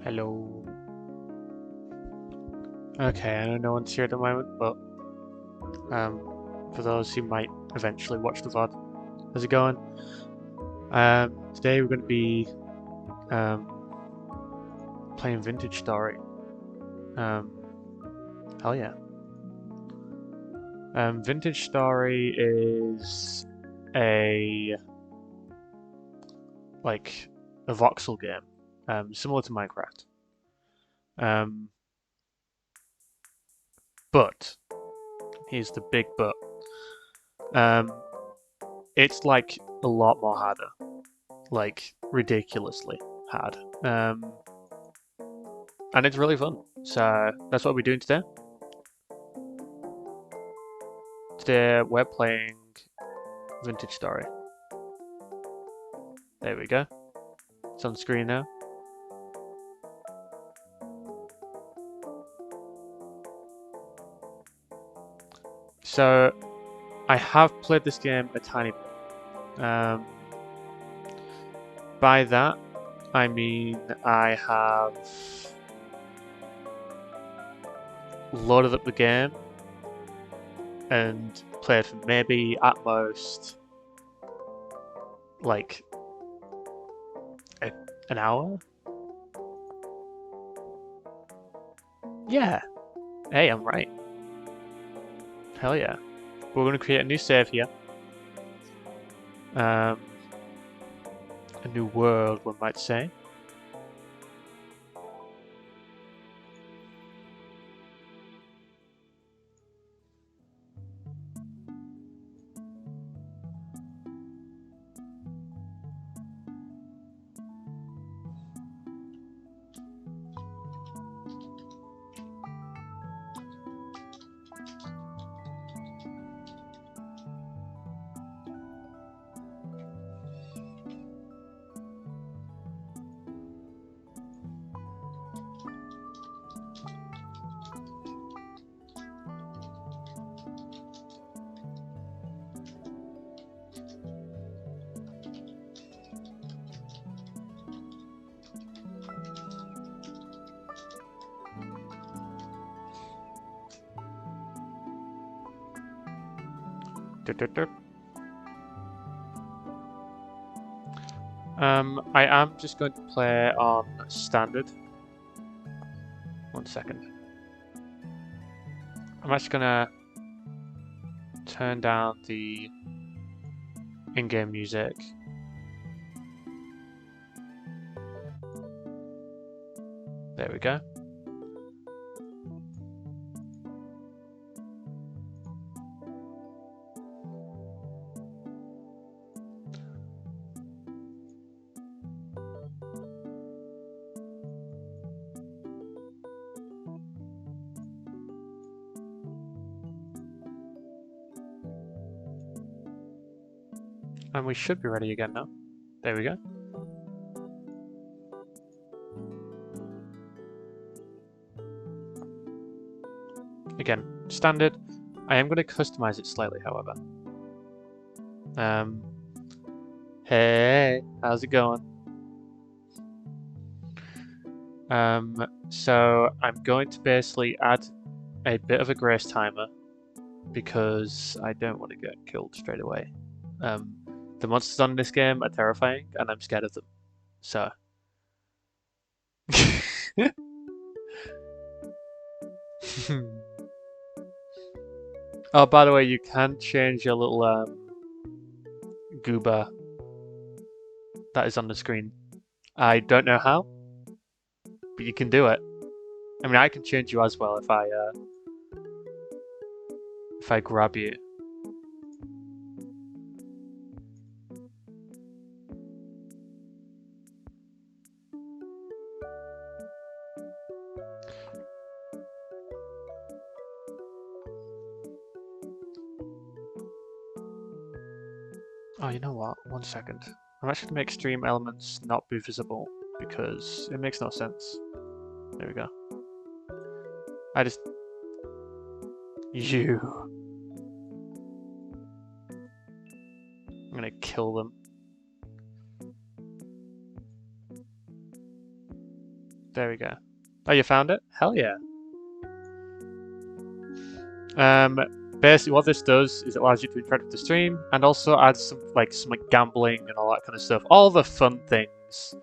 Hello. Okay, I know no one's here at the moment, but for those who might eventually watch the VOD, how's it going? Today we're going to be um, playing Vintage Story. Hell yeah. Vintage Story is a a voxel game, similar to Minecraft. But here's the big but. It's like a lot more harder, like ridiculously hard, and it's really fun. So that's what we're doing today. Today we're playing Vintage Story. There we go. It's on screen now. So I have played this game a tiny bit. By that, I mean I have loaded up the game and played for maybe at most like an hour. Yeah. Hey, I'm right. Hell yeah. We're going to create a new save here. A new world, one might say. I am just going to play on standard. 1 second. I'm actually gonna turn down the in-game music. There we go. And we should be ready again now. There we go. Again, standard. I am going to customize it slightly, however. Hey, how's it going? So I'm going to basically add a bit of a grace timer because I don't want to get killed straight away. The monsters on this game are terrifying, and I'm scared of them. So. Oh, by the way, you can change your little goober that is on the screen. I don't know how, but you can do it. I mean, I can change you as well if I grab you. Oh, you know what? 1 second. I'm actually going to make stream elements not be visible because it makes no sense. There we go. I just... You. I'm going to kill them. There we go. Oh, you found it? Hell yeah. Basically what this does is it allows you to interact with the stream and also adds some gambling and all that kind of stuff. All the fun things,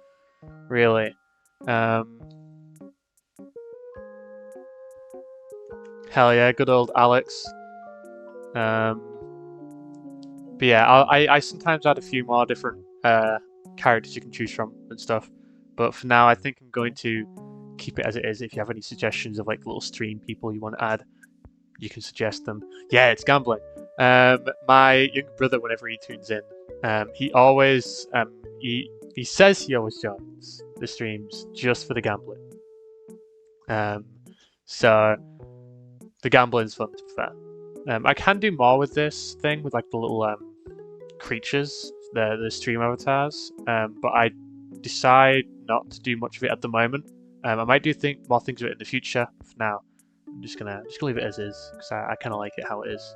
really. Hell yeah, good old Alex. But yeah, I sometimes add a few more different characters you can choose from and stuff. But for now, I think I'm going to keep it as it is. If you have any suggestions of like little stream people you want to add, you can suggest them. Yeah, it's gambling. My younger brother, whenever he tunes in, he always he says he always joins the streams just for the gambling. Um, so the gambling's fun to be fair. I can do more with this thing with like the little creatures, the stream avatars, but I decide not to do much of it at the moment. I might do more things with it in the future. For now, I'm just gonna leave it as is because I kind of like it how it is.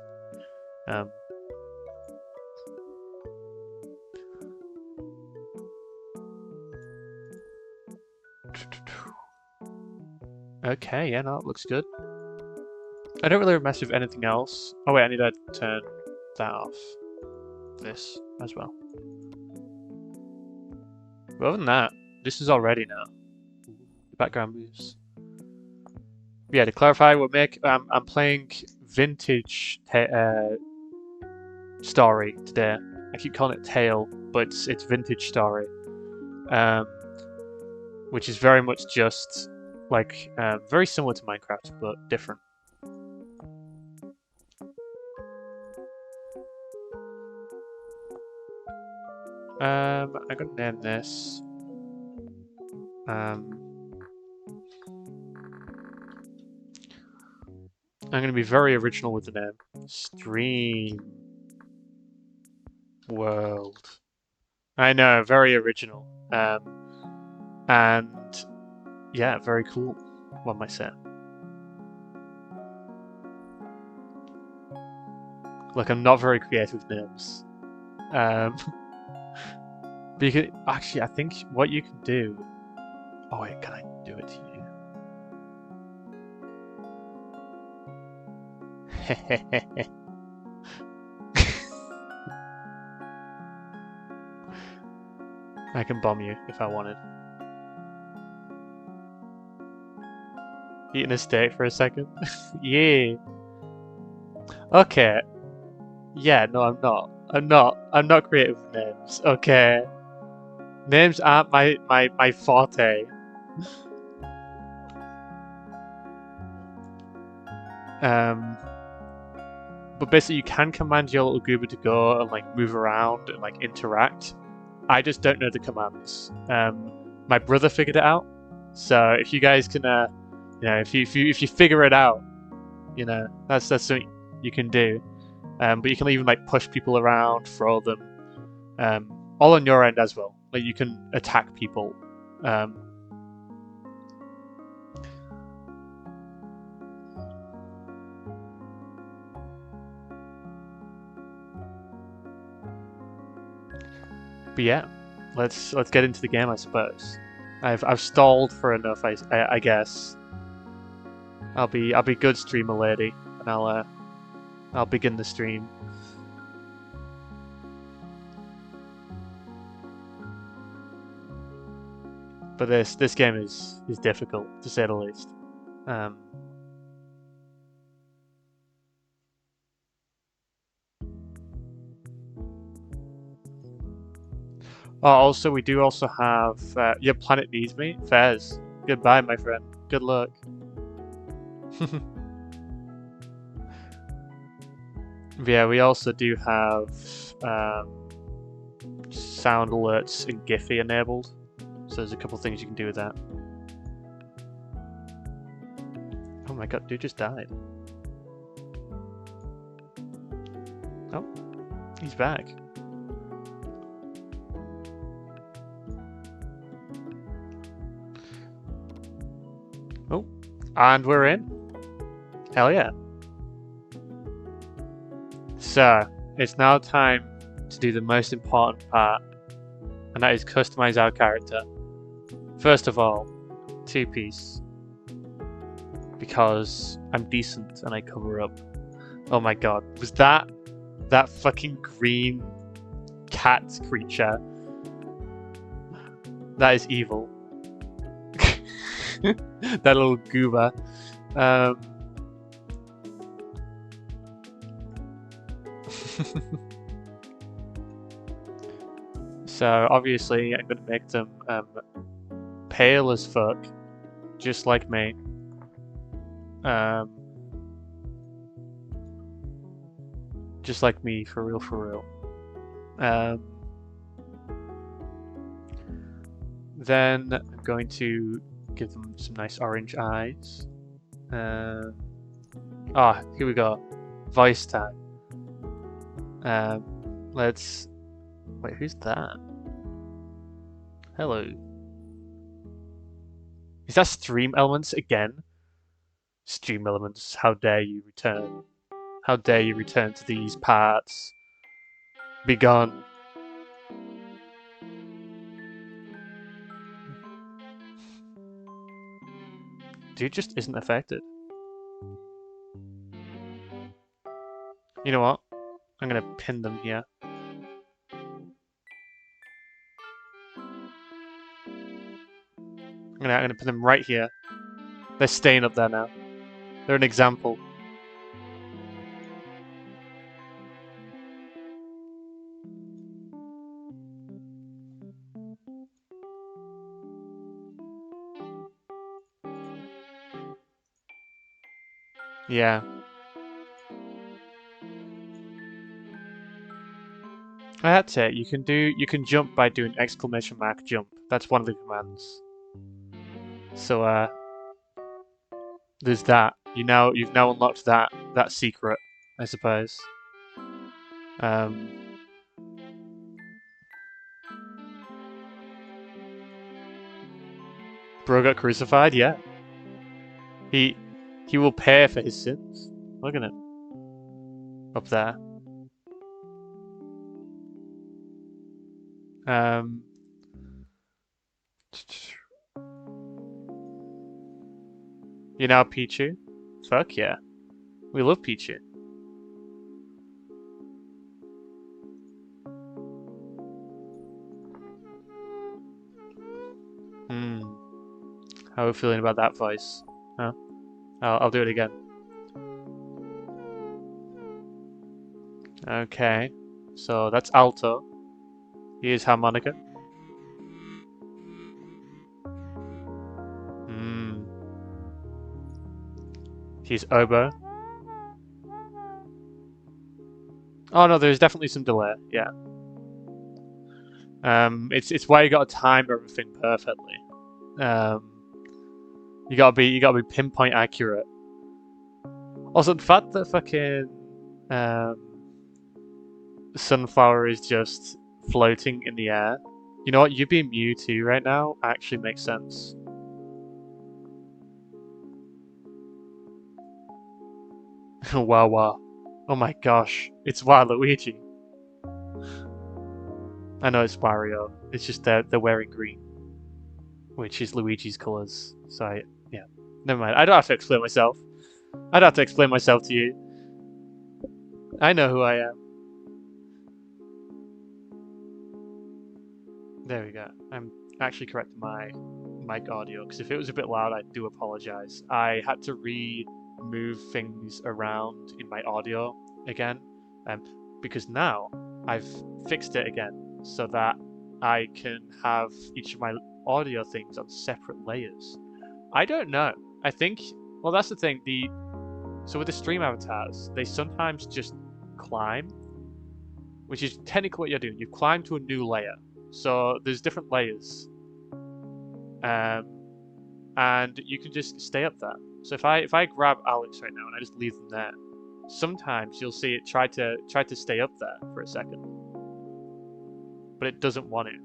Okay, yeah, no, it looks good. I don't really mess with anything else. Oh wait, I need to turn that off. This as well. But other than that, this is all ready now. The background moves. Yeah, to clarify, I'm playing Vintage Story today. I keep calling it Tale, but it's Vintage Story, which is very much just like very similar to Minecraft but different. I'm gonna name this. I'm gonna be very original with the name. Stream World. I know, very original. And yeah, very cool, one might say. Look, I'm not very creative with names. But you can actually, I think what you can do. Oh wait, can I do it to you? I can bomb you if I wanted. Eating a steak for a second? Yeah. Okay. Yeah, no, I'm not. I'm not creative with names. Okay. Names aren't my forte. But basically you can command your little goober to go and like move around and like interact. I just don't know the commands. My brother figured it out. So if you guys can you know, if you figure it out, you know, that's something you can do. But you can even like push people around, throw them, all on your end as well. Like you can attack people. But yeah, let's get into the game, I suppose. I've stalled for enough, I guess. I'll be good streamer lady, and I'll begin the stream. But this game is difficult to say the least. Oh, also we do also have your planet needs me. Fairs. Goodbye, my friend. Good luck. Yeah, we also do have sound alerts and Giphy enabled. So there's a couple things you can do with that. Oh my god, dude just died. Oh, he's back. Oh, and we're in. Hell yeah. So, it's now time to do the most important part, and that is customize our character. First of all, two-piece, because I'm decent and I cover up. Oh my god, was that fucking green cat creature? That is evil. That little goober. So obviously I'm gonna make them pale as fuck, just like me. Just like me, for real, for real. Then I'm going to give them some nice orange eyes. Here we go. Voice time. Let's... Wait, who's that? Hello. Is that Stream Elements again? Stream Elements, how dare you return? How dare you return to these parts? Be gone. Dude just isn't affected. You know what? I'm gonna pin them here. I'm gonna put them right here. They're staying up there now. They're an example. Yeah. That's it. You can jump by doing exclamation mark jump. That's one of the commands. So there's that. You've now unlocked that secret, I suppose. Bro got crucified, yeah. He will pay for his sins. Look at it. Up there. You're now Pichu? Fuck yeah. We love Pichu. How are we feeling about that voice? Huh? I'll do it again. Okay. So that's alto. Here's harmonica. Here's oboe. Oh no, there's definitely some delay. Yeah. It's why you gotta time everything perfectly. You gotta be pinpoint accurate. Also, the fact that fucking Sunflower is just floating in the air. You know what? You being Mewtwo right now actually makes sense. Wow. Oh my gosh, it's Waluigi. I know it's Wario. It's just they're wearing green, which is Luigi's colors. So yeah, never mind. I don't have to explain myself. I don't have to explain myself to you. I know who I am. There we go. I'm actually correcting my mic audio because if it was a bit loud, I do apologize. I had to move things around in my audio again, because now I've fixed it again so that I can have each of my audio things on separate layers. I don't know. I think, well, that's the thing. So with the stream avatars, they sometimes just climb, which is technically what you're doing. You climb to a new layer. So there's different layers, and you can just stay up there. So if I grab Alex right now and I just leave them there, sometimes you'll see it try to stay up there for a second, but it doesn't want to.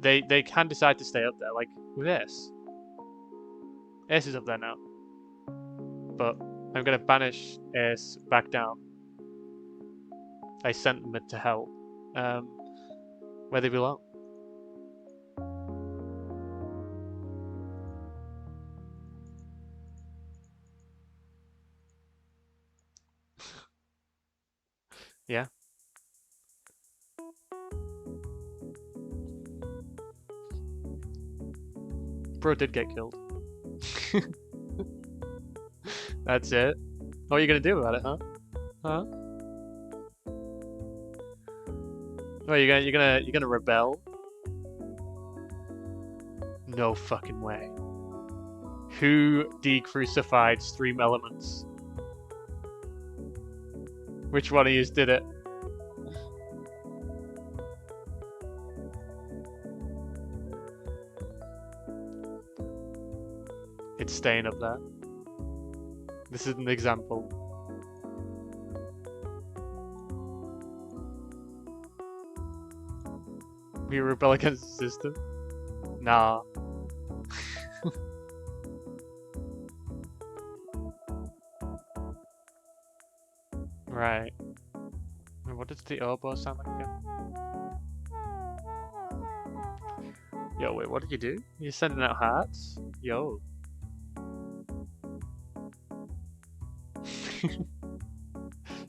They can decide to stay up there, like with Ace. Ace is up there now, but I'm gonna banish Ace back down. I sent them to hell, where they belong. Yeah. Bro did get killed. That's it. What are you gonna do about it, huh? Huh? What, you're gonna rebel? No fucking way. Who decrucified Stream Elements? Which one of you did it? It's staying up there. This is an example. We rebel against the system? Nah. Right. And what does the oboe sound like again? Yo, wait, what did you do? You're sending out hearts? Yo.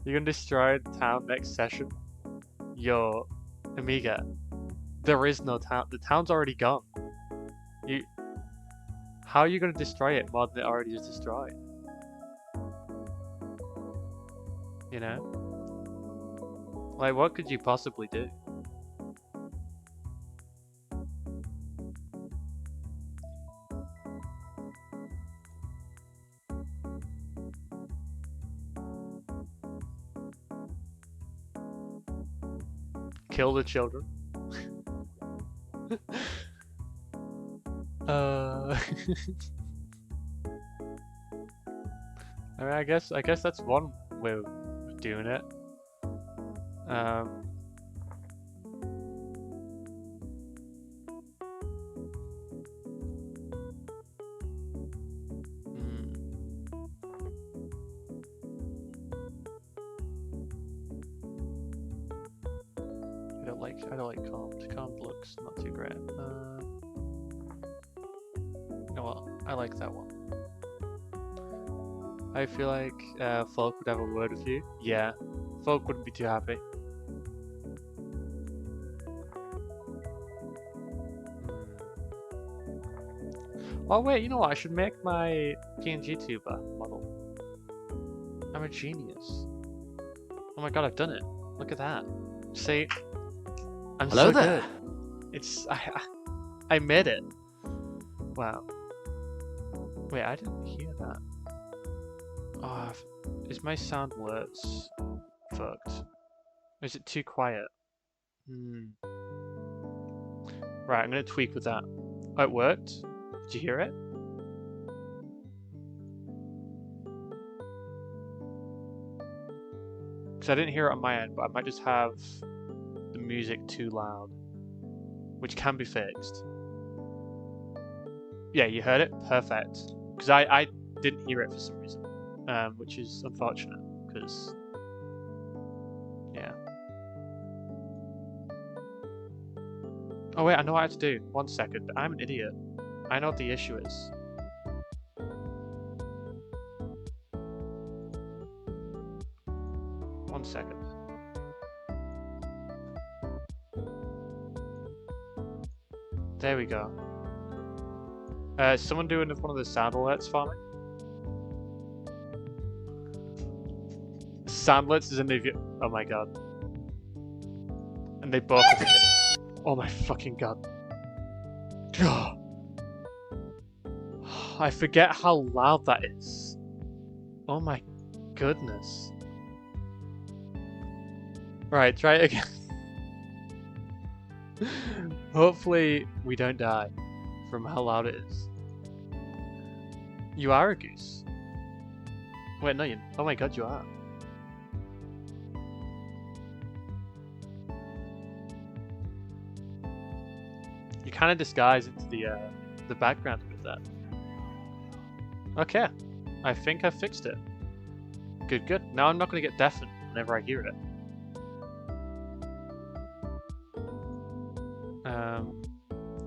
You're gonna destroy the town next session? Yo, Amiga. There is no town. The town's already gone. How are you gonna destroy it more than it already is destroyed? You know? Like, what could you possibly do? Kill the children? I mean, I guess that's one way of doing it. I don't like Calmed. Calmed looks not too great. You know what? I like that one. I feel like Folk would have a word with you. Yeah, Folk wouldn't be too happy. Oh wait, you know what? I should make my PNG tuber model. I'm a genius. Oh my god, I've done it. Look at that. See? I'm Hello so there. good. I made it. Wow. Wait, I didn't hear that. Oh, is my sound words fucked? Or is it too quiet? Right, I'm gonna tweak with that. Oh, it worked? Did you hear it? Because I didn't hear it on my end, but I might just have the music too loud, which can be fixed. Yeah, you heard it? Perfect. Because I didn't hear it for some reason, which is unfortunate, because, yeah. Oh wait, I know what I have to do. 1 second. I'm an idiot. I know what the issue is. One second. There we go. Is someone doing one of the sound alerts for me? Sound alerts is in the... Oh my god. And they both... Oh my fucking god. I forget how loud that is. Oh my goodness. Right, try it again. Hopefully we don't die from how loud it is. You are a goose. Wait, no, oh my god, you are. You kind of disguise into the background with that. Okay, I think I fixed it. Good, good. Now I'm not going to get deafened whenever I hear it.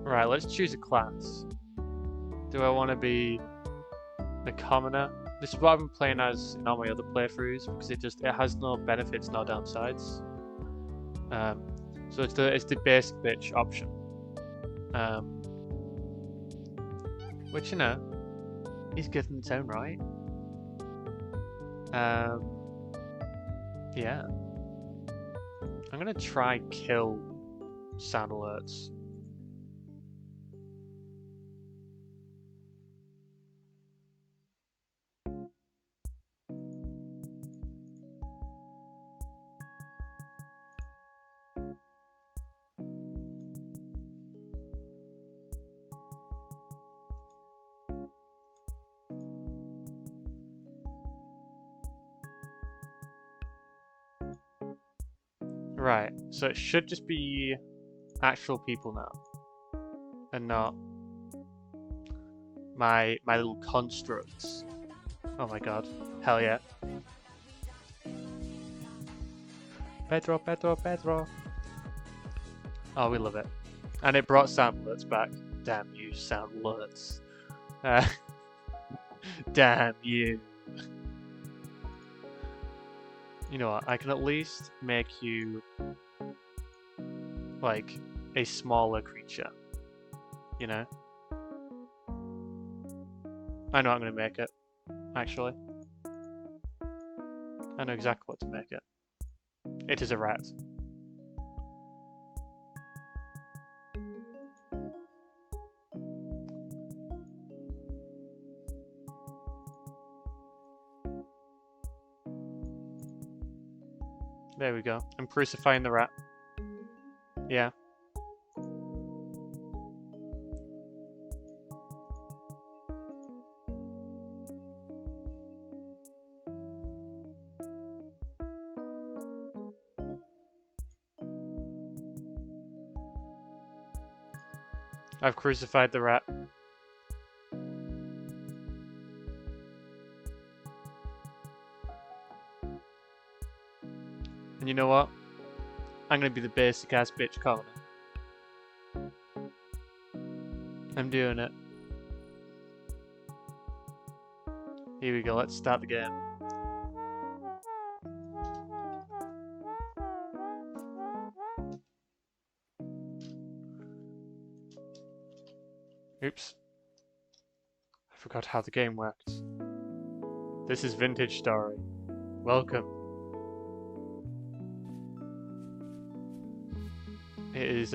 Right, let's choose a class. Do I want to be a commoner? This is what I've been playing as in all my other playthroughs because it has no benefits, no downsides. So it's the basic bitch option. Which, you know, is good in its own right. Yeah. I'm gonna try kill sound alerts. Right, so it should just be actual people now. And not my little constructs. Oh my god. Hell yeah. Pedro, Pedro, Pedro. Oh, we love it. And it brought sound alerts back. Damn you, sound alerts. Damn you. You know what, I can at least make you like a smaller creature. You know? I know I'm gonna make it, actually. I know exactly what to make it. It is a rat. There we go. I'm crucifying the rat. Yeah. I've crucified the rat. And you know what? I'm gonna be the basic ass bitch colony. I'm doing it. Here we go, let's start the game. Oops. I forgot how the game worked. This is Vintage Story. Welcome. It is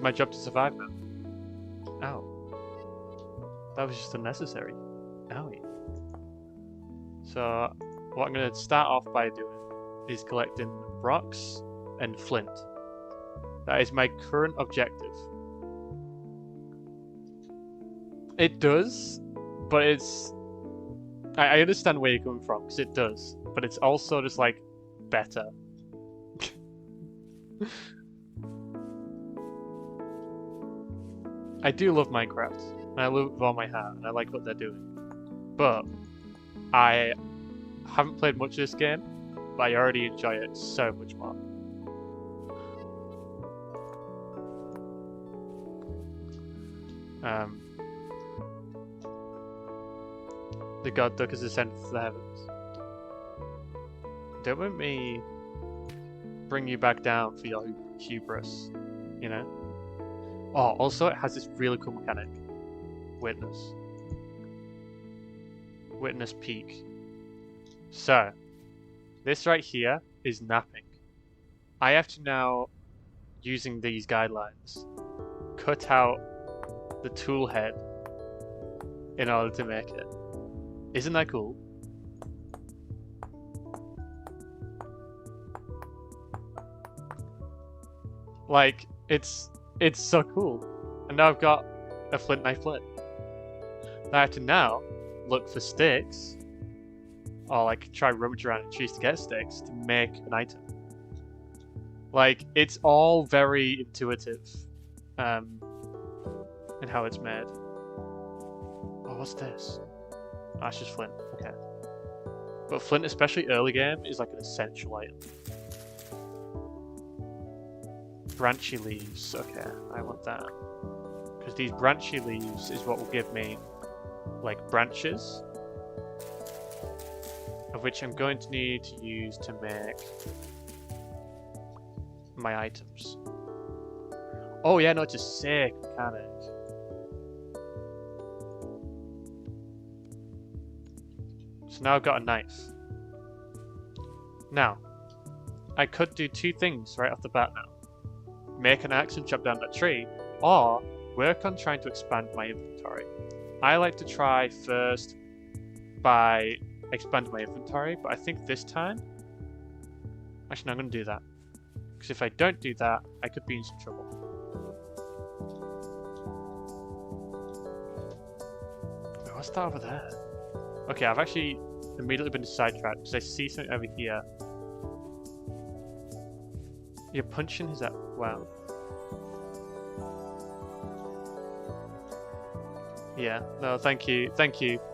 my job to survive now. Ow. That was just unnecessary. Owie. So, what I'm going to start off by doing is collecting rocks and flint. That is my current objective. It does, but it's... I understand where you're coming from, because it does. But it's also just, like, better. I do love Minecraft, and I love it with all my heart, and I like what they're doing. But I haven't played much of this game, but I already enjoy it so much more. The god duck has ascended to the heavens. Don't let me bring you back down for your hubris, you know? Oh, also it has this really cool mechanic. Witness. Witness peak. So, this right here is napping. I have to now, using these guidelines, cut out the tool head in order to make it. Isn't that cool? Like, it's so cool. And now I've got a flint knife blade. I have to now look for sticks, or like try rummage around and choose to get sticks to make an item. Like, it's all very intuitive in how it's made. Oh, what's this? Oh, that's just flint. Okay. But flint, especially early game, is like an essential item. Branchy leaves. Okay, I want that. Because these branchy leaves is what will give me, like, branches. Of which I'm going to need to use to make my items. Oh yeah, no, it's a sick mechanic. So now I've got a knife. Now, I could do two things right off the bat now. Make an axe and chop down that tree, or work on trying to expand my inventory. I like to try first by expanding my inventory, but I think this time... Actually, no, I'm going to do that. Because if I don't do that, I could be in some trouble. Oh, what's that over there? Okay, I've actually immediately been sidetracked because I see something over here You're punching his out. Wow. Yeah. No, thank you,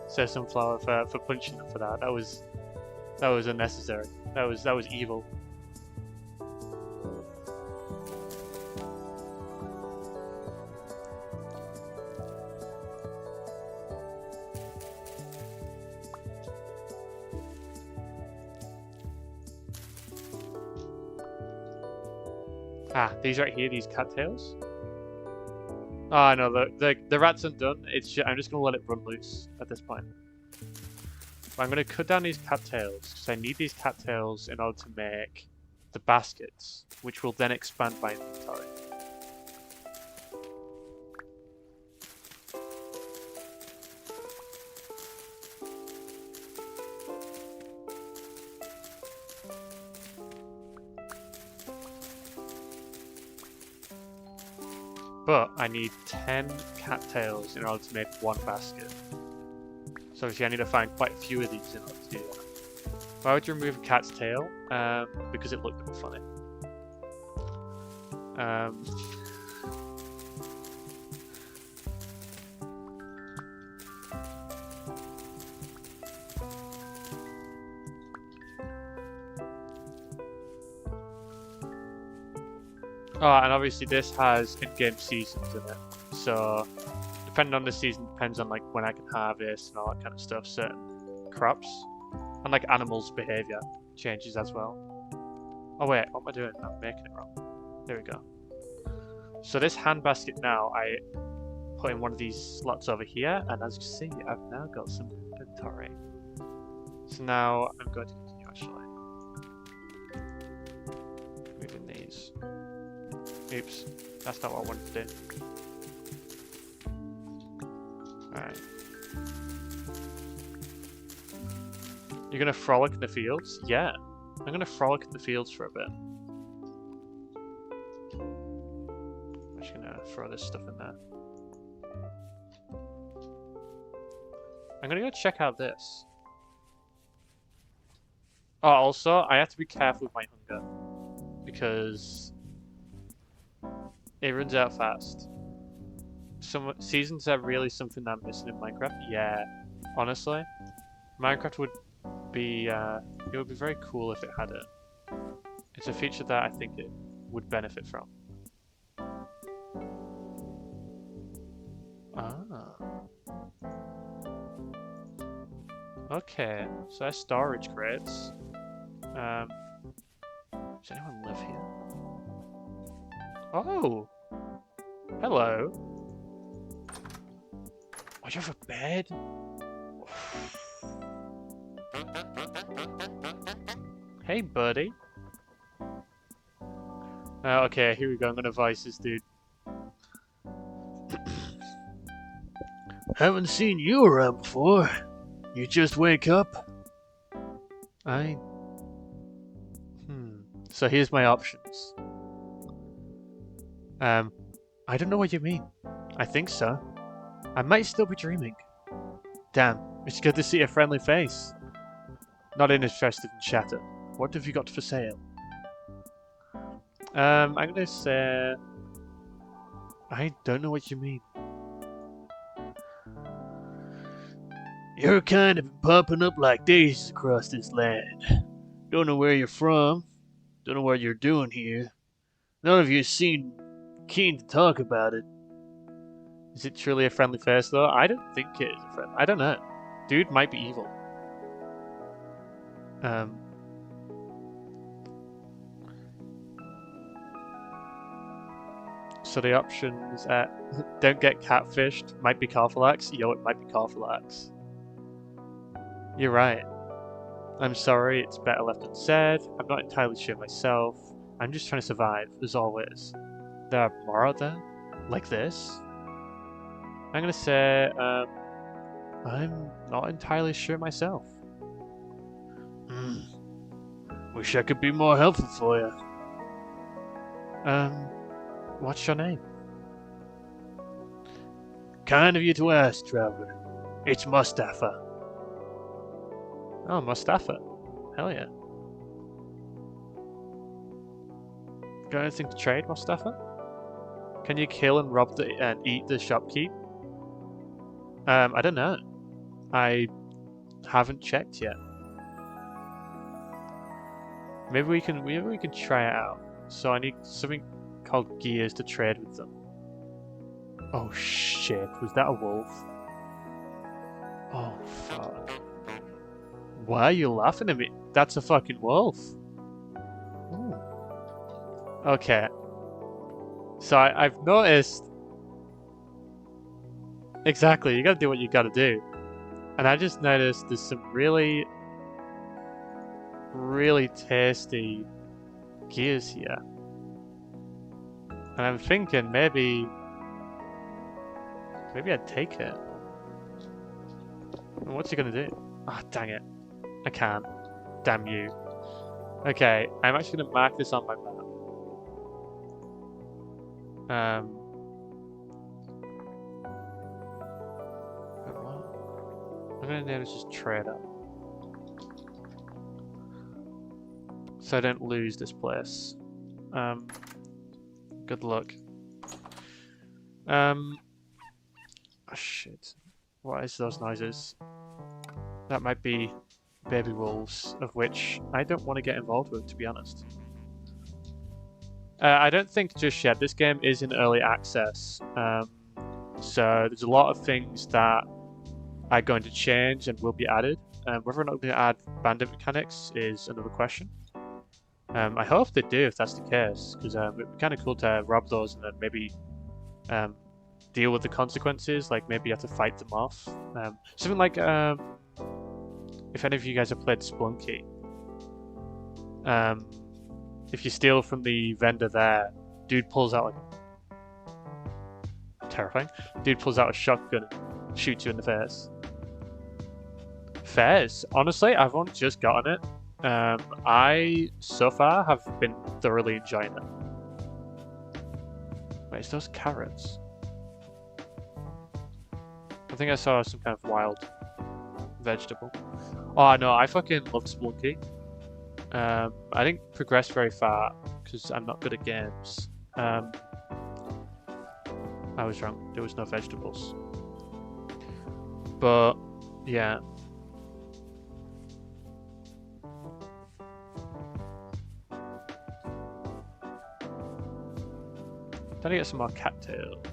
Sir Sunflower, for punching him for that. That was unnecessary. That was evil. Ah, these right here, these cattails. Oh no, the rat's undone. I'm just gonna let it run loose at this point. But I'm gonna cut down these cattails because I need these cattails in order to make the baskets, which will then expand my inventory. But I need 10 cattails in order to make one basket. So obviously I need to find quite a few of these in order to do that. Why would you remove a cat's tail? Because it looked a bit funny. Oh, and obviously this has in-game seasons in it. So depending on the season, depends on like when I can harvest and all that kind of stuff. Certain crops and like animals' behavior changes as well. Oh wait, what am I doing? I'm making it wrong. There we go. So this hand basket now, I put in one of these slots over here, and as you see, I've now got some inventory. So now I'm going to continue actually. Moving these. Oops, that's not what I wanted to do. Alright. You're gonna frolic in the fields? Yeah. I'm gonna frolic in the fields for a bit. I'm just gonna throw this stuff in there. I'm gonna go check out this. Oh, also, I have to be careful with my hunger. Because it runs out fast. Some seasons are really something that I'm missing in Minecraft. Yeah, honestly, Minecraft would be it would be very cool if it had it. It's a feature that I think it would benefit from. Ah. Okay, so that's storage crates. Does anyone live here? Oh! Hello! Oh, you have a bed? Hey, buddy. Okay, here we go. I'm gonna voice this dude. Haven't seen you around before. You just wake up? So here's my options. I don't know what you mean. I think so. I might still be dreaming. Damn, it's good to see a friendly face. Not interested in chatter. What have you got for sale? I'm gonna say... I don't know what you mean. You're kind of popping up like daisies across this land. Don't know where you're from. Don't know what you're doing here. None of you seem keen to talk about it. Is it truly a friendly face, though? I don't think it is a friend. I don't know. Dude might be evil. So the options don't get catfished, might be Carphallax. Yo, it might be Carphallax. You're right. I'm sorry, it's better left unsaid. I'm not entirely sure myself. I'm just trying to survive, as always. There are more out there? Like this? I'm gonna say, I'm not entirely sure myself. Wish I could be more helpful for you. What's your name? Kind of you to ask, traveler. It's Mustafa. Oh, Mustafa. Hell yeah. Got anything to trade, Mustafa? Can you kill and rob and eat the shopkeep? I don't know. I haven't checked yet. Maybe we can try it out. So I need something called gears to trade with them. Oh shit, was that a wolf? Oh fuck. Why are you laughing at me? That's a fucking wolf. Ooh. Okay. So I've noticed... Exactly, you gotta do what you gotta do. And I just noticed there's some really, really tasty gears here. And I'm thinking maybe I'd take it. And what's he gonna do? Ah, oh, dang it. I can't. Damn you. Okay, I'm actually gonna mark this on my map. I'm gonna name this just trader. So I don't lose this place. Good luck. Oh shit. What is those noises? That might be baby wolves, of which I don't want to get involved with, to be honest. I don't think just yet. This game is in early access. So there's a lot of things that are going to change and will be added. Whether or not we're going to add bandit mechanics is another question. I hope they do if that's the case, because it'd be kind of cool to rob those and then maybe deal with the consequences, like maybe you have to fight them off. Something like, if any of you guys have played Splunky, if you steal from the vendor there, dude pulls out terrifying. Dude pulls out a shotgun and shoots you in the face. Fairs. Honestly, I've only just gotten it. I, so far, have been thoroughly enjoying it. Wait, is those carrots? I think I saw some kind of wild vegetable. Oh no, I fucking love Splunky. I didn't progress very far because I'm not good at games. I was wrong. There was no vegetables. But yeah. Trying to get some more cattails.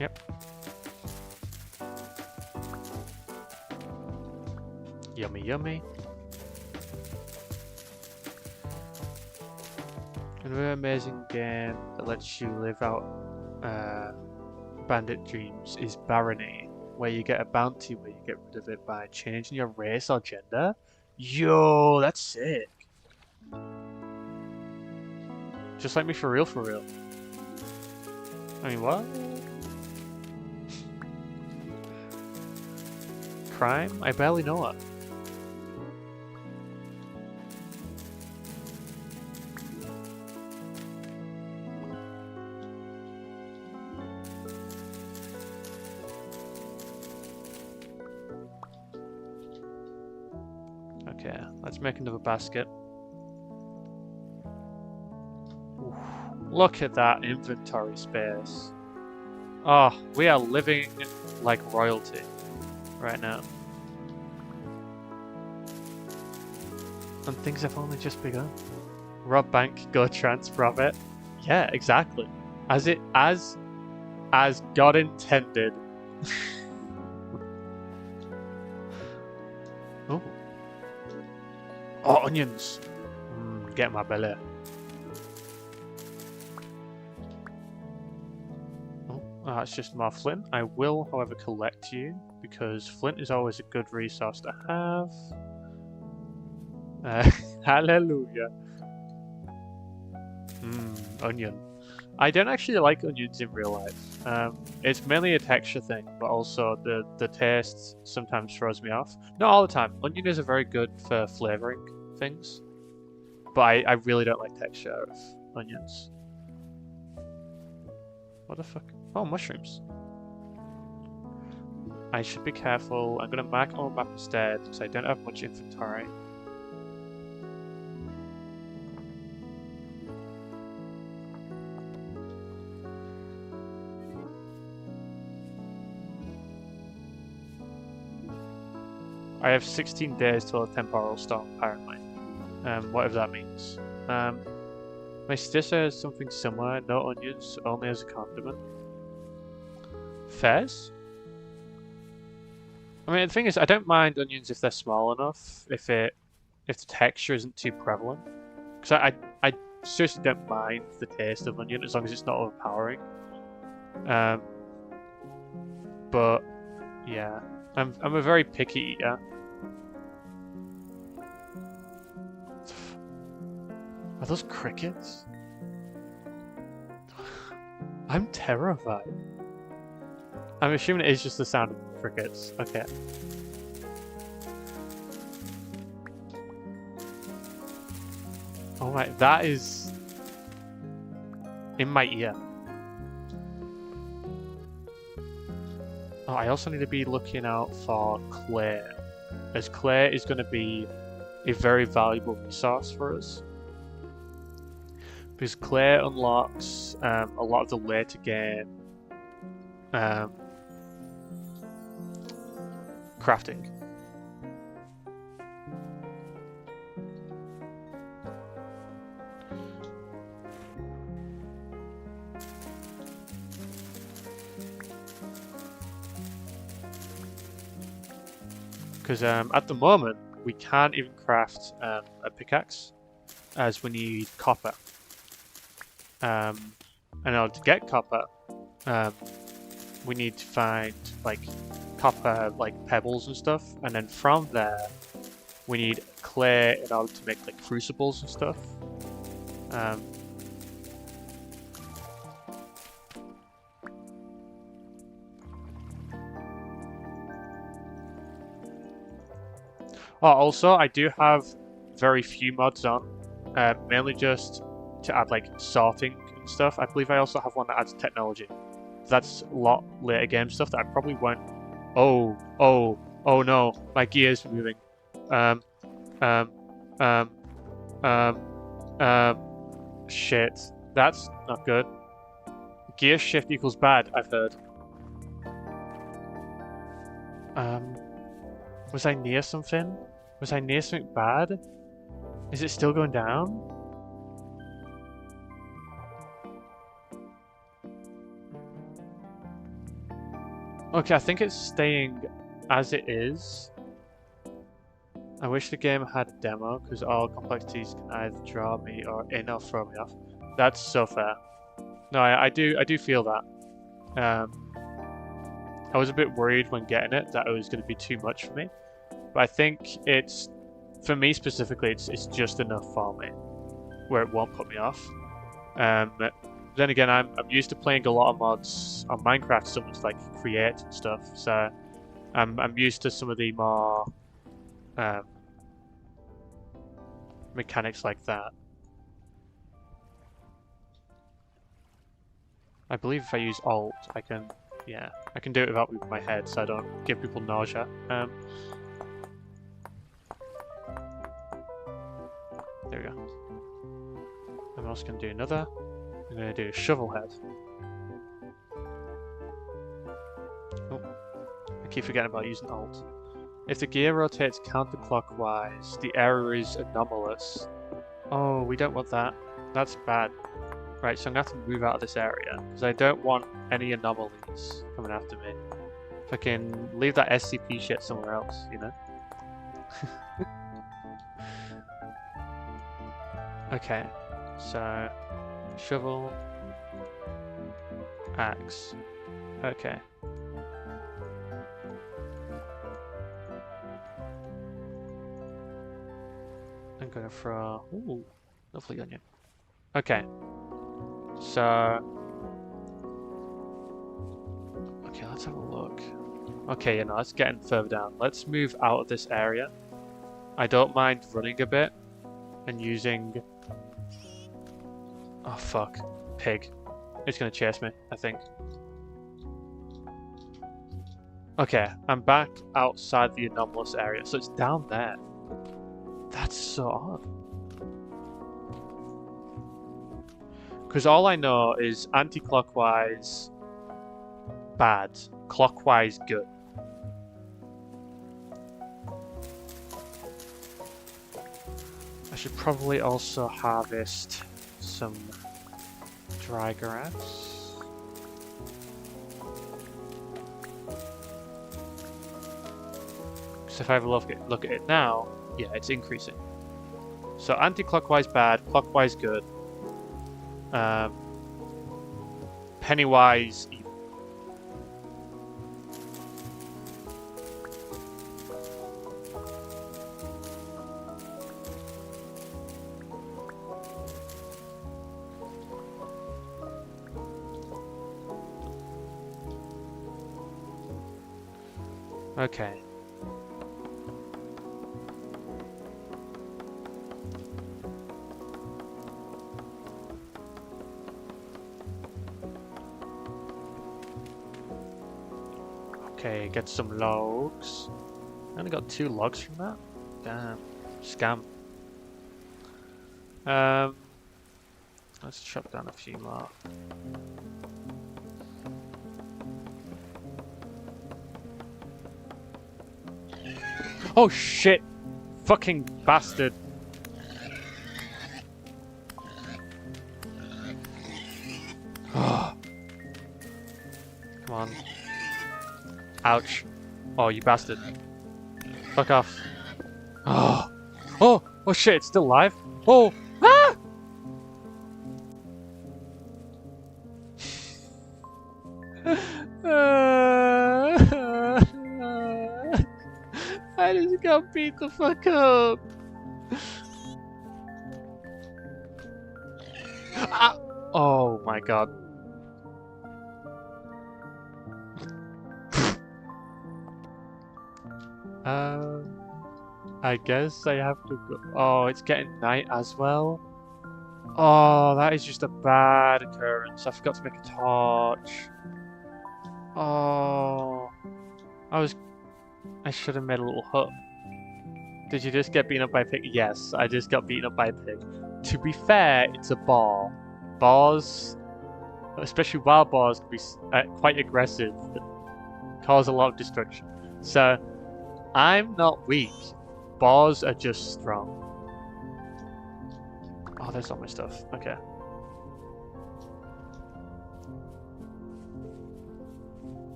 Yep. Yummy, yummy. Another amazing game that lets you live out bandit dreams is Barony, where you get a bounty where you get rid of it by changing your race or gender. Yo, that's sick. Just like me for real, for real. I mean, what? Crime? I barely know it. Okay, let's make another basket. Oof, look at that inventory space. Oh, we are living like royalty right now. And things have only just begun. Rob bank, go trans profit. Yeah, exactly. As God intended. Oh. Oh, onions. Get my belly. Oh, that's just more flint. I will, however, collect you because flint is always a good resource to have. Hallelujah. Onion. I don't actually like onions in real life. It's mainly a texture thing, but also the taste sometimes throws me off. Not all the time. Onion is very good for flavoring things, but I really don't like texture of onions. What the fuck? Oh, mushrooms. I should be careful. I'm going to mark on my map instead because I don't have much inventory. I have 16 days till a temporal storm, apparently. Whatever that means. My sister has something similar. No onions, only as a condiment. Fairs? I mean, the thing is, I don't mind onions if they're small enough. If the texture isn't too prevalent, because I seriously don't mind the taste of onion as long as it's not overpowering. But yeah, I'm a very picky eater. Are those crickets? I'm terrified. I'm assuming it is just the sound of crickets. Okay. Oh my, that is in my ear. Oh, I also need to be looking out for clay, as clay is going to be a very valuable resource for us. Because clay unlocks a lot of the later game crafting. Because at the moment we can't even craft a pickaxe, as we need copper. And in order to get copper, we need to find like copper pebbles and stuff, and then from there we need clay in order to make like crucibles and stuff. Oh, also I do have very few mods on, mainly just to add like sorting and stuff. I believe I also have one that adds technology. That's a lot later game stuff that I probably won't. Oh no, my gear's moving. Shit, that's not good. Gear shift equals bad, I've heard. Was I near something? Was I near something bad? Is it still going down? Okay, I think it's staying as it is. I wish the game had a demo, because all complexities can either draw me or throw me off. That's so fair. No, I do feel that. I was a bit worried when getting it that it was going to be too much for me, but I think it's, for me specifically, it's just enough for me, where it won't put me off. Then again, I'm used to playing a lot of mods on Minecraft, so much like create and stuff. So I'm used to some of the more mechanics like that. I believe if I use Alt, I can, yeah, I can do it without moving my head, so I don't give people nausea. There we go. I'm also going to do another. I'm going to do a shovel head. Oh, I keep forgetting about using Alt. If the gear rotates counterclockwise, the error is anomalous. Oh, we don't want that. That's bad. Right, so I'm going to have to move out of this area, because I don't want any anomalies coming after me. If I can leave that SCP shit somewhere else, you know? Okay, so shovel, axe. Okay. I'm gonna throw. Ooh, lovely onion. Okay. So. Okay, let's have a look. Okay, you know, let's get further down. Let's move out of this area. I don't mind running a bit and using. Oh fuck, pig. It's gonna chase me, I think. Okay, I'm back outside the anomalous area, so it's down there. That's so odd. Because all I know is anti-clockwise bad, clockwise good. I should probably also harvest some dry grass. Because if I have a look at it now, yeah, it's increasing. So anti-clockwise bad, clockwise good. Pennywise evil. Okay. Okay, get some logs. I only got 2 logs from that? Damn. Scam. Let's chop down a few more. Oh shit! Fucking bastard! Come on. Ouch. Oh, you bastard. Fuck off. Oh! Oh! Oh shit, it's still alive? Oh! Ah! I just got beat the fuck up. Ah! Oh my god. I guess I have to go. Oh, it's getting night as well. Oh, that is just a bad occurrence. I forgot to make a torch. Oh, I should have made a little hut. Did you just get beaten up by a pig? Yes, I just got beaten up by a pig. To be fair, it's a boar. Boars, especially wild boars, can be quite aggressive and cause a lot of destruction. So, I'm not weak. Boars are just strong. Oh, there's all my stuff. Okay.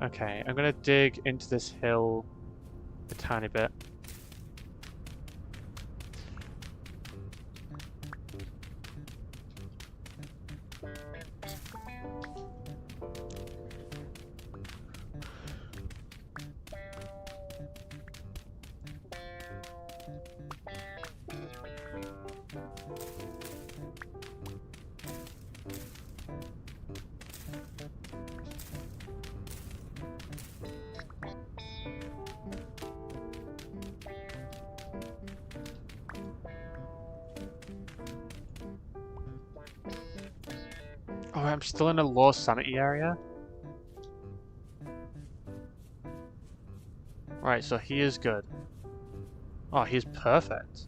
Okay. I'm gonna dig into this hill a tiny bit. Oh, I'm still in a low sanity area. Right, so he is good. Oh, he's perfect.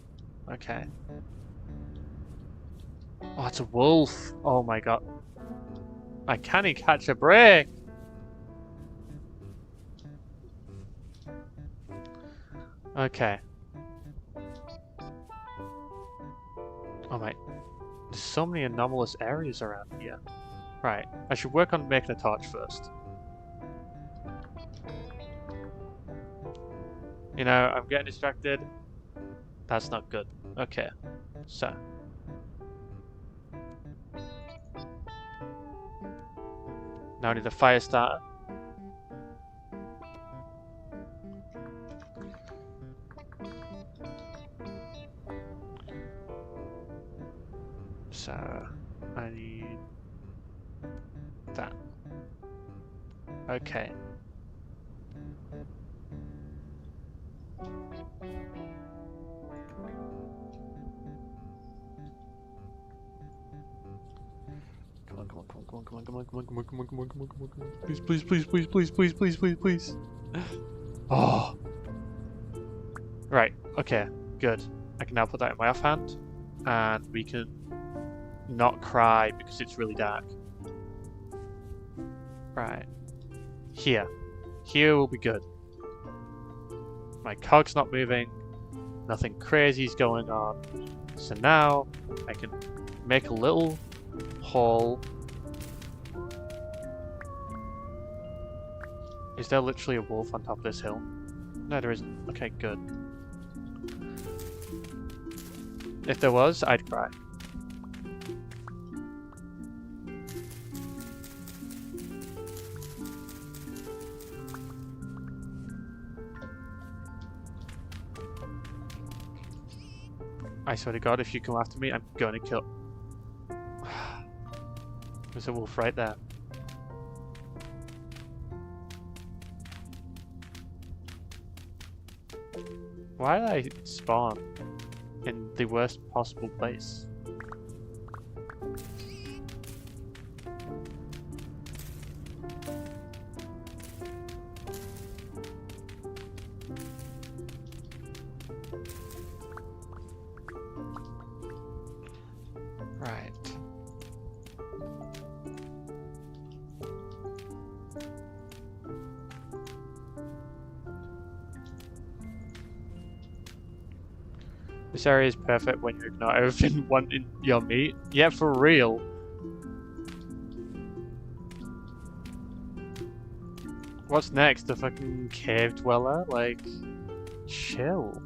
Okay. Oh, it's a wolf. Oh my god. Can he catch a break? Okay. Oh my. There's so many anomalous areas around here. Right. I should work on making a torch first. You know, I'm getting distracted. That's not good. Okay. So. Now I need a fire starter. So, I need that. Okay. Come on. Come on, come on, come on, come on, come on, come on, come on, come on, come on, come on. Please, please, please, please, please, please, please, please, please. Oh. Right, okay, good. I can now put that in my offhand, and we can not cry because it's really dark. Right. Here. Here will be good. My cog's not moving. Nothing crazy's going on. So now I can make a little hole. Is there literally a wolf on top of this hill? No, there isn't. Okay, good. If there was, I'd cry. I swear to God, if you come after me, I'm gonna kill. There's a wolf right there. Why did I spawn in the worst possible place? Right. This area is perfect when you ignore everything wanting your meat. Yeah, for real. What's next? The fucking cave dweller? Like, chill.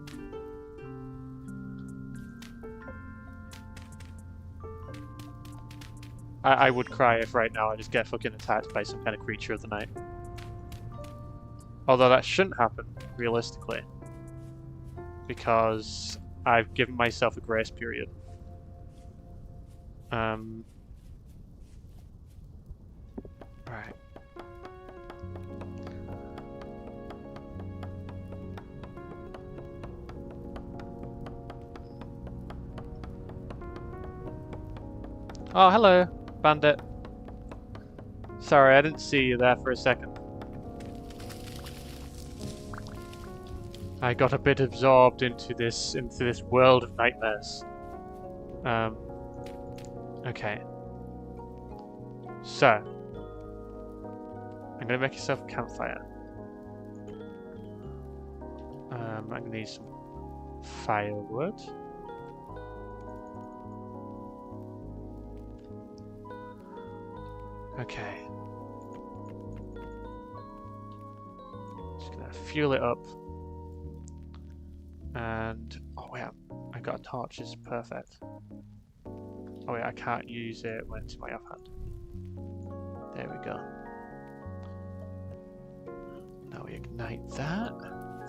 I would cry if right now I just get fucking attacked by some kind of creature of the night. Although that shouldn't happen, realistically. Because I've given myself a grace period. Right. Oh, hello, bandit. Sorry, I didn't see you there for a second. I got a bit absorbed into this world of nightmares. Okay. So, I'm gonna make yourself a campfire. I'm gonna need some firewood. Okay. Just gonna fuel it up. And oh wait, I got a torch. This is perfect. Oh wait, I can't use it when it's in my offhand. There we go. Now we ignite that.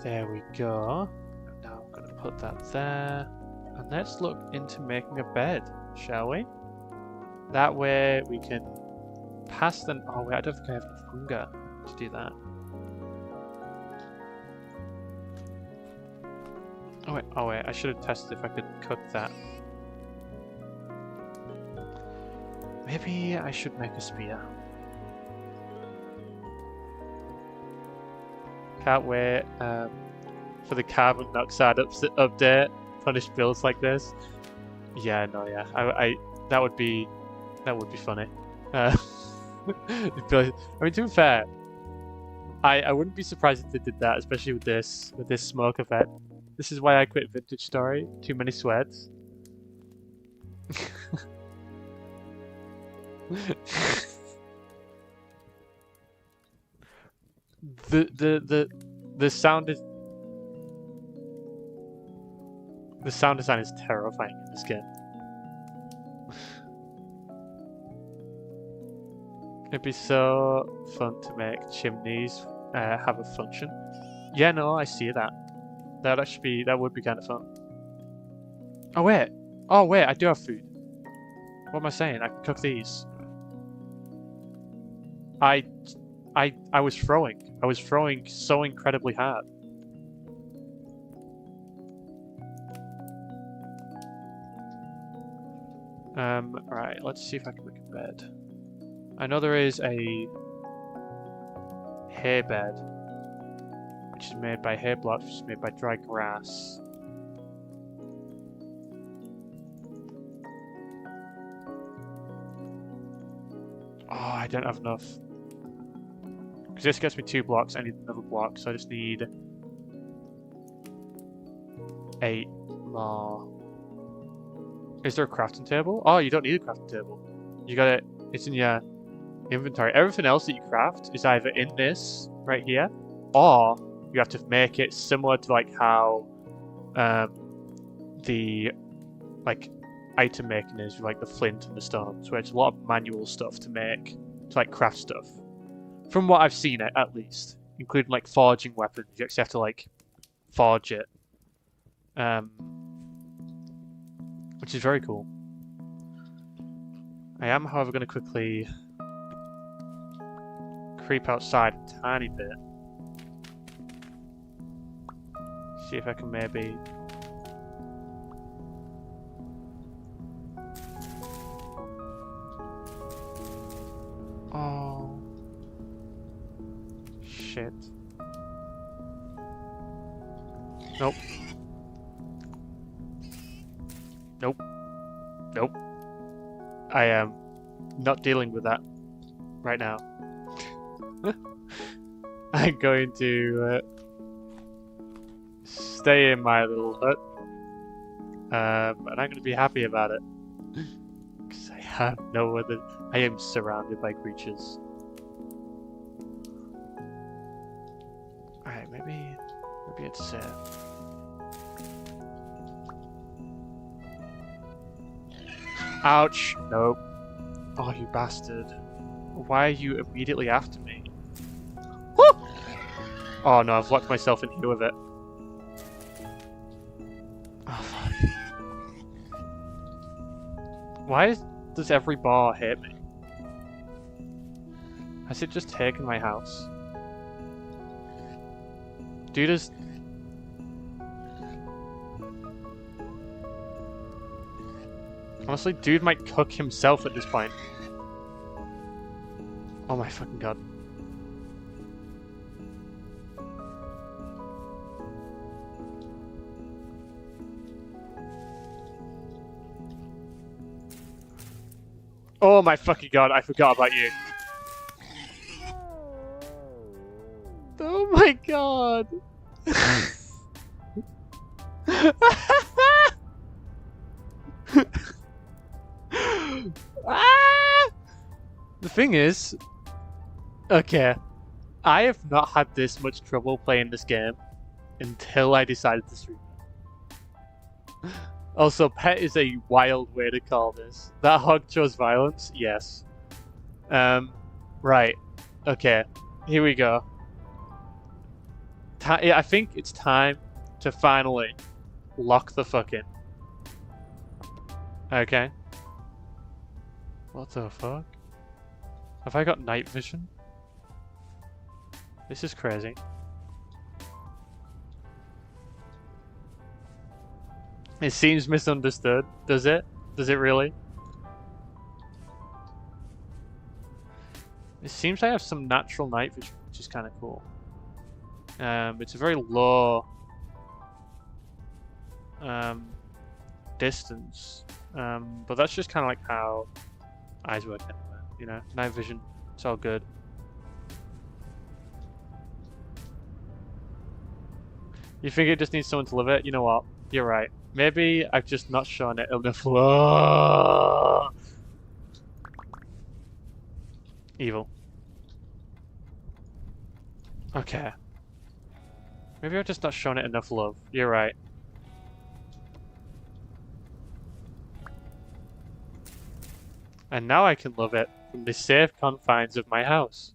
There we go. And now I'm gonna put that there. And let's look into making a bed, shall we? That way we can pass the. Oh wait, I don't think I have enough hunger to do that. Oh wait, I should have tested if I could cook that. Maybe I should make a spear. Can't wait for the carbon dioxide update. Punish builds like this. Yeah, no, yeah. I that would be funny. I mean, to be fair, I wouldn't be surprised if they did that, especially with this smoke effect. This is why I quit Vintage Story. Too many sweats. the sound is the sound design is terrifying in this game. It'd be so fun to make chimneys have a function. Yeah, no, I see that. That would be kind of fun. Oh wait, I do have food. What am I saying? I can cook these. I was throwing. I was throwing so incredibly hard. Right, let's see if I can make a bed. I know there is a hay bed, which is made by hay blocks, which is made by dry grass. Oh, I don't have enough. Because this gets me 2 blocks, I need another block, so I just need 8 more. Is there a crafting table? Oh, you don't need a crafting table. You got it, it's in your inventory. Everything else that you craft is either in this, right here, or you have to make it similar to like how the like item making is with like the flint and the stones, where it's a lot of manual stuff to make, to like craft stuff. From what I've seen, at least, including like forging weapons, you actually have to like forge it, which is very cool. I am, however, going to quickly creep outside a tiny bit. See if I can maybe... Oh... Shit. Nope. Nope. Nope. I am not dealing with that right now. I'm going to stay in my little hut, and I'm going to be happy about it because I have no other. I am surrounded by creatures. Alright, maybe it's safe. Ouch! Nope. Oh, you bastard. Why are you immediately after me? Woo! Oh no, I've locked myself in here with it. Oh, fuck. Why does every bar hit me? Has it just taken my house? Dude is... Honestly, dude might cook himself at this point. Oh my fucking god. Oh my fucking god, I forgot about you. Oh my god. Ah! The thing is, okay, I have not had this much trouble playing this game until I decided to stream it. Also, pet is a wild way to call this. That hog chose violence? Yes. Right. Okay, here we go. I think it's time to finally lock the fuck in. Okay. What the fuck? Have I got night vision? This is crazy. It seems misunderstood, does it? Does it really? It seems I have some natural night vision, which is kind of cool. It's a very low distance, but that's just kind of like how eyes work anyway, you know? Night vision, it's all good. You think it just needs someone to live it? You know what? You're right. Maybe I've just not shown it enough love. Evil. Okay. Maybe I've just not shown it enough love. You're right. And now I can love it from the safe confines of my house.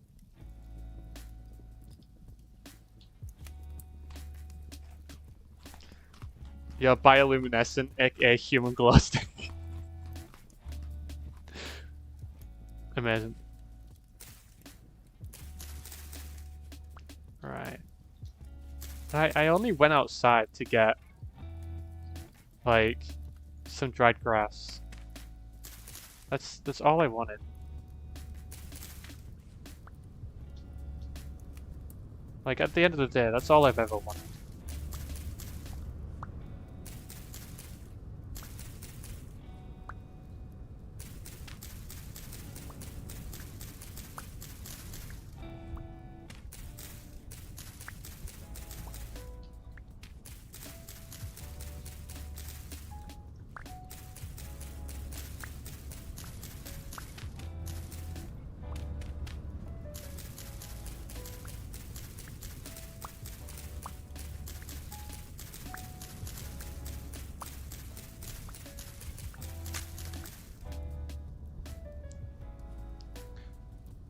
You're bioluminescent, aka human glow stick. Amazing. Right. I only went outside to get, like, some dried grass. That's all I wanted. Like, at the end of the day, that's all I've ever wanted.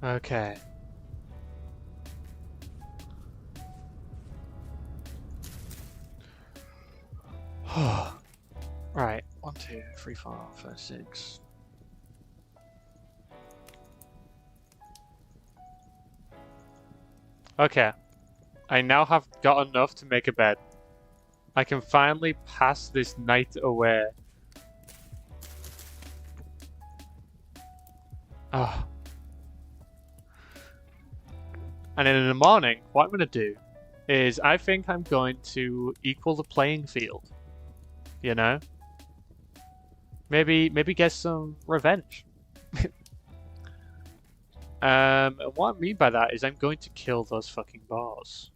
Okay. Right. 1, 2, 3, 4, 5, 6. Okay. I now have got enough to make a bed. I can finally pass this night away. Ah. And then in the morning, what I'm going to do is I think I'm going to equal the playing field. You know? Maybe get some revenge. And what I mean by that is I'm going to kill those fucking boars.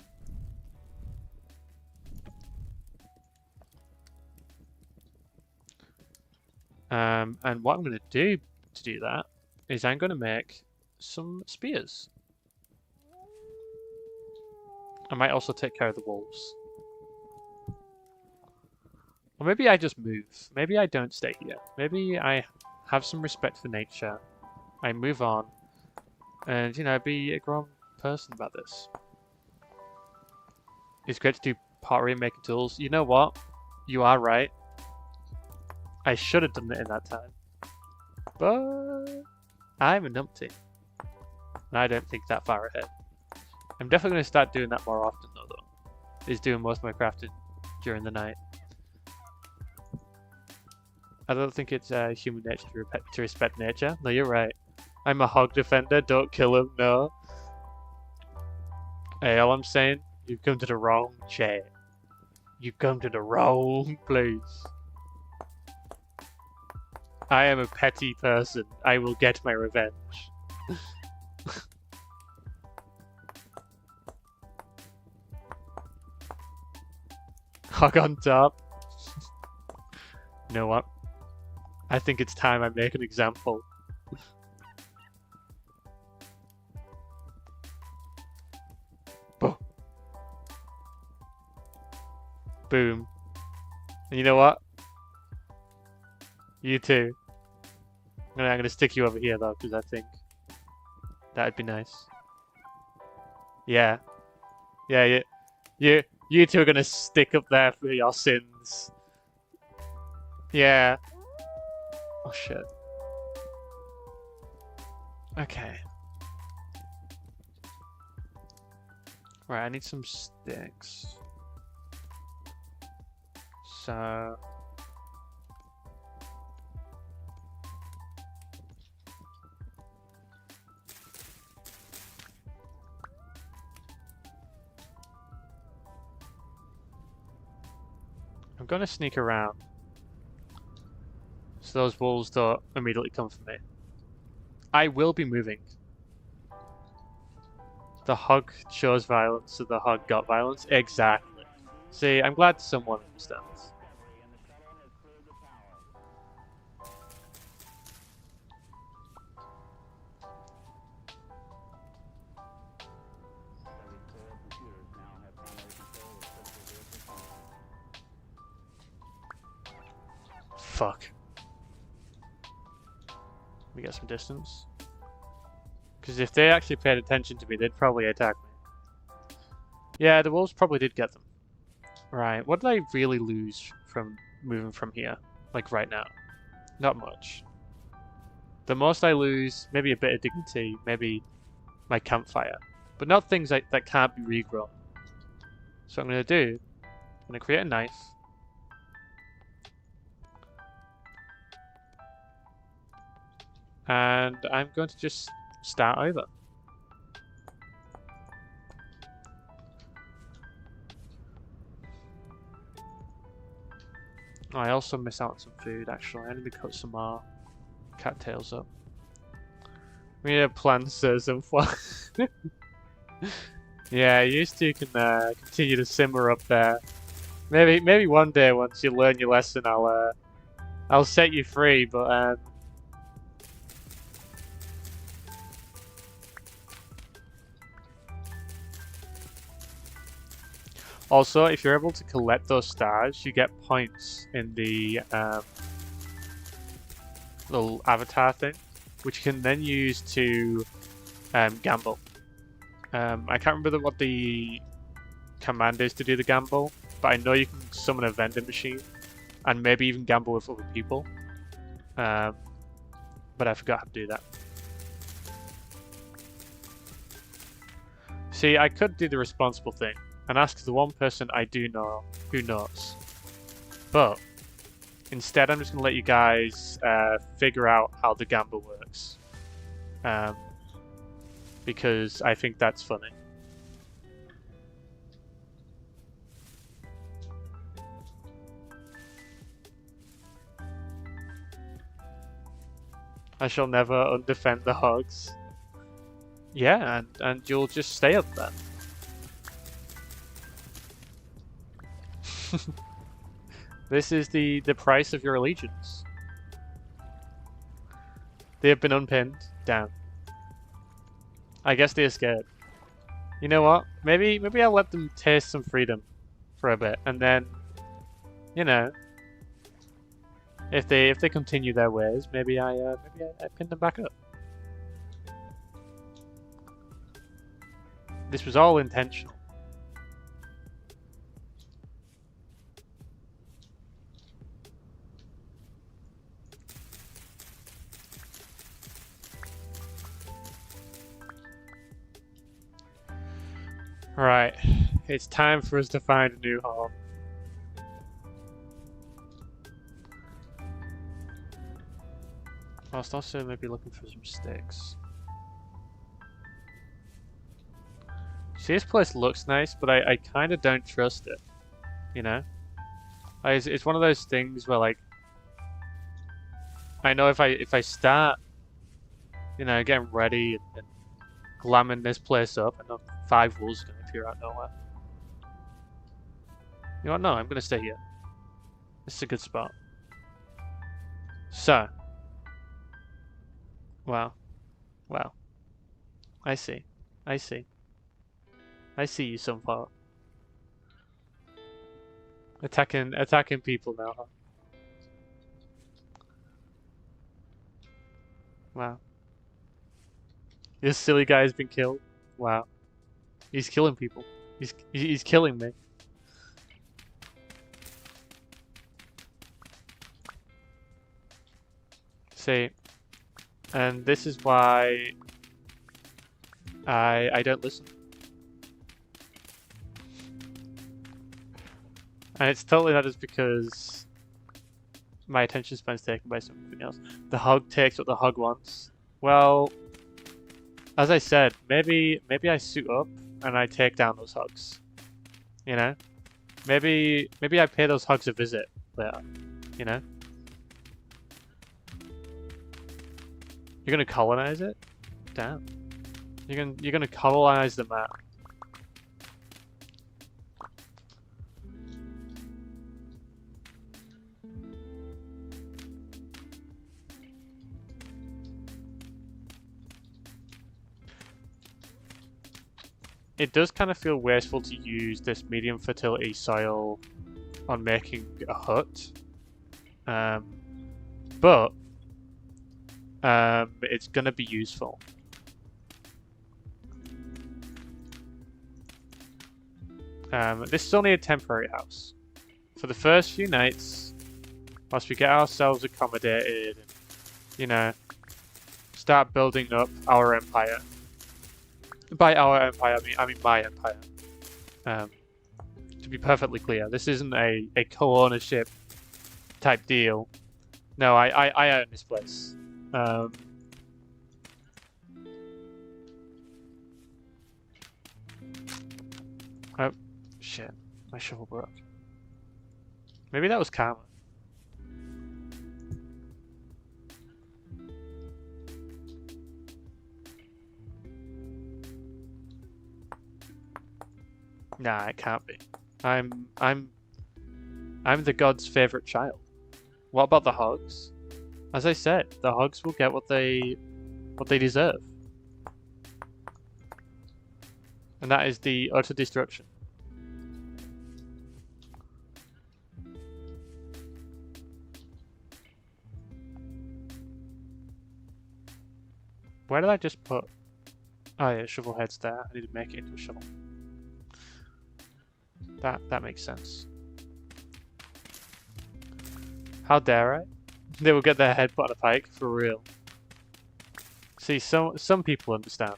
And what I'm going to do that is I'm going to make some spears. I might also take care of the wolves. Or maybe I just move. Maybe I don't stay here. Maybe I have some respect for nature. I move on. And, you know, be a grown person about this. It's great to do pottery and making tools. You know what? You are right. I should have done it in that time. But I'm a numpty. And I don't think that far ahead. I'm definitely going to start doing that more often, though. Is doing most of my crafting during the night. I don't think it's human nature to respect nature. No, you're right. I'm a hog defender. Don't kill him. No. Hey, all I'm saying, you've come to the wrong chair. You've come to the wrong place. I am a petty person. I will get my revenge. Hog on top. You know what? I think it's time I make an example. Boom. And you know what? You too. I'm gonna stick you over here though, because I think that'd be nice. Yeah. Yeah, you two are gonna stick up there for your sins. Yeah. Oh shit. Okay. Right, I need some sticks. So I'm gonna sneak around so those wolves don't immediately come for me. I will be moving. The hog chose violence, so the hog got violence. Exactly. See, I'm glad someone understands. Fuck. We get some distance. Because if they actually paid attention to me, they'd probably attack me. Yeah, the wolves probably did get them. Right, what did I really lose from moving from here? Like right now? Not much. The most I lose, maybe a bit of dignity, maybe my campfire. But not things that can't be regrown. So what I'm going to do, I'm going to create a knife. And I'm going to just start over. I also miss out on some food, actually. I need to cut some more cattails up. We need to plant some flowers. Yeah, you two can continue to simmer up there. Maybe one day once you learn your lesson, I'll set you free. But also, if you're able to collect those stars, you get points in the little avatar thing, which you can then use to gamble. I can't remember what the command is to do the gamble, but I know you can summon a vending machine and maybe even gamble with other people. But I forgot how to do that. See, I could do the responsible thing and ask the one person I do know who knows. But instead, I'm just going to let you guys figure out how the gamble works. Because I think that's funny. I shall never undefend the hogs. Yeah, and you'll just stay up then. This is the price of your allegiance. They have been unpinned. Damn. I guess they are scared. You know what? Maybe I'll let them taste some freedom for a bit, and then, you know, if they continue their ways, maybe I pin them back up. This was all intentional. Right, it's time for us to find a new home. Whilst also maybe looking for some sticks. See, this place looks nice, but I kind of don't trust it. You know? It's one of those things where, like, I know if I start, you know, getting ready and glamming this place up, and 5 wolves are going to appear out of nowhere. You know what? No, I'm going to stay here. This is a good spot. So. Wow. Wow. I see. I see. I see you so far. Attacking people now, huh? Wow. This silly guy has been killed. Wow. He's killing people. He's killing me. See, and this is why I don't listen. And it's totally not just because my attention span's taken by something else. The hog takes what the hog wants. Well, as I said, maybe I suit up and I take down those hogs. You know? Maybe I pay those hogs a visit later. You know? You're gonna colonize it? Damn. You're gonna colonize the map. It does kind of feel wasteful to use this medium fertility soil on making a hut. But it's gonna be useful. This is only a temporary house. For the first few nights, whilst we get ourselves accommodated and, you know, start building up our empire. By our empire, I mean my empire. To be perfectly clear, this isn't a co-ownership type deal. No, I own this place. Oh, shit. My shovel broke. Maybe that was karma. Nah, it can't be. I'm I'm I'm the god's favorite child. What about the hogs? As I said, the hogs will get what they deserve. And that is the utter destruction. Where did I just put? Oh yeah, shovel head's there. I need to make it into a shovel. That makes sense. How dare I? They will get their head put on a pike for real. See, some people understand.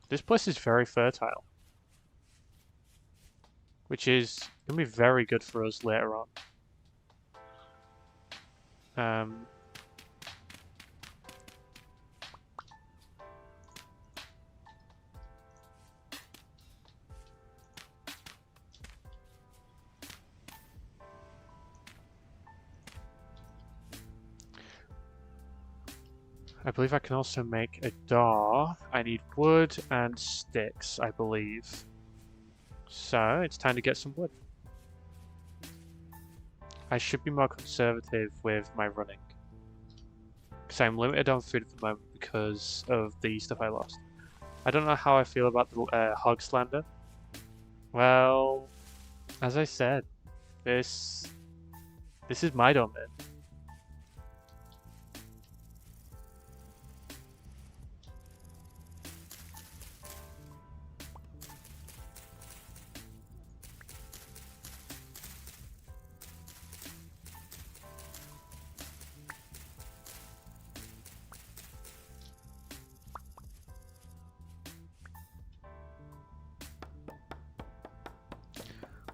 This place is very fertile, which is gonna be very good for us later on. Um, I believe I can also make a door. I need wood and sticks, I believe. So it's time to get some wood. I should be more conservative with my running. Because I'm limited on food at the moment because of the stuff I lost. I don't know how I feel about the hog slander. Well, as I said, this is my domain.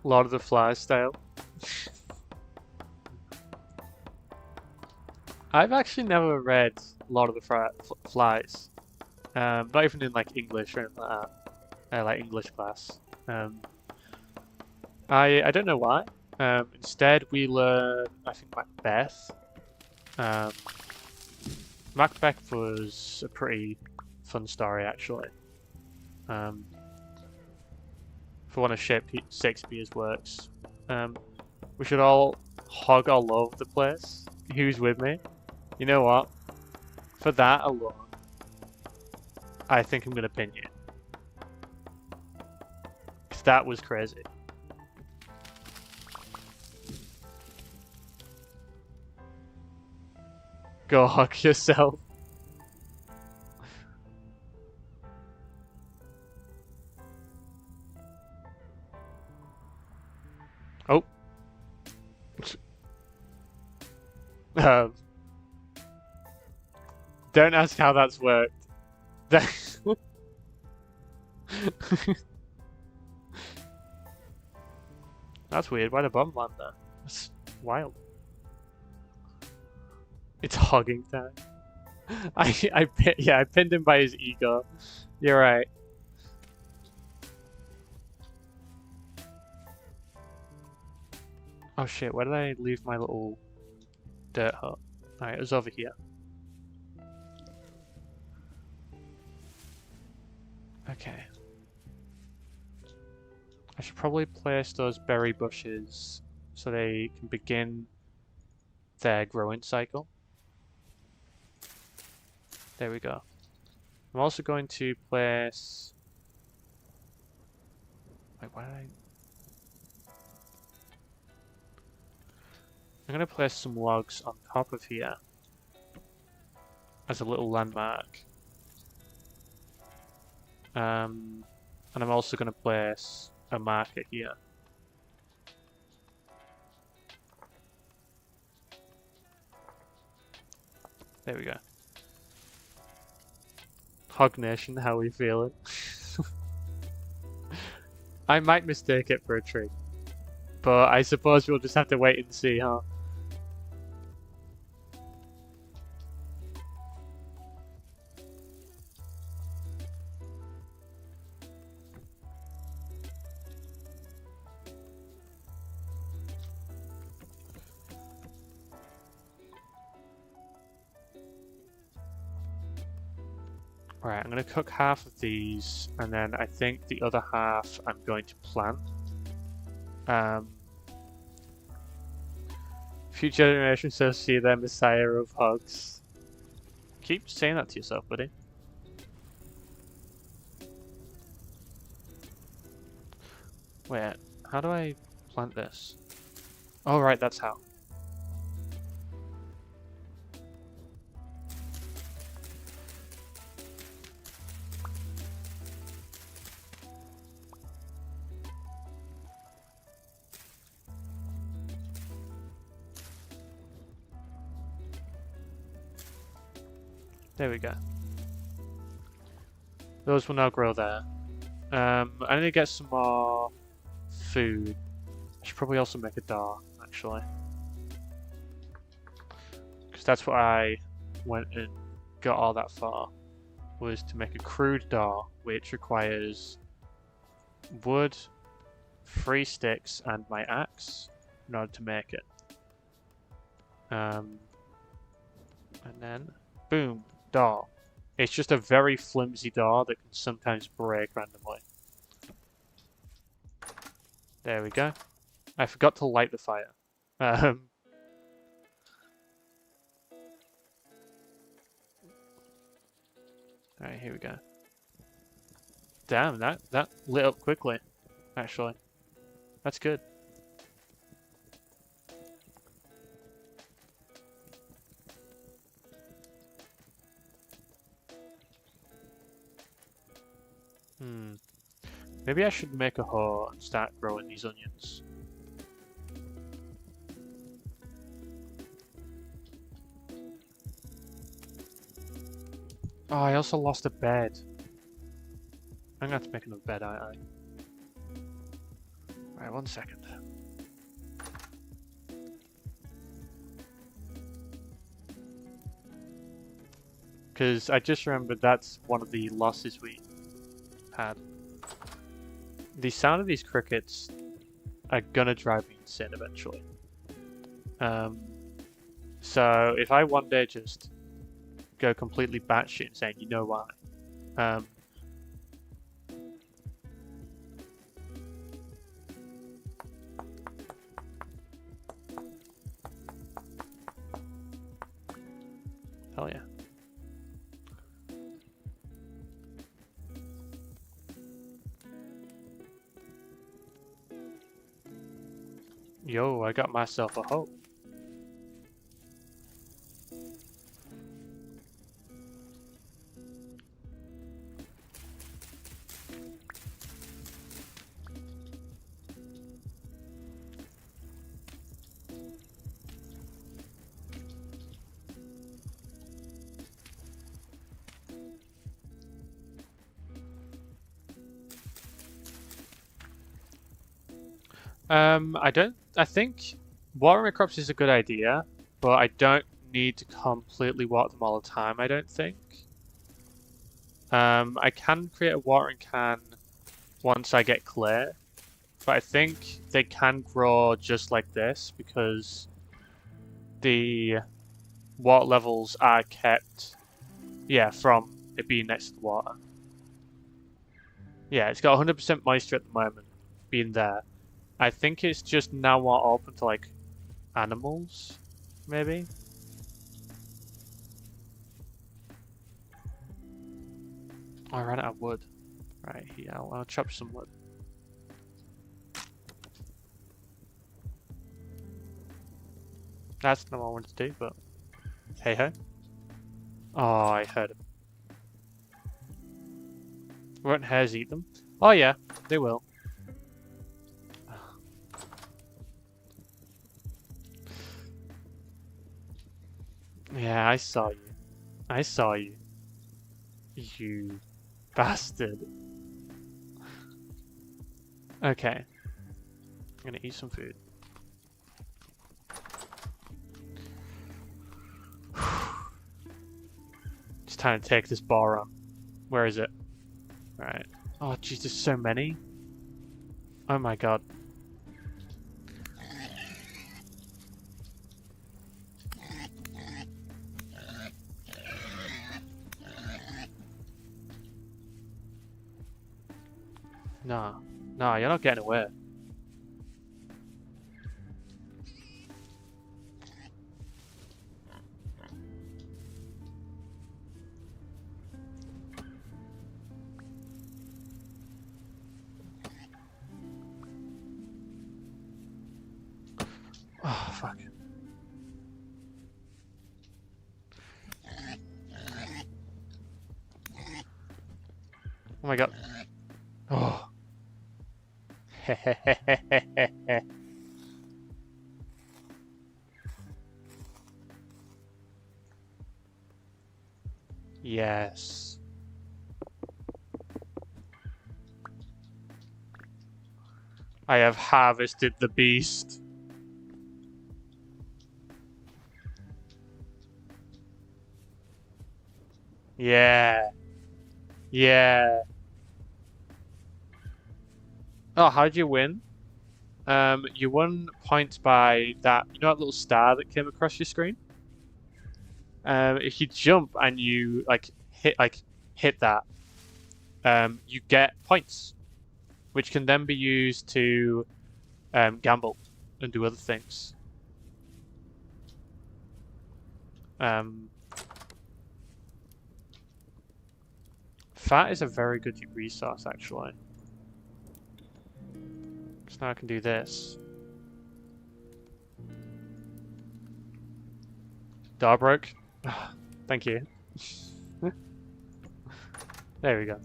Lord of the Flies style. I've actually never read Lord of the Flies. Not even in like English or anything like that. Like English class. I don't know why. Instead, we learn I think Macbeth. Um, Macbeth was a pretty fun story actually. Um, for one of Shakespeare's works. We should all hog all over the place. Who's with me? You know what? For that alone, I think I'm gonna pin you. Cause that was crazy. Go hug yourself. Oh. um, don't ask how that's worked. That's weird. Why the bomb land there? That's wild. It's hogging time. I pinned him by his ego. You're right. Oh shit, where did I leave my little dirt hut? Alright, it was over here. Okay. I should probably place those berry bushes so they can begin their growing cycle. There we go. I'm also going to place... Wait, why did I... I'm going to place some logs on top of here as a little landmark. And I'm also going to place a marker here. There we go. Hog Nation, how are we feeling? I might mistake it for a tree. But I suppose we'll just have to wait and see, huh? Right, I'm going to cook half of these, and then I think the other half I'm going to plant. Future generations shall see their messiah of hugs. Keep saying that to yourself, buddy. Wait, how do I plant this? Oh, right, that's how. There we go. Those will now grow there. I need to get some more food. I should probably also make a door, actually. Because that's what I went and got all that for. Was to make a crude door, which requires wood, 3 sticks, and my axe in order to make it. And then, boom, door. It's just a very flimsy door that can sometimes break randomly. There we go. I forgot to light the fire. Alright, here we go. Damn, that lit up quickly, actually. That's good. Maybe I should make a hoe and start growing these onions. Oh, I also lost a bed. I'm gonna have to make another bed, aren't I? Alright, 1 second. Because I just remembered that's one of the losses we had. The sound of these crickets are gonna drive me insane eventually. So if I one day just go completely batshit and saying, you know why? Hell yeah. Yo, I got myself a hoe. I think watering crops is a good idea, but I don't need to completely water them all the time, I don't think. I can create a watering can once I get clear, but I think they can grow just like this because the water levels are kept, yeah, from it being next to the water. Yeah, it's got 100% moisture at the moment, being there. I think it's just now more open to, like, animals, maybe? Oh, I ran out of wood. Right, yeah, I'll chop some wood. That's not what I wanted to do, but hey ho. Oh, I heard him. Won't hares eat them? Oh yeah, they will. Yeah, I saw you. I saw you. You bastard. Okay. I'm gonna eat some food. It's time to take this bar on. Where is it? Right. Oh, jeez, there's so many. Oh my god. No. No, you're not getting away. Oh, fuck. Oh my god. Oh. Yes. I have harvested the beast. Yeah. Yeah. Oh, how'd you win? You won points by that, you know that little star that came across your screen? If you jump and you hit that, you get points, which can then be used to gamble and do other things. Fat is a very good resource, actually. So now I can do this. Door broke. Thank you. There we go.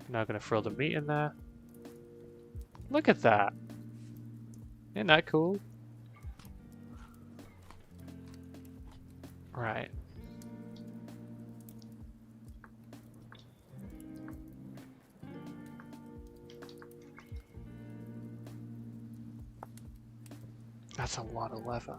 Now gonna throw the meat in there. Look at that. Isn't that cool? Right. That's a lot of leather.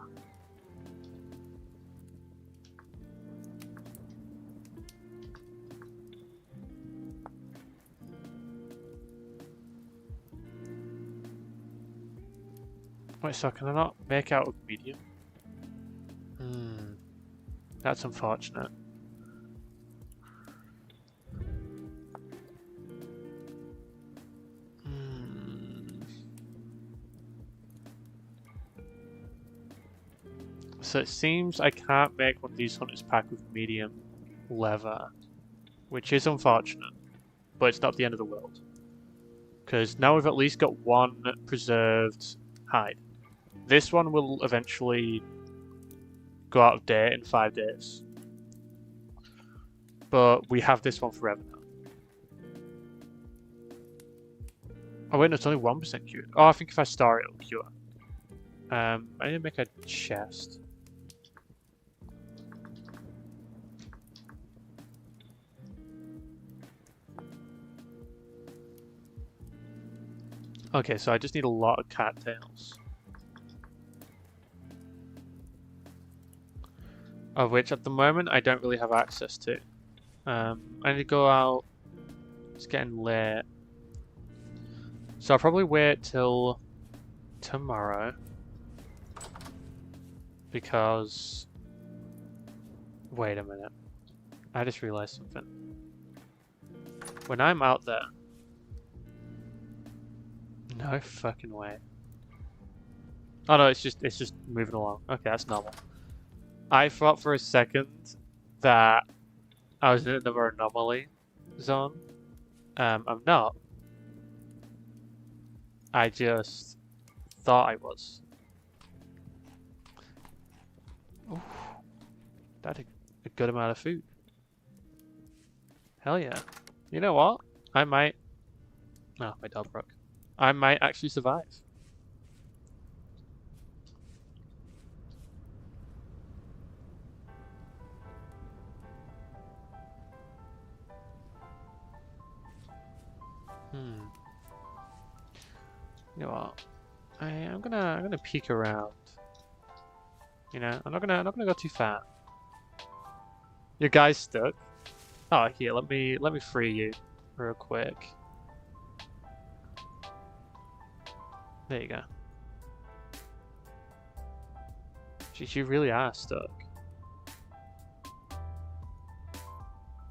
Wait, so can I not make out with medium? That's unfortunate. So it seems I can't make one of these hunters pack with medium leather, which is unfortunate, but it's not the end of the world. Because now we've at least got one preserved hide. This one will eventually go out of date in 5 days. But we have this one forever now. Oh wait, no, it's only 1% cured. Oh, I think if I store it, it'll cure. I need to make a chest. Okay, so I just need a lot of cattails. Of which at the moment I don't really have access to. I need to go out. It's getting late. So I'll probably wait till tomorrow. Because... Wait a minute. I just realized something. When I'm out there... No fucking way. Oh no, it's just moving along. Okay, that's normal. I thought for a second that I was in another anomaly zone. I'm not. I just thought I was. Ooh, that's a good amount of food. Hell yeah. You know what? I might... Oh, my dog broke. I might actually survive. You know what? I'm gonna peek around. You know, I'm not gonna go too far. Your guy's stuck. Oh, here, let me free you real quick. There you go. Jeez, you really are stuck.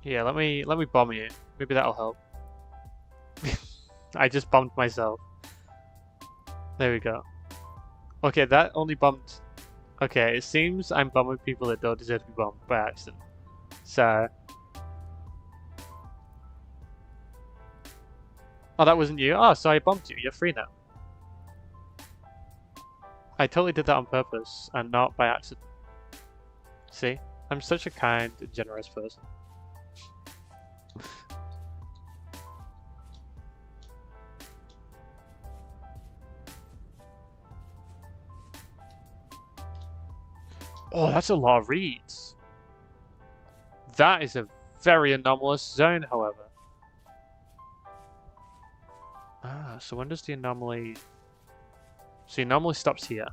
Yeah, let me bomb you. Maybe that'll help. I just bombed myself. There we go. Okay, that only bombed. Okay, it seems I'm bombing people that don't deserve to be bombed by accident. So. Oh, that wasn't you? Oh, so I bombed you. You're free now. I totally did that on purpose and not by accident. See? I'm such a kind and generous person. Oh, that's a lot of reads. That is a very anomalous zone, however. Ah, so when does the anomaly... So the anomaly stops here?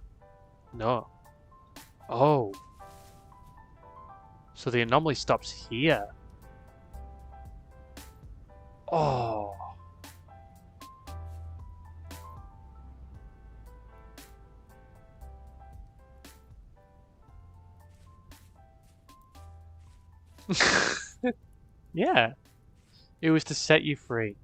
No. Oh. So the anomaly stops here. Oh. Yeah. It was to set you free.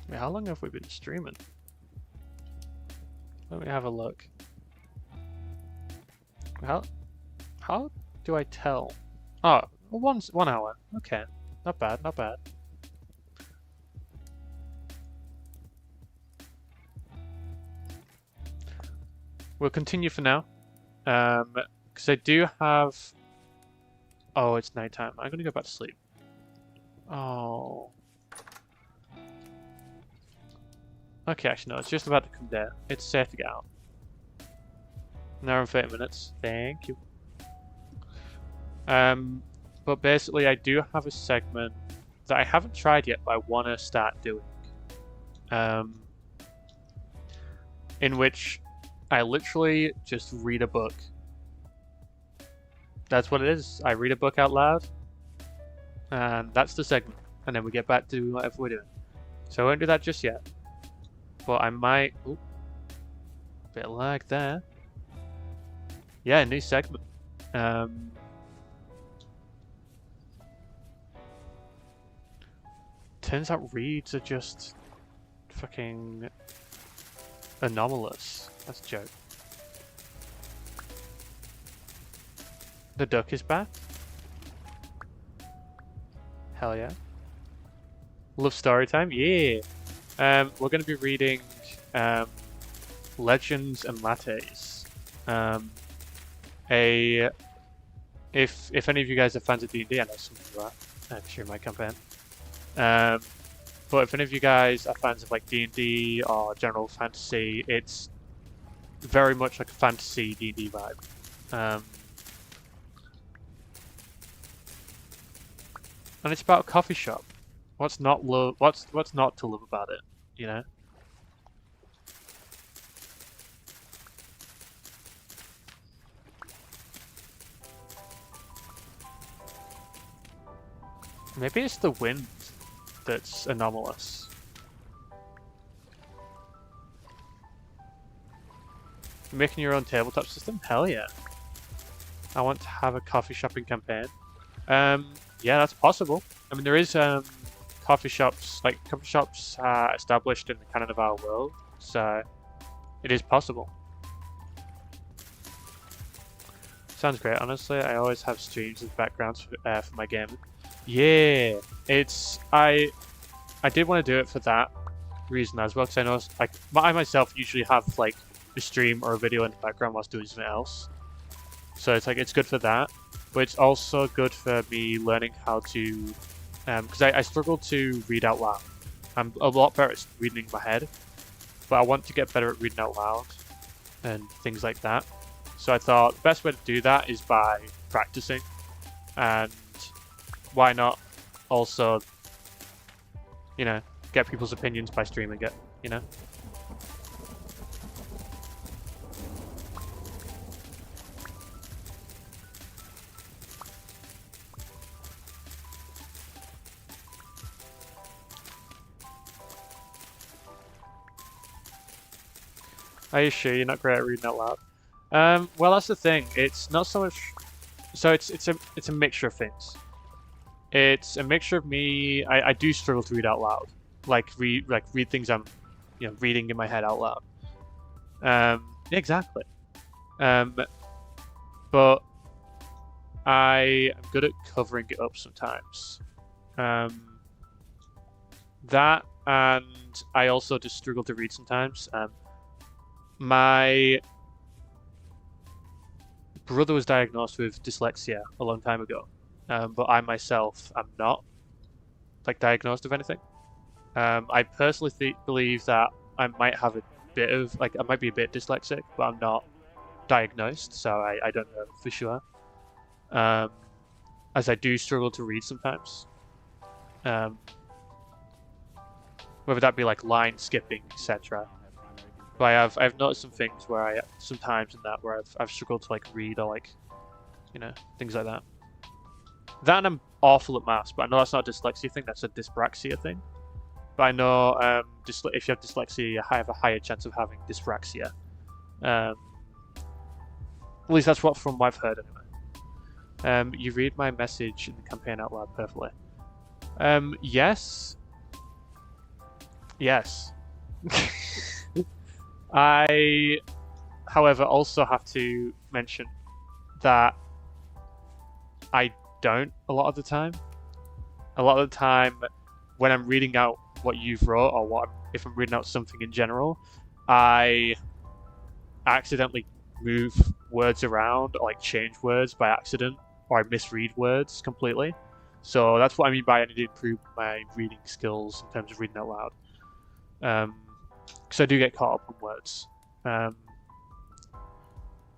Wait, how long have we been streaming? Let me have a look. How do I tell? Oh, 1 hour. Okay. Not bad, not bad. We'll continue for now. Because I do have... Oh, it's nighttime. I'm gonna go back to sleep. Oh. Okay, actually no, it's just about to come down. It's safe to get out. An hour and 30 minutes. Thank you. But basically I do have a segment that I haven't tried yet, but I want to start doing. In which I literally just read a book. That's what it is. I read a book out loud. And that's the segment. And then we get back to whatever we're doing. So I won't do that just yet. But I might... Ooh, bit of lag there. Yeah, new segment. Turns out reads are just fucking anomalous. That's a joke. The duck is back. Hell yeah. Love story time? Yeah. We're going to be reading Legends and Lattes. If any of you guys are fans of D&D, I know some of you are. I'm sure my campaign. But if any of you guys are fans of like D&D or general fantasy, it's very much like a fantasy D&D vibe. And it's about a coffee shop. What's not to love about it, you know? Maybe it's the wind that's anomalous. Making your own tabletop system? Hell yeah. I want to have a coffee shopping campaign. Yeah, that's possible. I mean, there is coffee shops established in the canon of our world, so it is possible. Sounds great, honestly. I always have streams as backgrounds for my gaming. Yeah, I did want to do it for that reason as well, because I know I myself usually have like a stream or a video in the background whilst doing something else. So it's good for that, but it's also good for me learning how to, because I struggle to read out loud. I'm a lot better at reading in my head, but I want to get better at reading out loud and things like that. So I thought the best way to do that is by practicing, and why not also, you know, get people's opinions by streaming it, you know? Are you sure you're not great at reading out loud? Well, that's the thing. It's not so much. So it's a mixture of things. It's a mixture of me. I do struggle to read out loud, read things I'm, reading in my head out loud. Exactly. But I am good at covering it up sometimes. That, and I also just struggle to read sometimes. My brother was diagnosed with dyslexia a long time ago, but I myself am not diagnosed with anything. I personally believe that I might have a bit of I might be a bit dyslexic, but I'm not diagnosed, so I don't know for sure. As I do struggle to read sometimes, whether that be line skipping, etc. But I've noticed some things where I've struggled to read or things like that. That, and I'm awful at maths, but I know that's not a dyslexia thing, that's a dyspraxia thing. But I know if you have dyslexia, you have a higher chance of having dyspraxia. At least that's from what I've heard anyway. You read my message in the campaign out loud perfectly. Yes. Yes. I, however, also have to mention that I don't a lot of the time. A lot of the time, when I'm reading out what you've wrote, or if I'm reading out something in general, I accidentally move words around or change words by accident, or I misread words completely. So that's what I mean by I need to improve my reading skills in terms of reading out loud. Because I do get caught up on words.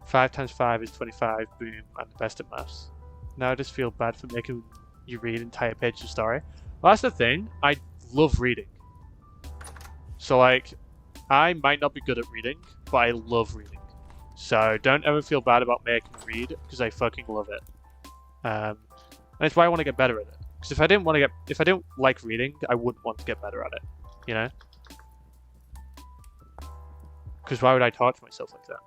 5 times 5 is 25, boom, I'm the best at maths. Now I just feel bad for making you read entire pages of story. Well, that's the thing, I love reading. So I might not be good at reading, but I love reading. So don't ever feel bad about making me read, because I fucking love it. And that's why I want to get better at it. Because if I didn't like reading, I wouldn't want to get better at it, you know? Because why would I talk to myself like that?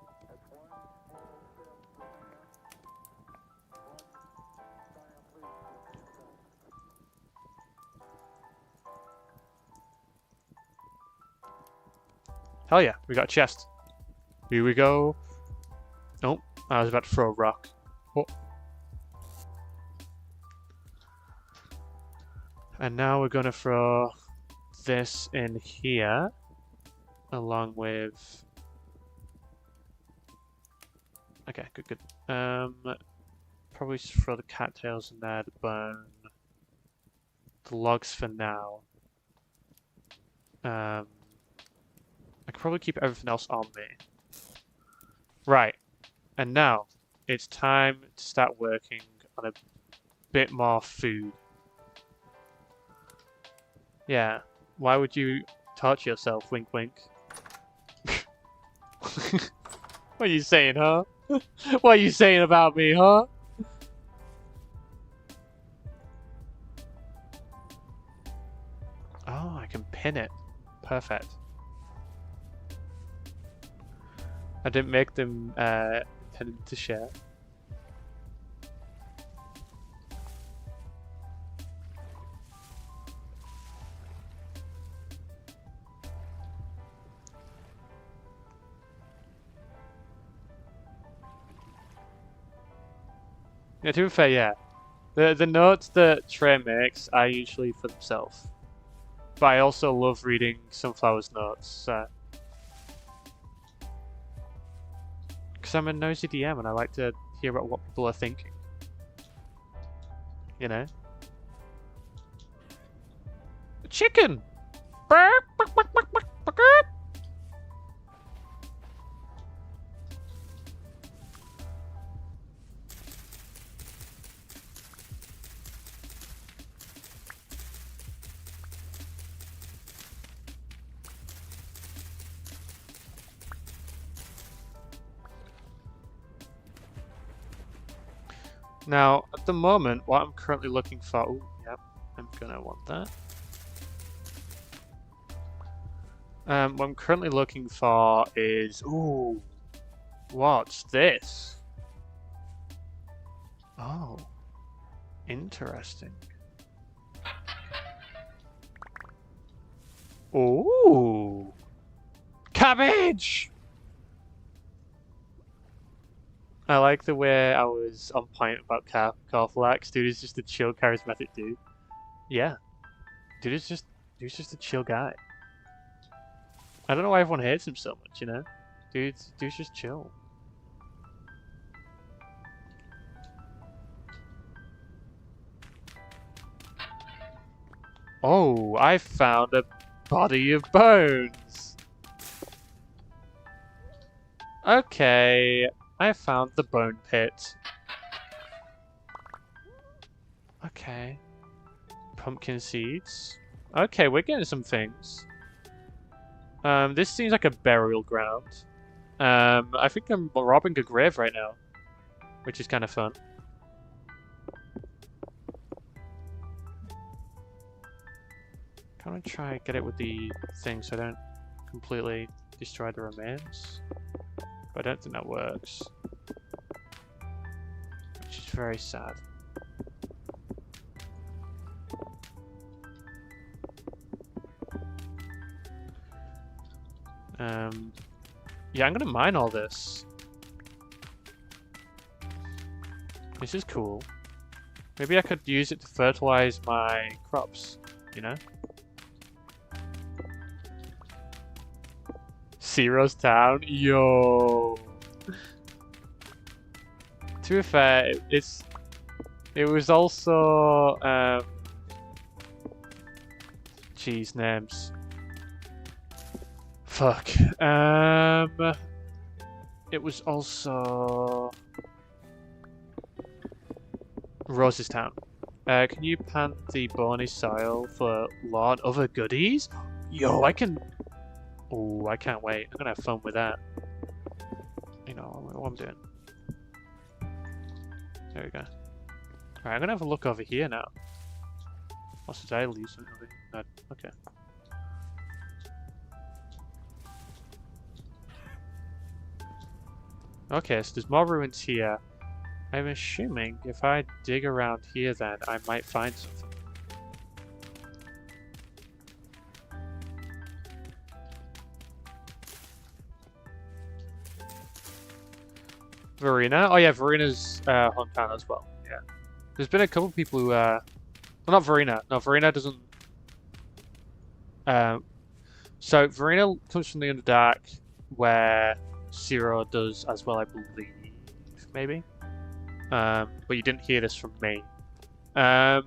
Hell yeah, we got a chest. Here we go. Oh, I was about to throw a rock. Oh. And now we're gonna throw this in here, along with... Okay, good. Probably just throw the cattails in there to burn the logs for now. I could probably keep everything else on me. Right, and now it's time to start working on a bit more food. Yeah, why would you torture yourself? Wink, wink. What are you saying, huh? What are you saying about me, huh? Oh, I can pin it. Perfect. I didn't make them intended to share. Yeah, to be fair, yeah. The notes that Trey makes are usually for themselves. But I also love reading Sunflower's notes. Because I'm a nosy DM and I like to hear about what people are thinking. You know? Chicken! Now, at the moment, what I'm currently looking for... Oh, yep, I'm gonna want that. What I'm currently looking for is... Ooh, what's this? Oh, interesting. Ooh, cabbage! I like the way I was on point about Carflax. Dude is just a chill, charismatic dude. Yeah, dude is just... Dude's just a chill guy. I don't know why everyone hates him so much, you know? Dude's just chill. Oh, I found a body of bones. Okay, I found the bone pit. Okay. Pumpkin seeds. Okay, we're getting some things. This seems like a burial ground. I think I'm robbing a grave right now, which is kind of fun. I'm gonna try and get it with the thing so I don't completely destroy the remains. But I don't think that works. Which is very sad. Yeah, I'm gonna mine all this. This is cool. Maybe I could use it to fertilize my crops, you know? Zero's Town? Yo! To be fair, it was also, geez, names. Fuck. It was also Rose's Town. Can you plant the bony soil for lawn other goodies? Yo, I can... Oh, I can't wait. I'm gonna have fun with that. You know what I'm doing. There we go. Alright, I'm gonna have a look over here now. What did I leave something over here? No, okay. Okay, so there's more ruins here. I'm assuming if I dig around here then, I might find something. Verena? Oh yeah, Verena's hometown as well. Yeah. There's been a couple people who well, not Verena. No, Verena doesn't so Verena comes from the Underdark where Zero does as well, I believe. Maybe. But you didn't hear this from me. And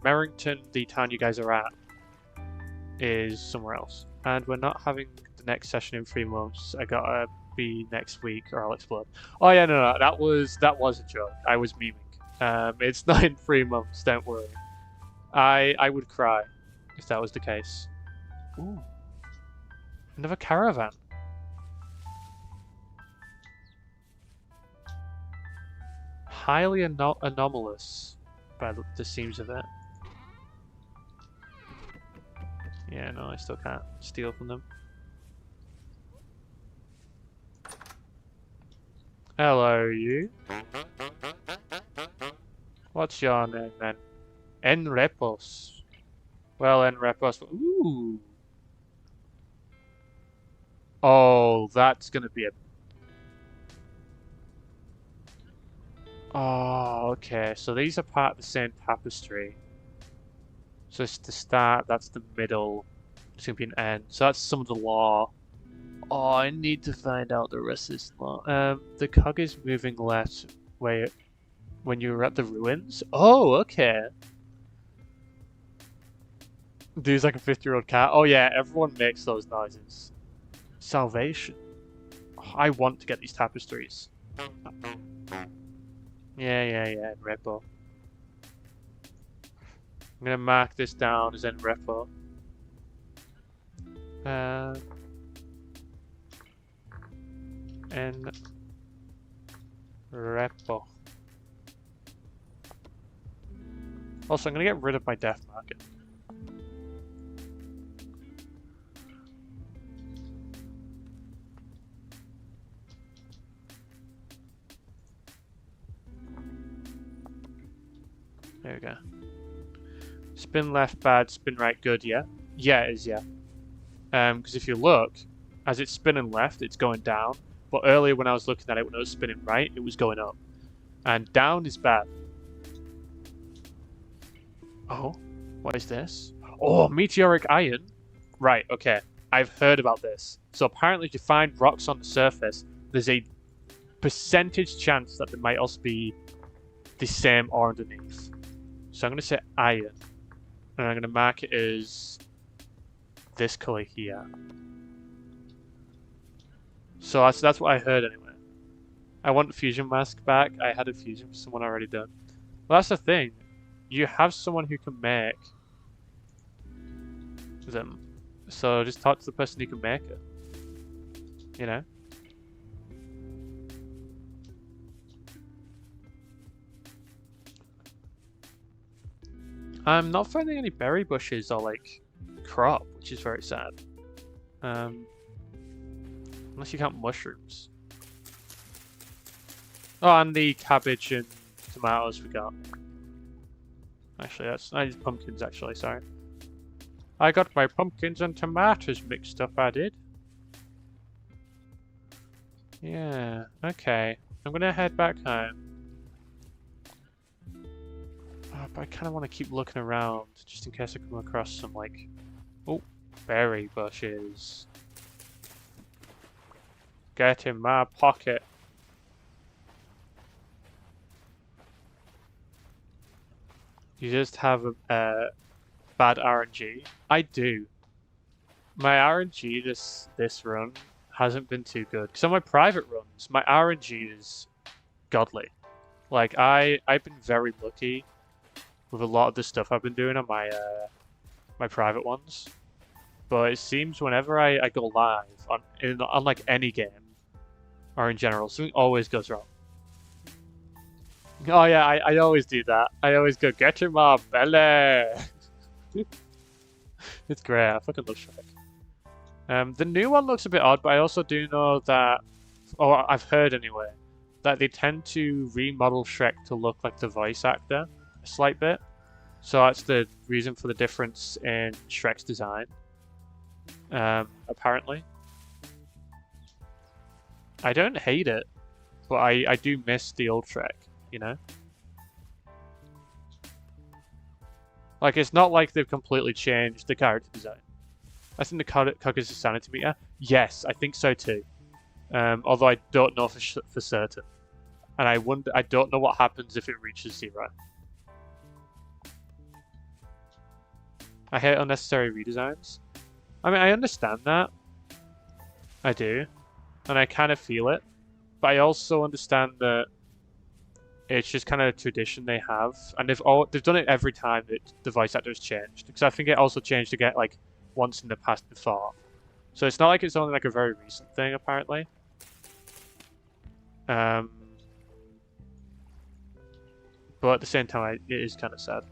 Merrington, the town you guys are at, is somewhere else. And we're not having the next session in 3 months. I gotta be next week or I'll explode. Oh yeah, no, that was a joke. I was memeing. It's not in 3 months, don't worry. I would cry if that was the case. Ooh. Another caravan. Highly anomalous by the seams of it. Yeah, no, I still can't steal from them. Hello, you. What's your name then? Enrepos. Well, Enrepos. Ooh. Oh, that's gonna be a... Oh, okay. So these are part of the same tapestry. So it's the start, that's the middle. It's gonna be an end. So that's some of the law. Oh, I need to find out the rest of this law. The cog is moving left when you were at the ruins. Oh, okay. Dude's like a 50-year-old cat. Oh yeah, everyone makes those noises. Salvation. Oh, I want to get these tapestries. Yeah, Repo. I'm gonna mark this down as in Repo. And Repo. Also, I'm gonna get rid of my death market. There we go. Spin left bad, spin right good, yeah? Yeah, it is, yeah. Because if you look, as it's spinning left, it's going down. But earlier when I was looking at it, when it was spinning right, it was going up. And down is bad. Oh, what is this? Oh, meteoric iron? Right, okay. I've heard about this. So apparently if you find rocks on the surface, there's a percentage chance that there might also be the same ore underneath. So I'm going to say iron. And I'm going to mark it as this color here. So that's what I heard anyway. I want the fusion mask back. I had a fusion for someone already done. Well, that's the thing. You have someone who can make them. So just talk to the person who can make it. You know? I'm not finding any berry bushes or like crop, which is very sad. Unless you count mushrooms. Oh, and the cabbage and tomatoes we got. Actually, that's pumpkins. Actually, sorry. I got my pumpkins and tomatoes mixed up. I did. Yeah. Okay. I'm gonna head back home. Oh, but I kind of want to keep looking around just in case I come across some like, oh, berry bushes. Get in my pocket. You just have a bad RNG. I do. My RNG this run hasn't been too good. Because on my private runs, my RNG is godly. Like I've been very lucky with a lot of the stuff I've been doing on my my private ones. But it seems whenever I go live on like any game or in general, something always goes wrong. Oh yeah, I always do that. I always go, get in my belly. It's great. I fucking love Shrek. The new one looks a bit odd, but I also do know that, or I've heard anyway, that they tend to remodel Shrek to look like the voice actor a slight bit. So that's the reason for the difference in Shrek's design. Apparently. I don't hate it, but I do miss the old Shrek, you know? Like, it's not like they've completely changed the character design. I think the cog is a sanity meter. Yes, I think so too. Although I don't know for certain. And I don't know what happens if it reaches 0. I hate unnecessary redesigns. I mean, I understand that. I do. And I kind of feel it. But I also understand that it's just kind of a tradition they have. And they've done it every time that the voice actor has changed. Because I think it also changed again, like, once in the past before. So it's not like it's only like a very recent thing, apparently. But at the same time, it is kind of sad.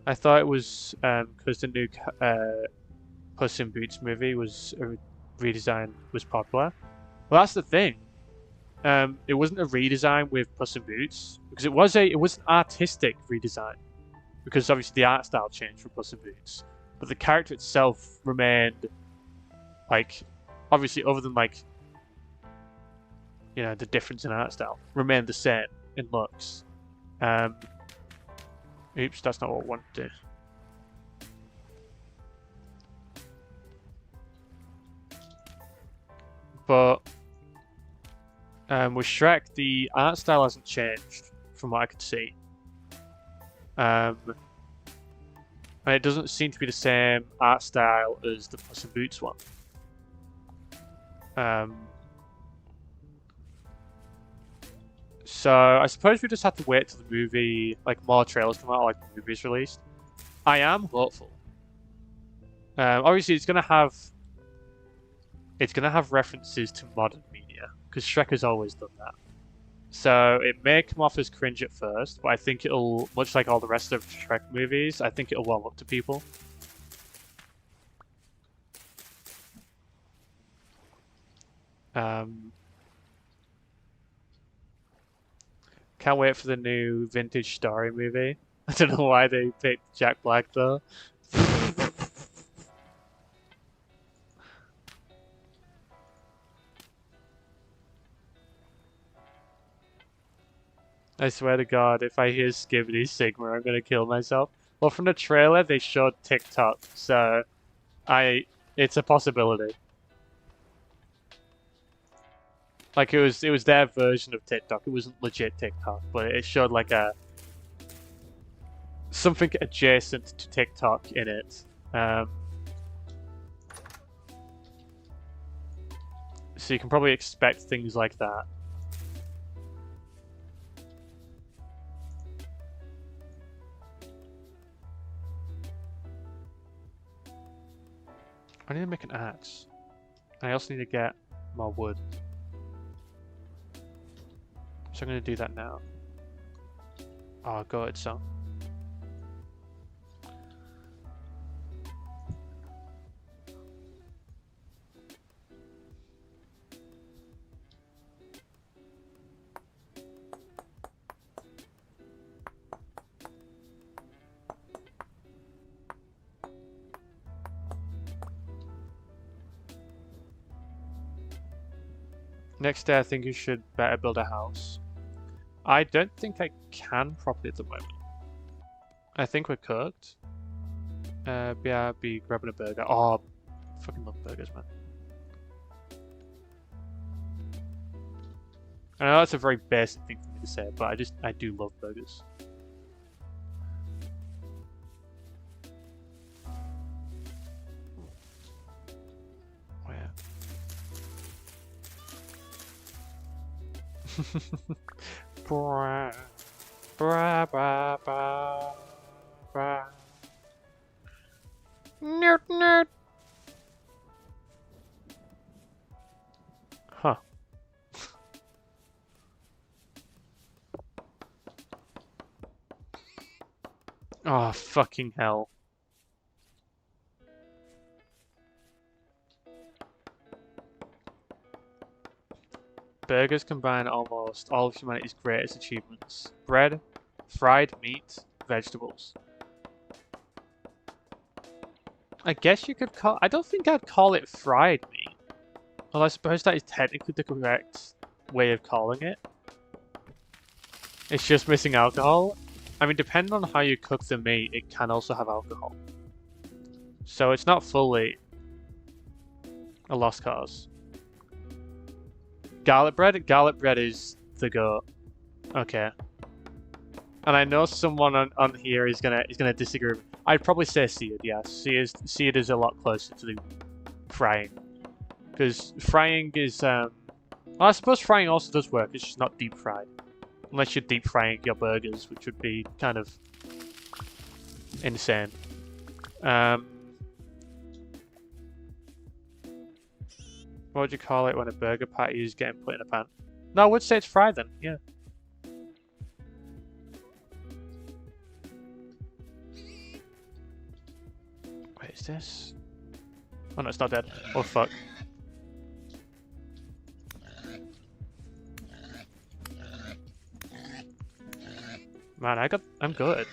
I thought it was because the new Puss in Boots movie was redesign was popular. Well, that's the thing. It wasn't a redesign with Puss in Boots because it was an artistic redesign because obviously the art style changed for Puss in Boots, but the character itself remained like obviously other than like you know the difference in art style remained the same in looks. Oops, that's not what I want to do. But with Shrek, the art style hasn't changed from what I could see. And it doesn't seem to be the same art style as the Puss in Boots one. So I suppose we just have to wait till the movie, like more trailers come out, like the movie's released. I am hopeful. Obviously, it's gonna have references to modern media because Shrek has always done that. So it may come off as cringe at first, but I think it'll, much like all the rest of Shrek movies, I think it'll warm up to people. Um, can't wait for the new vintage story movie. I don't know why they picked Jack Black though. I swear to God, if I hear Skibbity Sigma, I'm gonna kill myself. Well, from the trailer, they showed TikTok, so it's a possibility. Like it was their version of TikTok. It wasn't legit TikTok, but it showed like a something adjacent to TikTok in it. So you can probably expect things like that. I need to make an axe. I also need to get more wood. So I'm going to do that now. Oh god, so. Next day I think you should better build a house. I don't think I can properly at the moment. I think we're cooked. Yeah, I'll be grabbing a burger. Oh, I fucking love burgers, man. I know that's a very basic thing for me to say, but I do love burgers. Where? Bra, bra, bra, bra, bra. Nerd, nerd. Huh. Oh, fucking hell. Burgers combine almost all of humanity's greatest achievements. Bread, fried meat, vegetables. I guess you could call... I don't think I'd call it fried meat. Well, I suppose that is technically the correct way of calling it. It's just missing alcohol. I mean, depending on how you cook the meat, it can also have alcohol. So it's not fully a lost cause. Garlic bread? Garlic bread is the goat. Okay. And I know someone on here is gonna disagree. I'd probably say seared, yes. Seared is a lot closer to the frying. Because frying is well, I suppose frying also does work, it's just not deep fried. Unless you're deep frying your burgers, which would be kind of insane. What would you call it when a burger patty is getting put in a pan? No, I would say it's fried then, yeah. Wait, is this? Oh no, it's not dead. Oh fuck. Man, I'm good.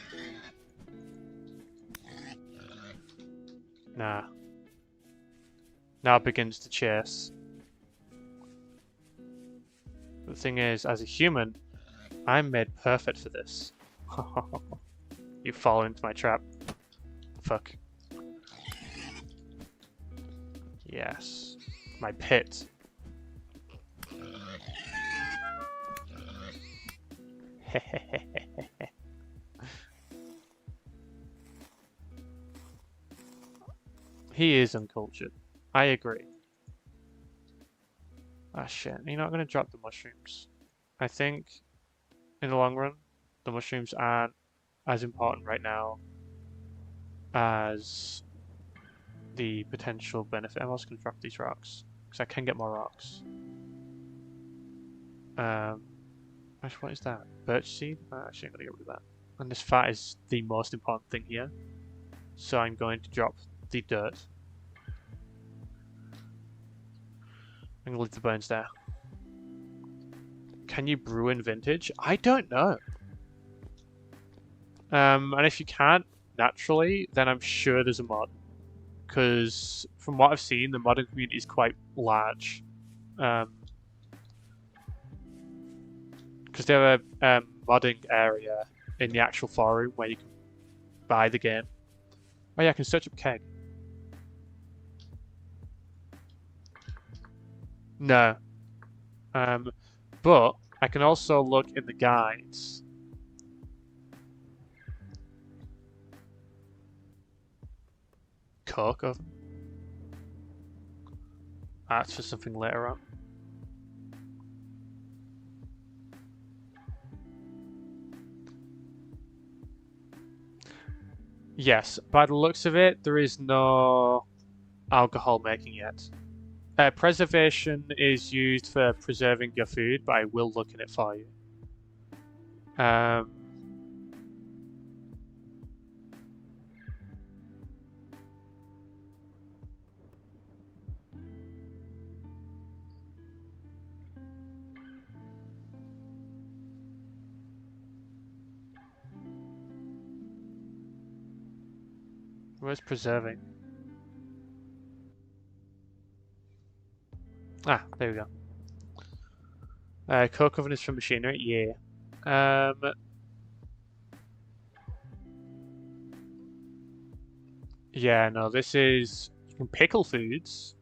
Nah. Now begins the chase. The thing is, as a human, I'm made perfect for this. You fall into my trap. Fuck. Yes. My pit. He is uncultured. I agree. Ah shit, you're not gonna drop the mushrooms. I think, in the long run, the mushrooms aren't as important right now as the potential benefit. I'm also gonna drop these rocks, because I can get more rocks. Actually, what is that? Birch seed? Actually, I'm going to get rid of that. And this fat is the most important thing here. So I'm going to drop the dirt. I'm going to leave the bones there. Can you brew in vintage? I don't know. And if you can't naturally, then I'm sure there's a mod. Because from what I've seen, the modding community is quite large. Because they have a modding area in the actual forum where you can buy the game. Oh yeah, I can search up keg. No. But I can also look in the guides. Coke oven. That's for something later on. Yes, by the looks of it, there is no alcohol making yet. Preservation is used for preserving your food, but I will look in it for you. Where's preserving? Ah, there we go. Coke oven is for machinery, yeah. Yeah, no, this is... You can pickle foods.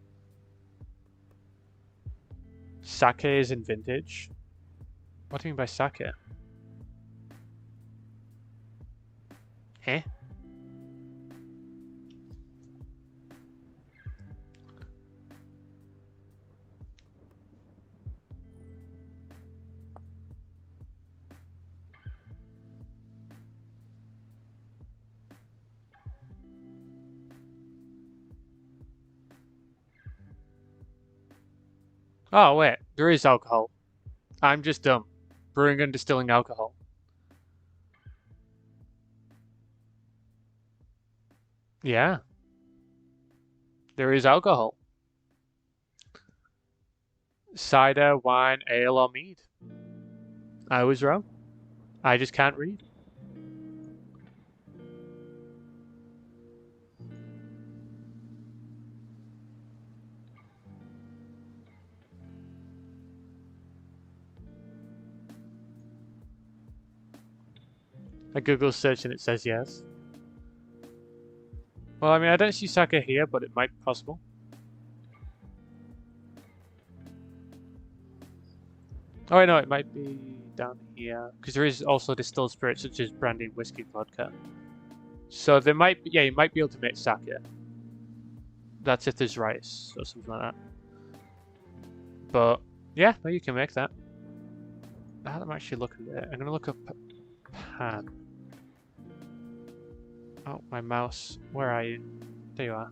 Sake is in vintage. What do you mean by sake? Eh? Oh, wait. There is alcohol. I'm just dumb. Brewing and distilling alcohol. Yeah. There is alcohol. Cider, wine, ale, or mead. I was wrong. I just can't read. I Google search and it says yes. Well, I mean, I don't see sake here, but it might be possible. Oh, wait, no, it might be down here. Because there is also distilled spirits such as brandy, whiskey, and vodka. So there might be, yeah, you might be able to make sake. That's if there's rice or something like that. But, yeah, no, you can make that. Now that I'm actually looking at it, I'm going to look up pan. Oh, my mouse. Where are you? There you are.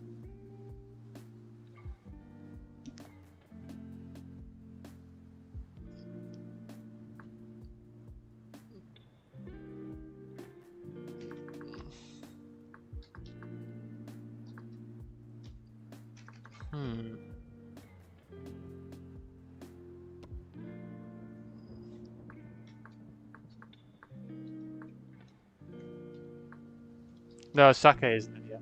No, sake isn't it yet.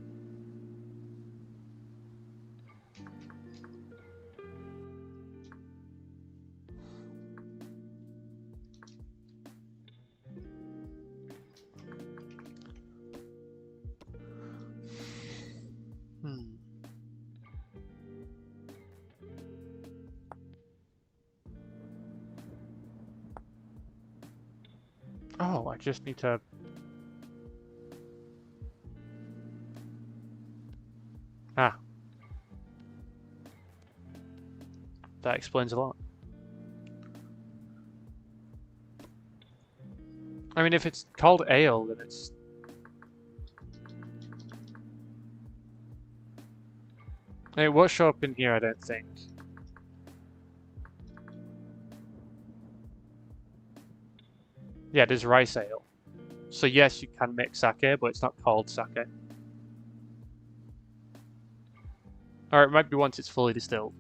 Oh, I just need to... Ah. That explains a lot. I mean, if it's called ale, then it's... It won't show up in here, I don't think. Yeah, there's rice ale. So yes, you can make sake, but it's not called sake. Or it might be once it's fully distilled,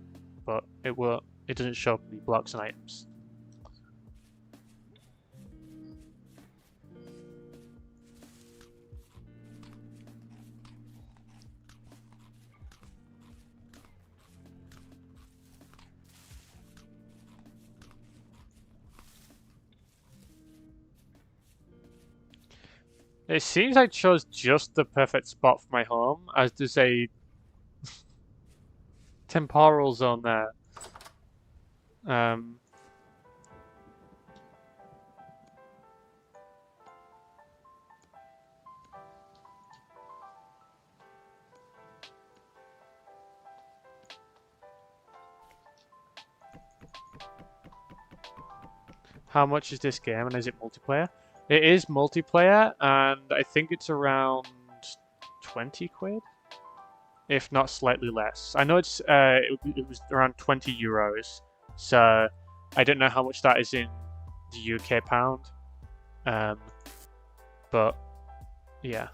but it will. It doesn't show up in the blocks and items. It seems I chose just the perfect spot for my home, as there's a temporal zone there. Um, how much is this game and is it multiplayer? It is multiplayer, and I think it's around 20 quid, if not slightly less. I know it was around 20 euros, so I don't know how much that is in the UK pound. Um, but yeah.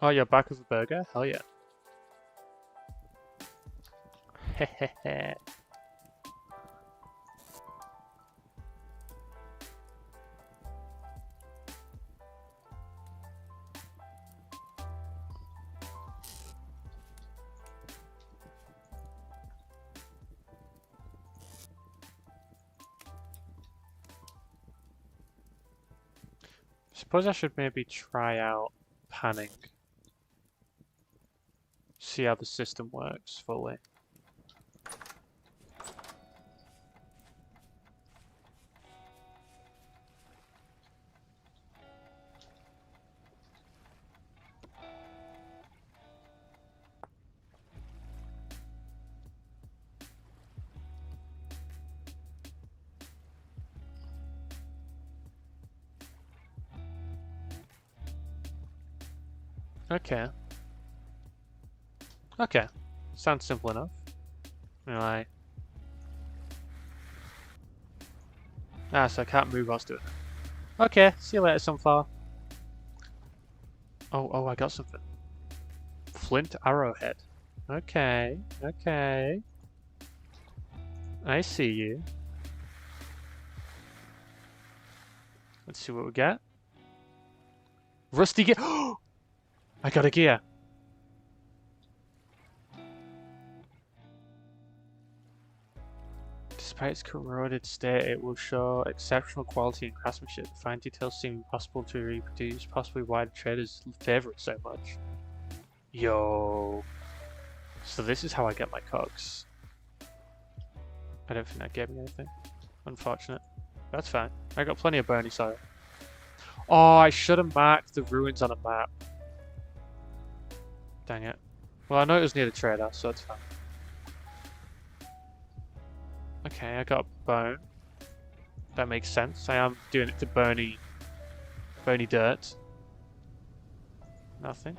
Oh, you're back with a burger? Hell yeah. Hehehe. Suppose I should maybe try out panning. See how the system works fully. Okay. Okay. Sounds simple enough. Right. Ah, so I can't move whilst doing it. Okay, see you later, Sunflower. Oh, I got something. Flint arrowhead. Okay, okay. I see you. Let's see what we get. Rusty gear. I got a gear. Despite its corroded state, it will show exceptional quality and craftsmanship. The fine details seem impossible to reproduce, possibly why the traders favor it so much. Yo. So this is how I get my cogs. I don't think that gave me anything. Unfortunate. That's fine. I got plenty of bony soil. Oh, I should have marked the ruins on a map. Dang it. Well, I know it was near the trader, so that's fine. Okay, I got a bone. That makes sense. I am doing it to bony dirt. Nothing.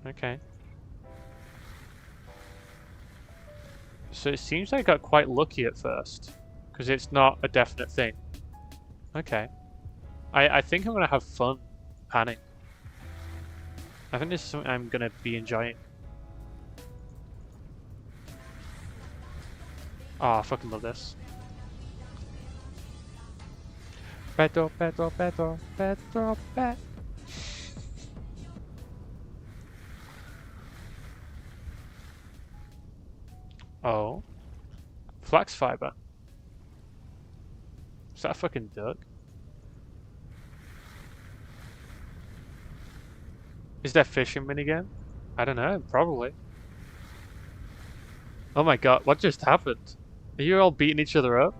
Okay. So it seems I got quite lucky at first, because it's not a definite thing. Okay. I think I'm going to have fun panning. I think this is something I'm going to be enjoying. Oh, I fucking love this. Petro. Oh. Flax fiber. Is that a fucking duck? Is there fishing minigame? I don't know, probably. Oh my god, what just happened? Are you all beating each other up?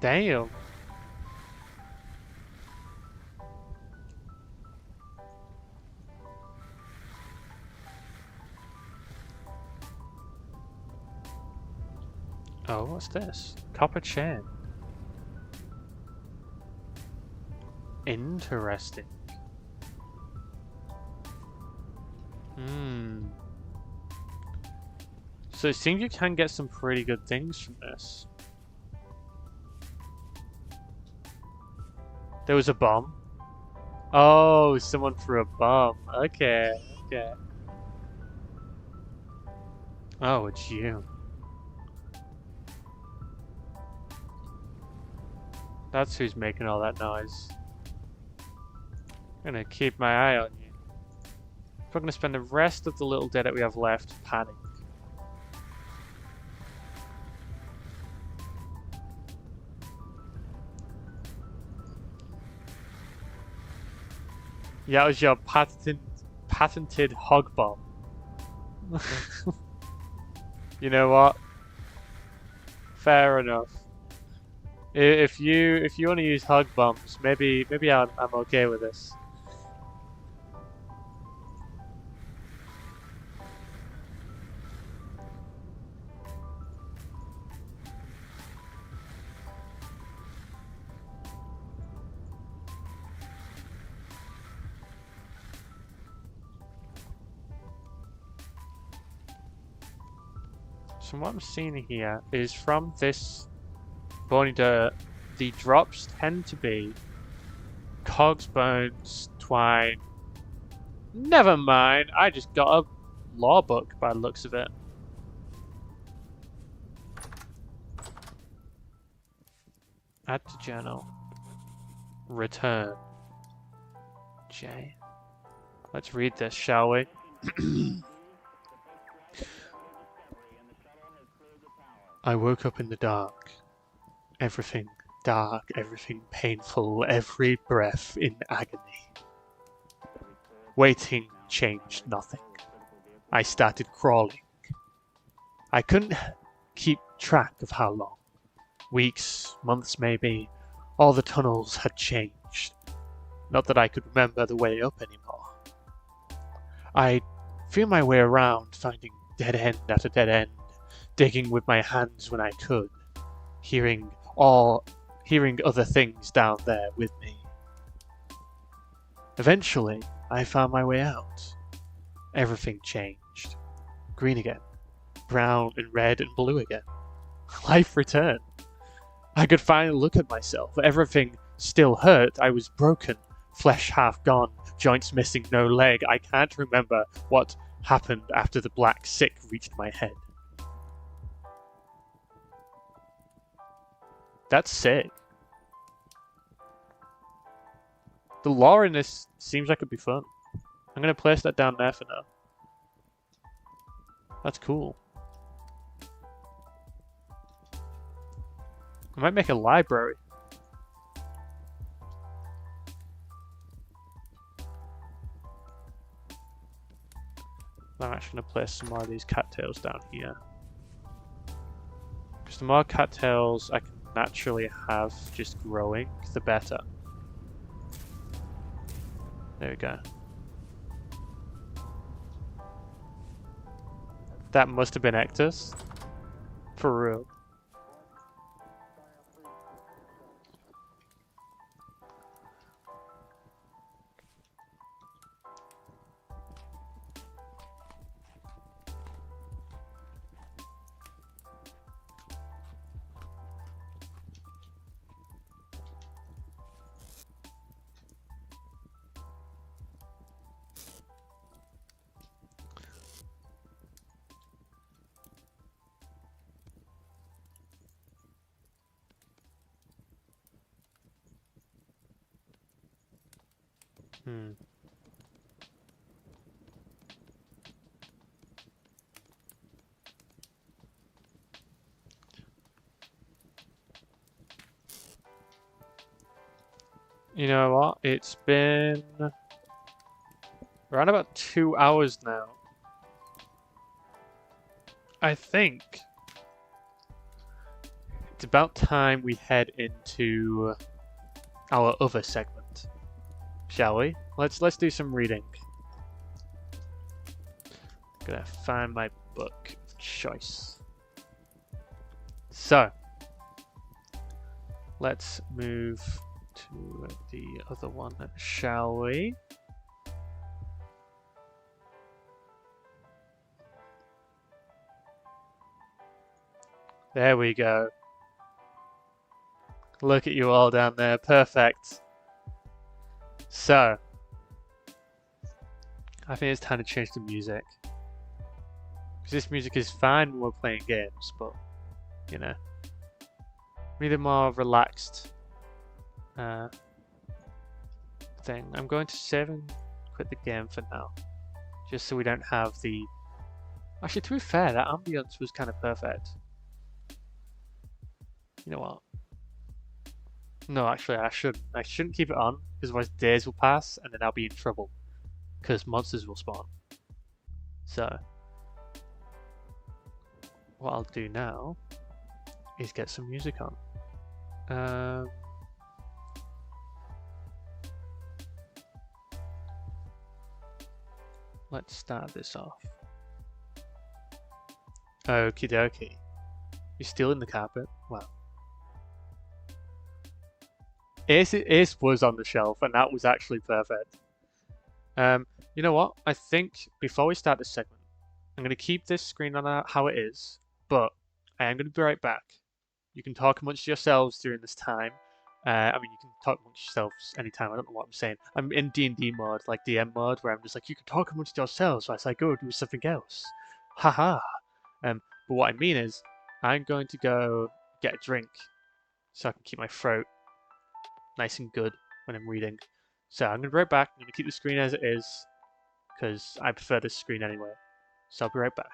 Damn. Oh, what's this? Copper chain. Interesting. Hmm. So it seems you can get some pretty good things from this. There was a bomb. Oh, someone threw a bomb. Okay, okay. Oh, it's you. That's who's making all that noise. I'm gonna keep my eye on you. We're gonna spend the rest of the little day that we have left panning. Yeah, it was your patented hog bomb. You know what? Fair enough. If you want to use hug bombs, maybe I'm okay with this. So what I'm seeing here is from this bony dirt, the drops tend to be cogs, bones, twine. Never mind, I just got a law book by the looks of it. Add to journal. Return. J. Let's read this, shall we? I woke up in the dark. Everything dark, everything painful, every breath in agony. Waiting changed nothing. I started crawling. I couldn't keep track of how long. Weeks, months maybe. All the tunnels had changed. Not that I could remember the way up anymore. I'd feel my way around, finding dead end after dead end, digging with my hands when I could, hearing other things down there with me. Eventually, I found my way out. Everything changed. Green again. Brown and red and blue again. Life returned. I could finally look at myself. Everything still hurt. I was broken. Flesh half gone. Joints missing. No leg. I can't remember what happened after the black sick reached my head. That's sick. The lore in this seems like it'd be fun. I'm going to place that down there for now. That's cool. I might make a library. I'm actually going to place some more of these cattails down here. Because the more cattails I can naturally have just growing, the better. There we go. That must have been Ectus. For real. Hmm. You know what? It's been around about 2 hours now. I think it's about time we head into our other segment, shall we? Let's do some reading. I'm gonna find my book of choice. So let's move to the other one, shall we? There we go. Look at you all down there. Perfect. So, I think it's time to change the music. Because this music is fine when we're playing games, but, you know. We need a more relaxed thing. I'm going to save and quit the game for now. Just so we don't have the... Actually, to be fair, that ambience was kind of perfect. You know what? No, actually, I shouldn't. I shouldn't keep it on, because otherwise days will pass, and then I'll be in trouble. Because monsters will spawn. So, what I'll do now is get some music on. Let's start this off. Okie dokie. You're still in the carpet? Wow. Ace was on the shelf, and that was actually perfect. You know what? I think before we start this segment, I'm going to keep this screen on how it is, but I am going to be right back. You can talk amongst yourselves during this time. I mean, you can talk amongst yourselves anytime. I don't know what I'm saying. I'm in D&D mode, like DM mode, where I'm just like, you can talk amongst yourselves as I go do something else. Haha. But what I mean is, I'm going to go get a drink so I can keep my throat nice and good when I'm reading. So I'm going to be right back. I'm going to keep the screen as it is because I prefer this screen anyway. So I'll be right back.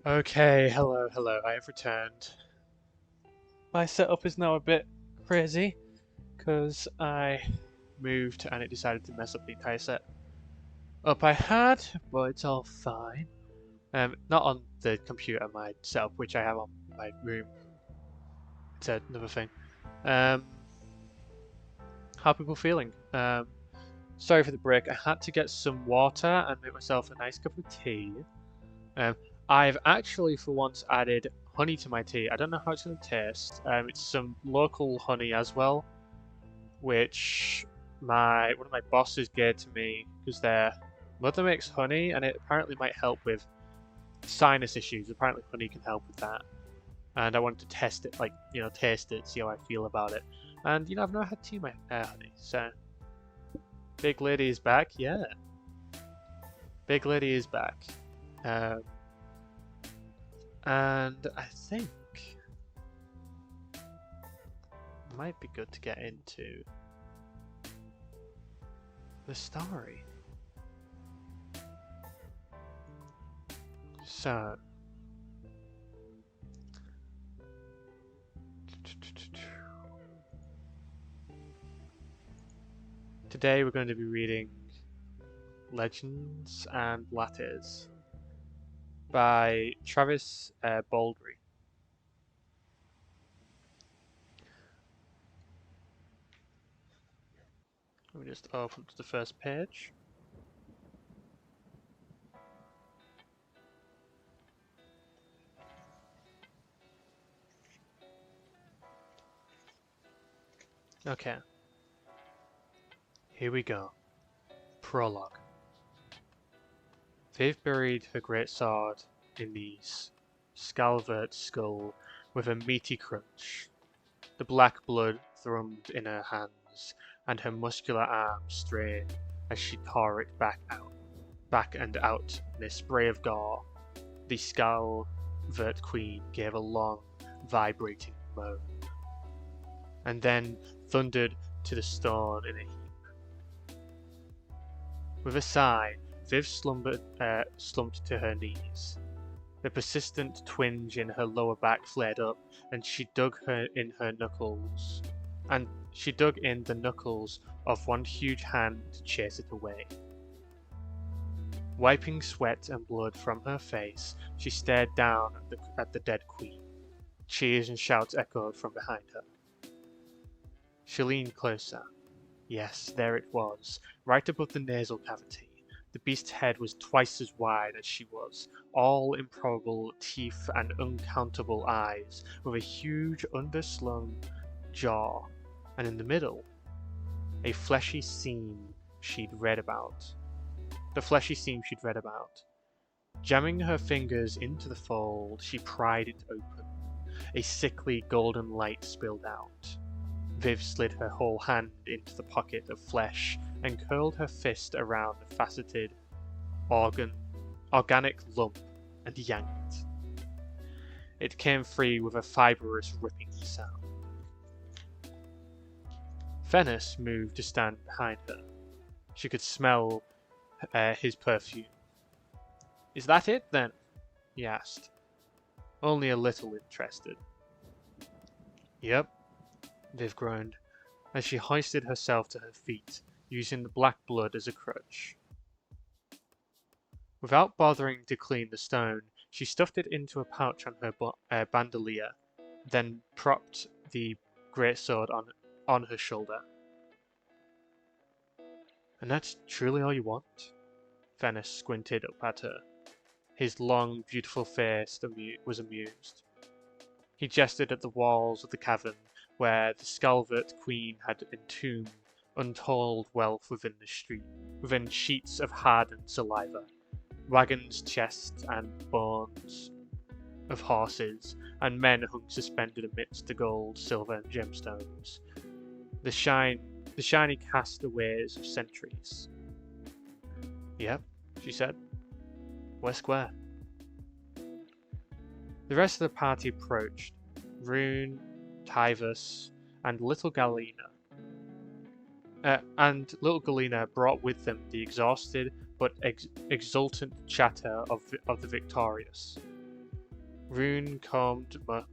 Okay, hello, I have returned. My setup is now a bit crazy because I moved and it decided to mess up the entire setup I had, but it's all fine. Not on the computer, my setup, which I have on my room. It's another thing. How are people feeling? Sorry for the break. I had to get some water and make myself a nice cup of tea. Um, I've actually, for once, added honey to my tea. I don't know how it's going to taste. It's some local honey as well, which one of my bosses gave to me because their mother makes honey, and it apparently might help with sinus issues. Apparently, honey can help with that. And I wanted to test it, taste it, see how I feel about it. And I've never had tea with honey, so big lady is back. Yeah, big lady is back. Um, And I think it might be good to get into the story. So, today we're going to be reading Legends and Lattes by Travis Baldry. Let me just open to the first page. Okay. Here we go. Prologue. They've buried her great sword in the scalvert skull with a meaty crunch. The black blood thrummed in her hands, and her muscular arms strained as she tore it back and out in a spray of gore. The Scalvert Queen gave a long, vibrating moan, and then thundered to the stone in a heap. With a sigh, Viv slumped to her knees. The persistent twinge in her lower back flared up, and she dug in the knuckles of one huge hand to chase it away. Wiping sweat and blood from her face, she stared down at the dead queen. Cheers and shouts echoed from behind her. She leaned closer. Yes, there it was, right above the nasal cavity. The beast's head was twice as wide as she was, all improbable teeth and uncountable eyes, with a huge underslung jaw, and in the middle, a fleshy seam she'd read about. The fleshy seam she'd read about. Jamming her fingers into the fold, she pried it open. A sickly golden light spilled out. Viv slid her whole hand into the pocket of flesh and curled her fist around the faceted, organic lump and yanked. It came free with a fibrous ripping sound. Venice moved to stand behind her. She could smell his perfume. Is that it, then? He asked, only a little interested. Yep, Viv groaned, as she hoisted herself to her feet, using the black blood as a crutch. Without bothering to clean the stone, she stuffed it into a pouch on her bandolier, then propped the greatsword on her shoulder. And that's truly all you want? Venice squinted up at her. His long, beautiful face was amused. He gestured at the walls of the cavern where the Scalvert Queen had entombed untold wealth within sheets of hardened saliva, wagons, chests, and bones of horses, and men hung suspended amidst the gold, silver, and gemstones, the shiny castaways of centuries. Yep, she said. We're square. The rest of the party approached. Rune, Tivus, and little Galena. Brought with them the exhausted but exultant chatter of the victorious. Rune combed muck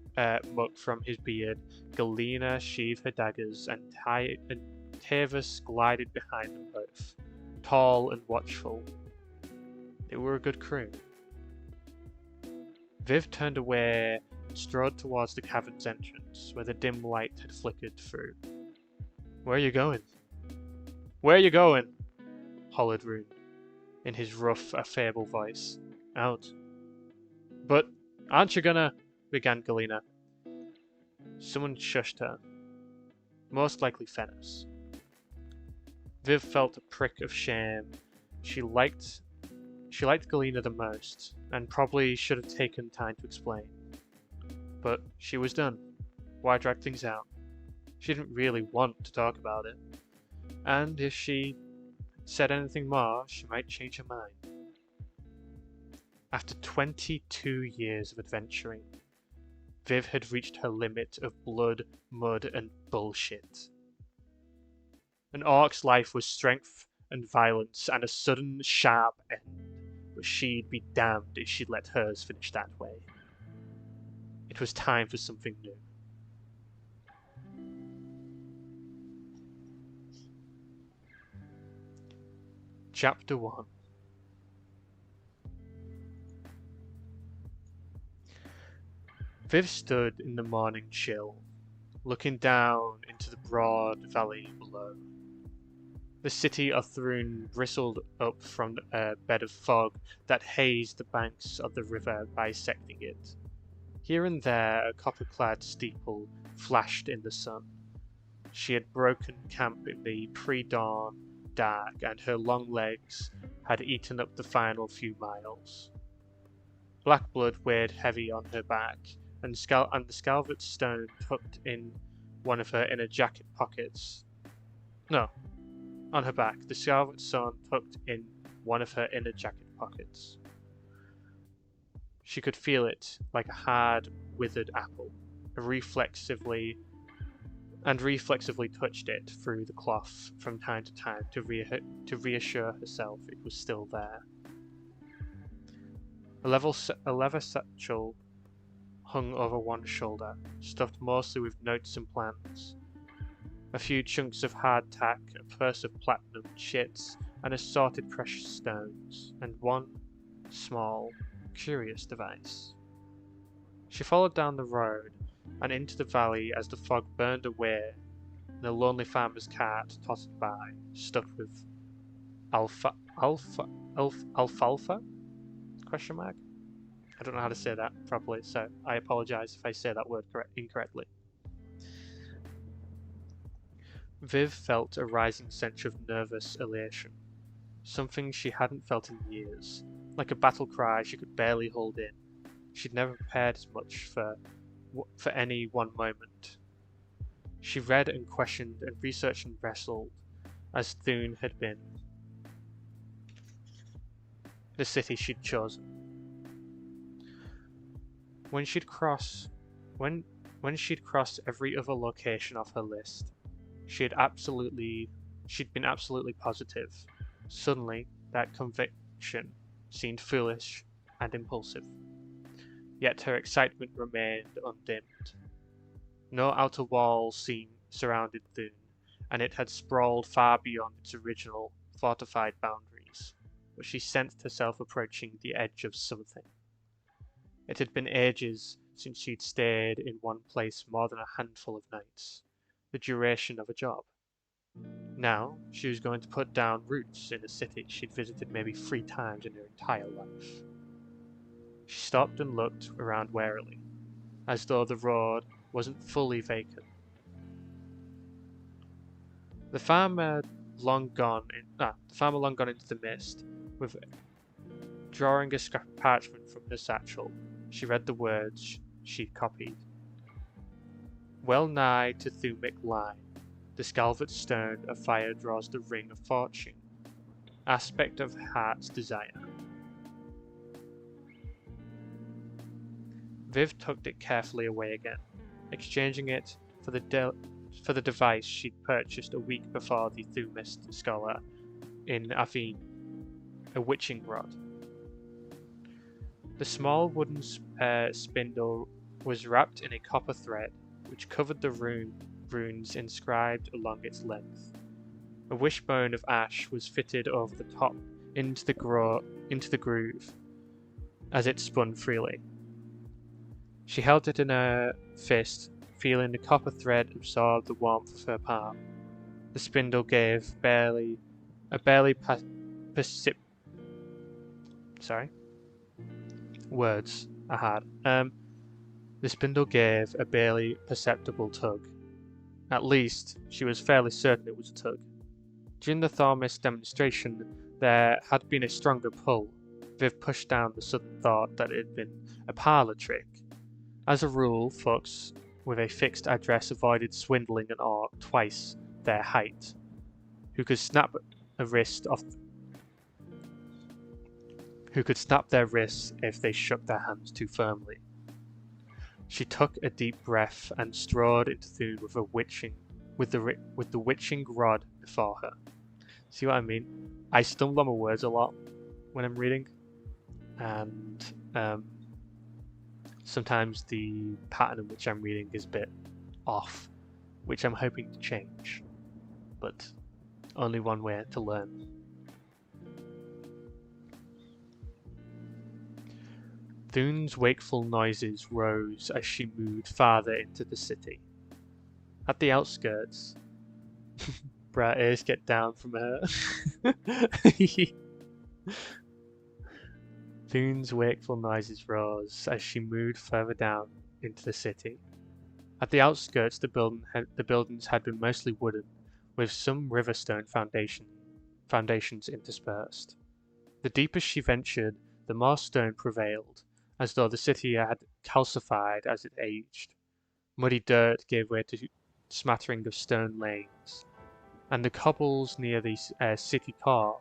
from his beard, Galena sheathed her daggers, and Tavis glided behind them both, tall and watchful. They were a good crew. Viv turned away and strode towards the cavern's entrance, where the dim light had flickered through. Where are you going? Where are you going? Hollered Rune, in his rough, affable voice. Out. But aren't you gonna... began Galena. Someone shushed her. Most likely Fennis. Viv felt a prick of shame. She liked Galena the most, and probably should have taken time to explain. But she was done. Why drag things out? She didn't really want to talk about it. And if she said anything more, she might change her mind. After 22 years of adventuring, Viv had reached her limit of blood, mud, and bullshit. An orc's life was strength and violence and a sudden, sharp end, but she'd be damned if she'd let hers finish that way. It was time for something new. Chapter 1. Viv stood in the morning chill, looking down into the broad valley below. The city of Thrun bristled up from a bed of fog that hazed the banks of the river, bisecting it. Here and there a copper-clad steeple flashed in the sun. She had broken camp in the pre-dawn dark, and her long legs had eaten up the final few miles. Black blood weighed heavy on her back, and the scalved stone tucked in one of her inner jacket pockets. No, on her back, the scalved stone tucked in one of her inner jacket pockets. She could feel it like a hard, withered apple, reflexively touched it through the cloth from time to time to reassure herself it was still there. A leather satchel hung over one shoulder, stuffed mostly with notes and plans. A few chunks of hardtack, a purse of platinum chits, and assorted precious stones, and one small, curious device. She followed down the road and into the valley as the fog burned away and a lonely farmer's cart tottered by, stuffed with alfalfa? Question mark? I don't know how to say that properly, so I apologize if I say that word incorrectly. Viv felt a rising sense of nervous elation, something she hadn't felt in years, like a battle cry she could barely hold in. She'd never prepared as much for any one moment. She read and questioned and researched and wrestled, as Thune had been the city she'd chosen. When she'd crossed every other location off her list, she'd been absolutely positive. Suddenly, that conviction seemed foolish and impulsive. Yet her excitement remained undimmed. No outer walls surrounded Thune, and it had sprawled far beyond its original fortified boundaries, but she sensed herself approaching the edge of something. It had been ages since she'd stayed in one place more than a handful of nights, the duration of a job. Now, she was going to put down roots in a city she'd visited maybe 3 times in her entire life. She stopped and looked around warily, as though the road wasn't fully vacant. The farmer long gone into the mist, with drawing a scrap of parchment from her satchel. She read the words she'd copied. Well nigh to Thumic line, the scalved stone of fire draws the ring of fortune, aspect of heart's desire. Viv tucked it carefully away again, exchanging it for the device she'd purchased a week before the Thumist scholar in Avine, a witching rod. The small wooden spindle was wrapped in a copper thread, which covered the runes inscribed along its length. A wishbone of ash was fitted over the top into the groove as it spun freely. She held it in her fist, feeling the copper thread absorb the warmth of her palm. The spindle gave words are hard. The spindle gave a barely perceptible tug. At least, she was fairly certain it was a tug. During the Thormist demonstration, there had been a stronger pull. Viv pushed down the sudden thought that it had been a parlour trick. As a rule, folks with a fixed address avoided swindling an orc twice their height, who could snap their wrists if they shook their hands too firmly. She took a deep breath and strode into Thune with the witching rod before her. See what I mean? I stumble on my words a lot when I'm reading, and sometimes the pattern in which I'm reading is a bit off, which I'm hoping to change, but only one way to learn. Thune's wakeful noises rose as she moved farther into the city. At the outskirts, Brat ears get down from her. Thune's wakeful noises rose as she moved further down into the city. At the outskirts, the buildings had been mostly wooden, with some riverstone foundations interspersed. The deeper she ventured, the more stone prevailed, as though the city had calcified as it aged. Muddy dirt gave way to smattering of stone lanes, and the cobbles near the city core.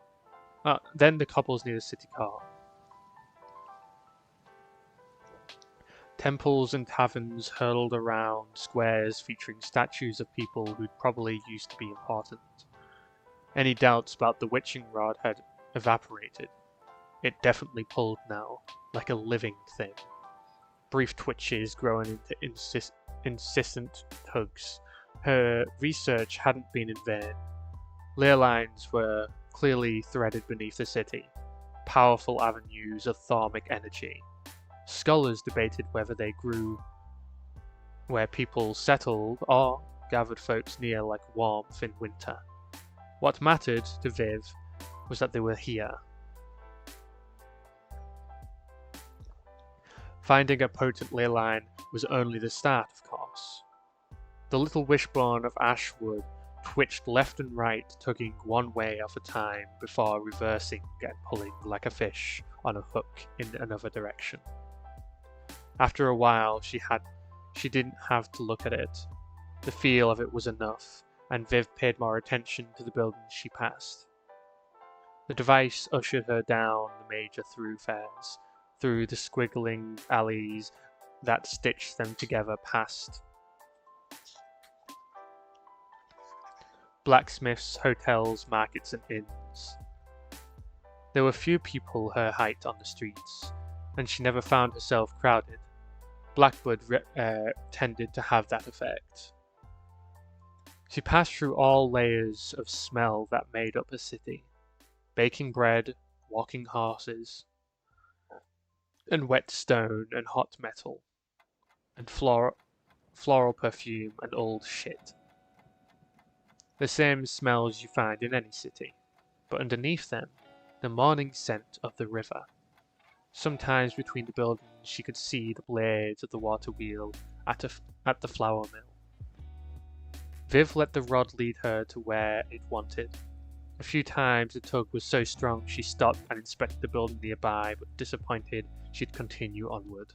Then the cobbles near the city core. Temples and taverns hurled around squares featuring statues of people who'd probably used to be important. Any doubts about the witching rod had evaporated. It definitely pulled now, like a living thing. Brief twitches growing into insistent tugs. Her research hadn't been in vain. Ley lines were clearly threaded beneath the city, powerful avenues of thormic energy. Scholars debated whether they grew where people settled or gathered folks near like warmth in winter. What mattered to Viv was that they were here. Finding a potent ley line was only the start, of course. The little wishbone of ash wood twitched left and right, tugging one way at a time before reversing and pulling like a fish on a hook in another direction. After a while, she didn't have to look at it. The feel of it was enough, and Viv paid more attention to the buildings she passed. The device ushered her down the major thoroughfares, through the squiggling alleys that stitched them together past blacksmiths, hotels, markets, and inns. There were few people her height on the streets, and she never found herself crowded. Blackbird tended to have that effect. She passed through all layers of smell that made up a city. Baking bread, walking horses, and wet stone and hot metal, and floral perfume and old shit. The same smells you find in any city, but underneath them, the morning scent of the river. Sometimes between the buildings she could see the blades of the water wheel at the flour mill. Viv let the rod lead her to where it wanted. A few times the tug was so strong she stopped and inspected the building nearby, but disappointed she'd continue onward.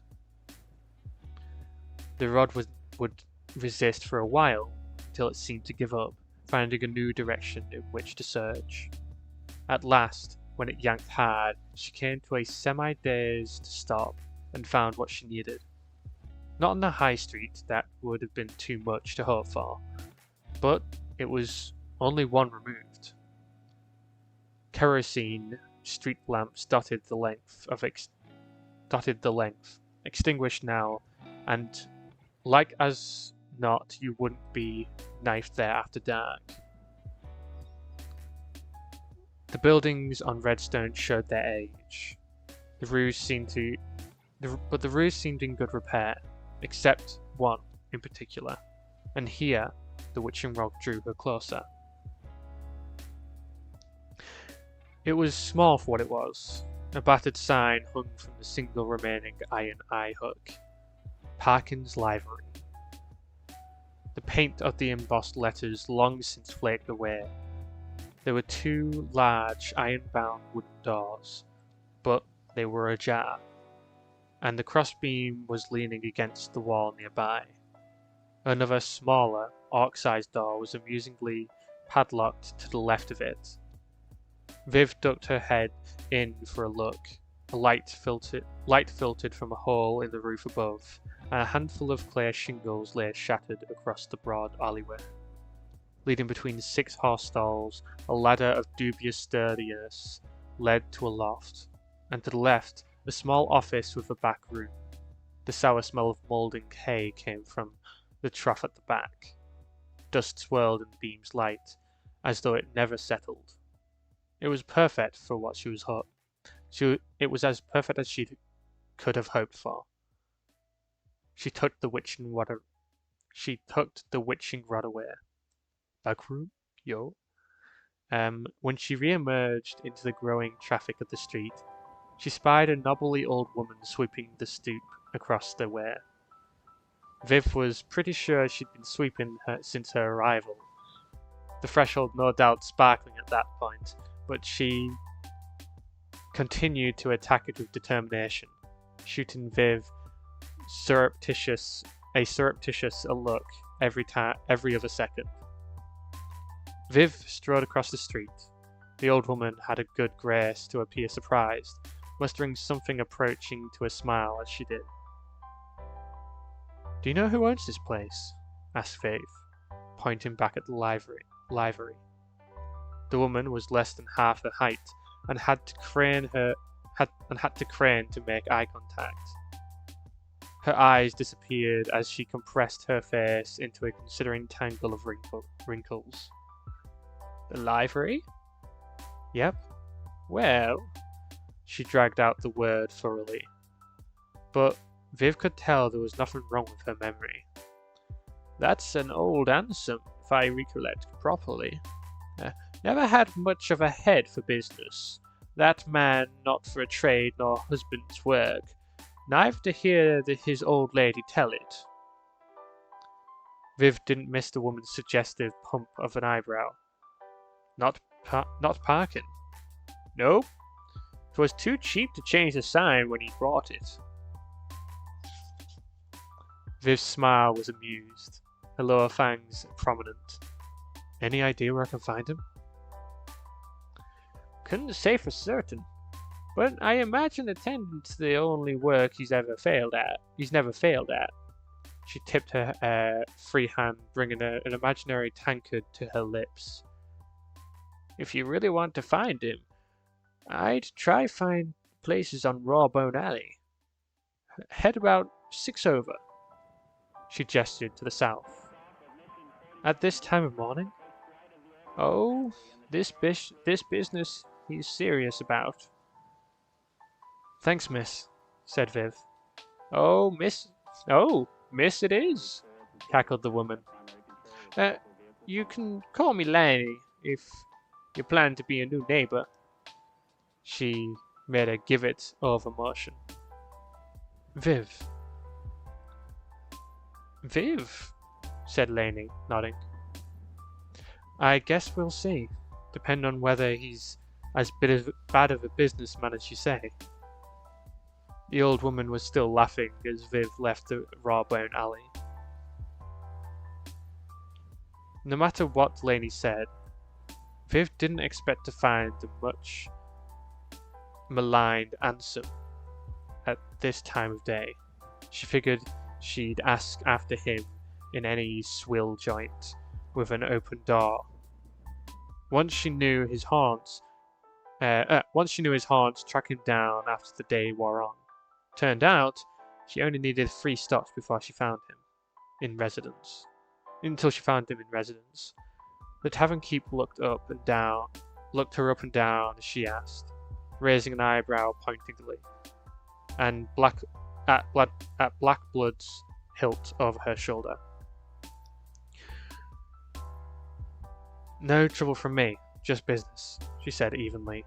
The rod would resist for a while, until it seemed to give up, finding a new direction in which to surge. At last, when it yanked hard, she came to a semi-dazed stop and found what she needed. Not on the high street, that would have been too much to hope for, but it was only one removed. Kerosene street lamps dotted the length of dotted the length, extinguished now, and like as not, you wouldn't be knifed there after dark. The buildings on Redstone showed their age. The roofs seemed in good repair, except one in particular, and here the witching rod drew her closer. It was small for what it was. A battered sign hung from the single remaining iron eye hook. Parkin's Library. The paint of the embossed letters long since flaked away. There were two large iron-bound wooden doors, but they were ajar, and the crossbeam was leaning against the wall nearby. Another smaller, orc-sized door was amusingly padlocked to the left of it. Viv ducked her head in for a look. A light filtered from a hole in the roof above, and a handful of clear shingles lay shattered across the broad alleyway. Leading between 6 horse stalls, a ladder of dubious sturdiness led to a loft, and to the left, a small office with a back room. The sour smell of moulding hay came from the trough at the back. Dust swirled in the beam's light, as though it never settled. It was perfect for what she was it was as perfect as she could have hoped for. She tucked the witching rod away. Back room, yo. When she re-emerged into the growing traffic of the street, she spied a knobbly old woman sweeping the stoop across the way. Viv was pretty sure she'd been sweeping since her arrival. The threshold no doubt sparkling at that point, but she continued to attack it with determination, shooting Viv a surreptitious look every other second. Viv strode across the street. The old woman had a good grace to appear surprised, mustering something approaching to a smile as she did. "Do you know who owns this place?" asked Viv, pointing back at the library. The woman was less than half her height, and had to crane to make eye contact. Her eyes disappeared as she compressed her face into a considering tangle of wrinkles. "The library?" "Yep." "Well," she dragged out the word thoroughly. But Viv could tell there was nothing wrong with her memory. "That's an old hansom, if I recollect properly. Never had much of a head for business. That man not for a trade nor husband's work. Neither to hear his old lady tell it." Viv didn't miss the woman's suggestive pump of an eyebrow. Not parking." "No. 'Twas too cheap to change the sign when he brought it." Viv's smile was amused, her lower fangs prominent. "Any idea where I can find him?" "Couldn't say for certain, but I imagine attendant's the only work he's never failed at. She tipped her free hand, bringing an imaginary tankard to her lips. "If you really want to find him, I'd try find places on Rawbone Alley. Head about 6 over." She gestured to the south. "At this time of morning?" "Oh, this business he's serious about." "Thanks, miss," said Viv. Oh, miss it is," cackled the woman. You can call me Lanny if you plan to be a new neighbor." She made a give it over motion. "Viv." "Viv," said Laney, nodding. "I guess we'll see. Depend on whether he's as bad of a businessman as you say." The old woman was still laughing as Viv left the Rawbone Alley. No matter what Laney said, Viv didn't expect to find the much maligned hansom at this time of day. She figured she'd ask after him in any swill joint with an open door. Once she knew his haunts track him down after the day wore on. Turned out, she only needed 3 stops before she found him in residence. Until she found him in residence. The tavern keep looked her up and down as she asked, raising an eyebrow pointedly, and at Blackblood's hilt over her shoulder. No trouble from me, just business, she said evenly.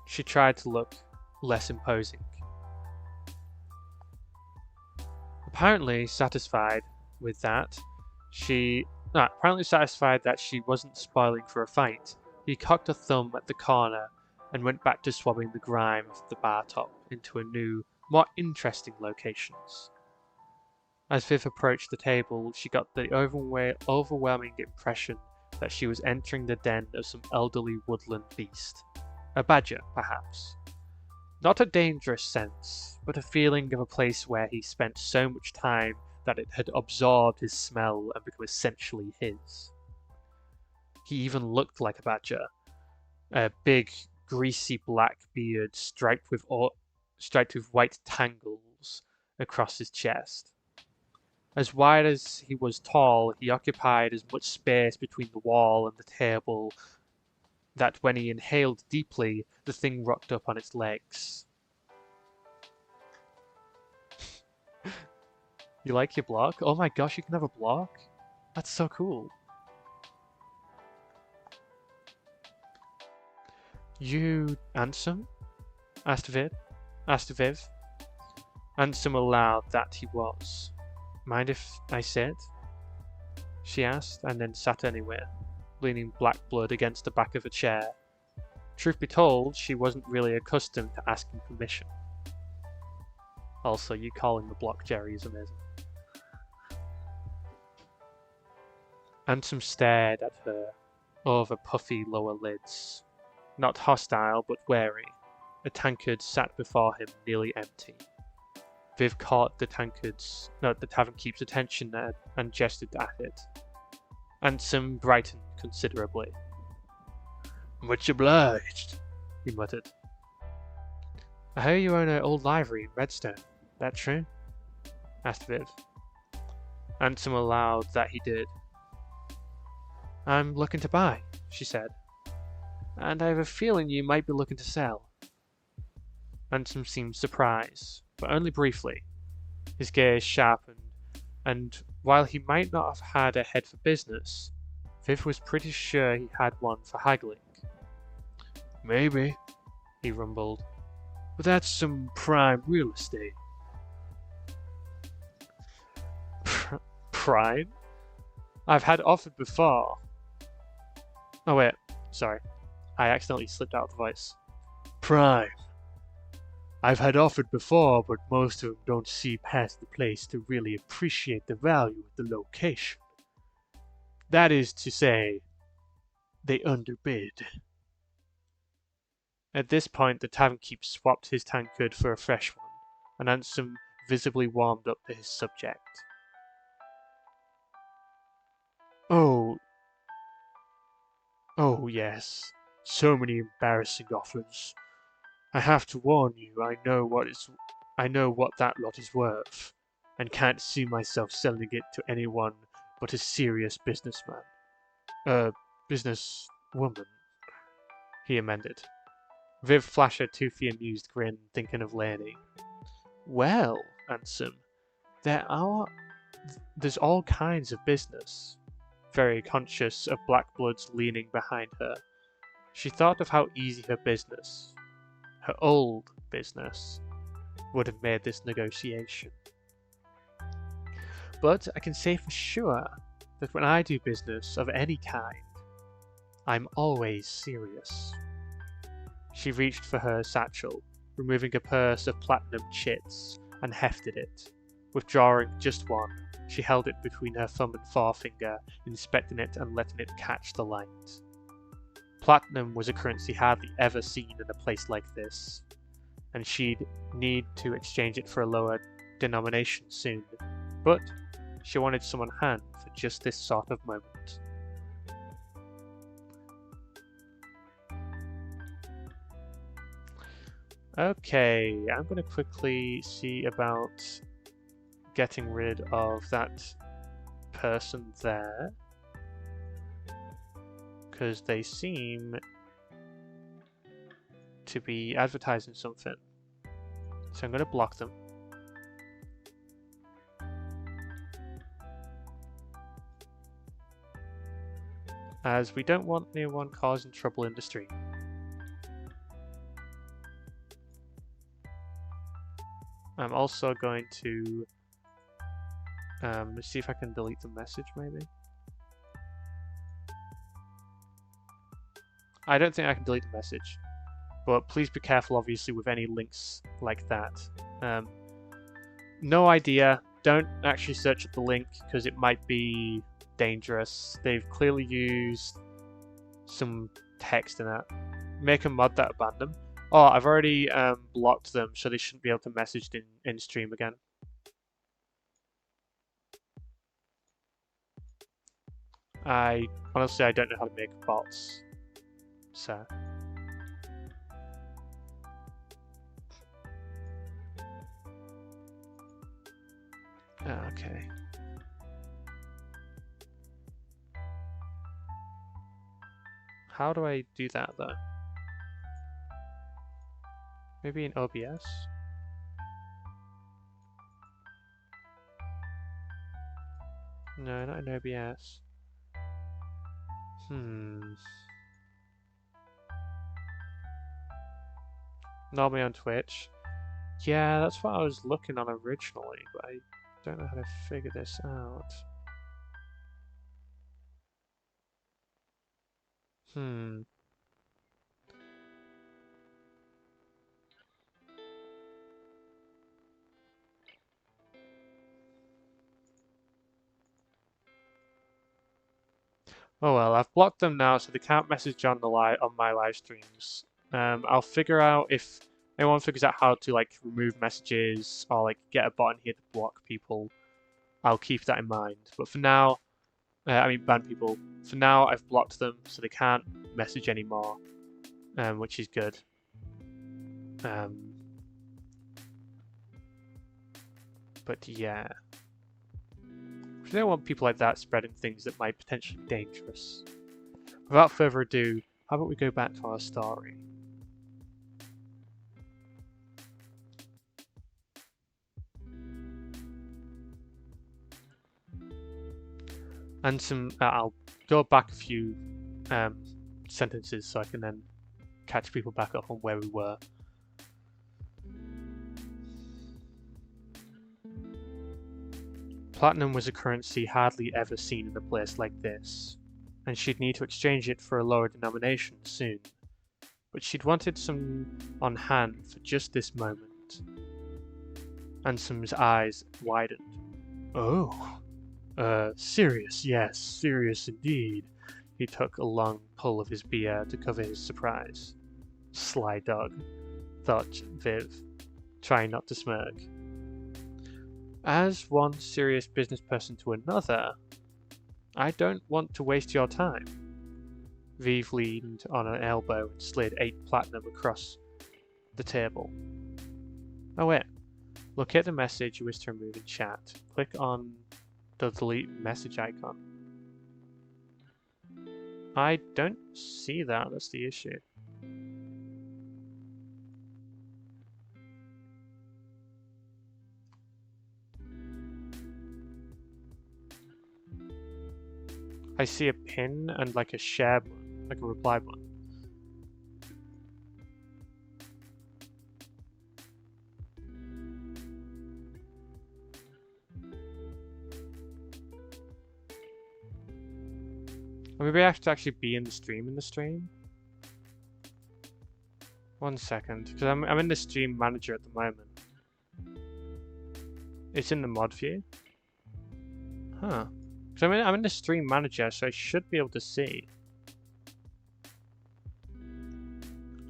She tried to look less imposing. Apparently satisfied that she wasn't spoiling for a fight, he cocked a thumb at the corner and went back to swabbing the grime of the bar top into a new, more interesting locations. As Viv approached the table, she got the overwhelming impression that she was entering the den of some elderly woodland beast. A badger, perhaps. Not a dangerous sense, but a feeling of a place where he spent so much time that it had absorbed his smell and become essentially his. He even looked like a badger. A big, greasy black beard striped with white tangles across his chest. As wide as he was tall, he occupied as much space between the wall and the table that when he inhaled deeply, the thing rocked up on its legs. You like your block? Oh my gosh, you can have a block? That's so cool. You handsome? asked Viv. Handsome allowed that he was. Mind if I sit? She asked, and then sat anywhere, leaning Blackblood against the back of a chair. Truth be told, she wasn't really accustomed to asking permission. Also, you calling the block Jerry is amazing. Ansem stared at her over puffy lower lids. Not hostile, but wary. A tankard sat before him, nearly empty. Viv caught the tavern keep's attention and gestured at it. Ansem brightened considerably. Much obliged, he muttered. I hear you own an old library in Redstone. That true? asked Viv. Ansem allowed that he did. I'm looking to buy, she said. And I have a feeling you might be looking to sell. Ansem seemed surprised, but only briefly. His gaze sharpened, and while he might not have had a head for business, Viv was pretty sure he had one for haggling. Maybe, he rumbled, but that's some prime real estate. Prime? I've had offered before. Oh wait, sorry. I accidentally slipped out of the voice. Prime. I've had offered before, but most of them don't see past the place to really appreciate the value of the location. That is to say, they underbid. At this point, the tavern keep swapped his tankard for a fresh one, and Ansem visibly warmed up to his subject. Oh yes, so many embarrassing offers. I have to warn you, I know what that lot is worth, and can't see myself selling it to anyone but a serious businessman. Businesswoman, he amended. Viv flashed a toothy amused grin, thinking of Laney. Well, Ansem, there's all kinds of business. Very conscious of Blackblood's leaning behind her. She thought of how easy her old business, would have made this negotiation. But I can say for sure that when I do business of any kind, I'm always serious. She reached for her satchel, removing a purse of platinum chits, and hefted it. Withdrawing just one, she held it between her thumb and forefinger, inspecting it and letting it catch the light. Platinum was a currency hardly ever seen in a place like this, and she'd need to exchange it for a lower denomination soon, but she wanted some on hand for just this sort of moment. Okay, I'm going to quickly see about getting rid of that person there, because they seem to be advertising something. So I'm going to block them. As we don't want anyone causing trouble in the stream. I'm also going to see if I can delete the message, maybe. I don't think I can delete the message, but please be careful, obviously, with any links like that. No idea. Don't actually search at the link, because it might be dangerous. They've clearly used some text in that. Make a mod that abandon them. Oh, I've already blocked them, so they shouldn't be able to message in stream again. Honestly, I don't know how to make bots, so. Okay. How do I do that, though? Maybe in OBS? No, not in OBS. Normally on Twitch. Yeah, that's what I was looking on originally, but I don't know how to figure this out. Oh well, I've blocked them now, so they can't message on my live streams. I'll figure out if anyone figures out how to like remove messages or like get a button here to block people. I'll keep that in mind. But for now, I mean ban people. For now, I've blocked them, so they can't message anymore, which is good. But yeah. We don't want people like that spreading things that might potentially be dangerous. Without further ado, how about we go back to our story? And I'll go back a few sentences so I can then catch people back up on where we were. Platinum was a currency hardly ever seen in a place like this, and she'd need to exchange it for a lower denomination soon. But she'd wanted some on hand for just this moment. Ansom's eyes widened. Oh, serious, yes, serious indeed. He took a long pull of his beer to cover his surprise. Sly dog, thought Viv, trying not to smirk. As one serious business person to another, I don't want to waste your time. Viv leaned on an elbow and slid 8 platinum across the table. Oh wait, locate the message you wish to remove in chat. Click on the delete message icon. I don't see that, that's the issue. I see a pin and like a share button, like a reply button. Or maybe I have to actually be in the stream. 1 second, because I'm in the stream manager at the moment. It's in the mod view. Huh. So I'm in the stream manager, so I should be able to see.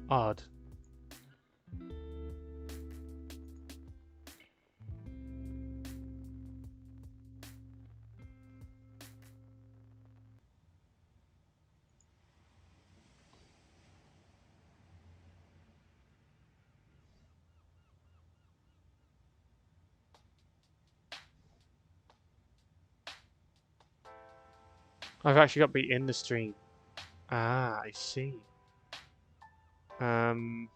Odd. I've actually got to be in the stream. Ah, I see. Alright,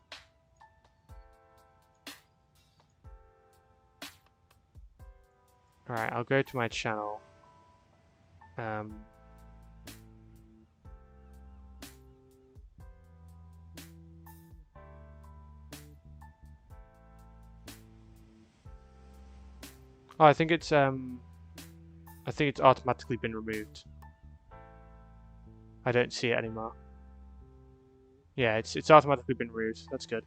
I'll go to my channel. Oh, I think it's automatically been removed. I don't see it anymore. Yeah, it's automatically been removed. That's good.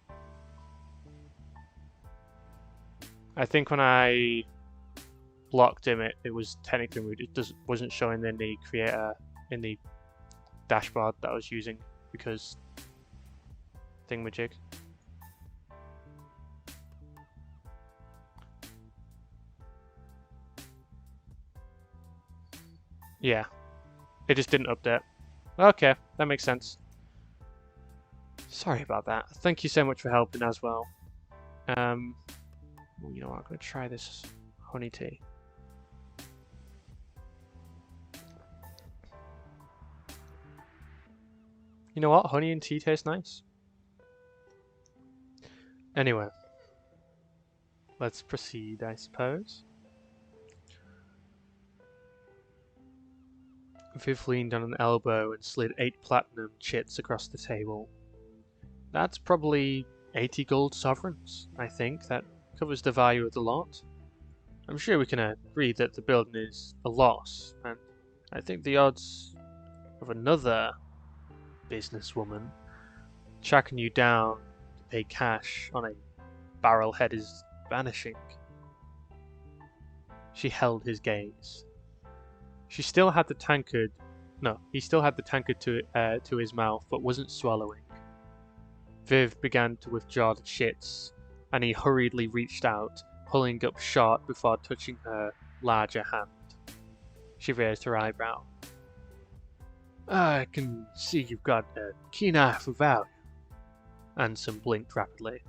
I think when I blocked him, it was technically removed. It wasn't showing in the creator in the dashboard that I was using because thingamajig. Yeah, it just didn't update. Okay, that makes sense. Sorry about that. Thank you so much for helping as well. Well, you know what? I'm gonna try this honey tea. You know what? Honey and tea taste nice. Anyway, let's proceed, I suppose. Viv leaned on an elbow and slid 8 platinum chits across the table. That's probably 80 gold sovereigns, I think. That covers the value of the lot. I'm sure we can agree that the building is a loss, and I think the odds of another businesswoman tracking you down to pay cash on a barrel head is vanishing. She held his gaze. She still had the tankard. No, he still had the tankard to his mouth, but wasn't swallowing. Viv began to withdraw the chits, and he hurriedly reached out, pulling up short before touching her larger hand. She raised her eyebrow. I can see you've got a keen eye for value. Ansem blinked rapidly.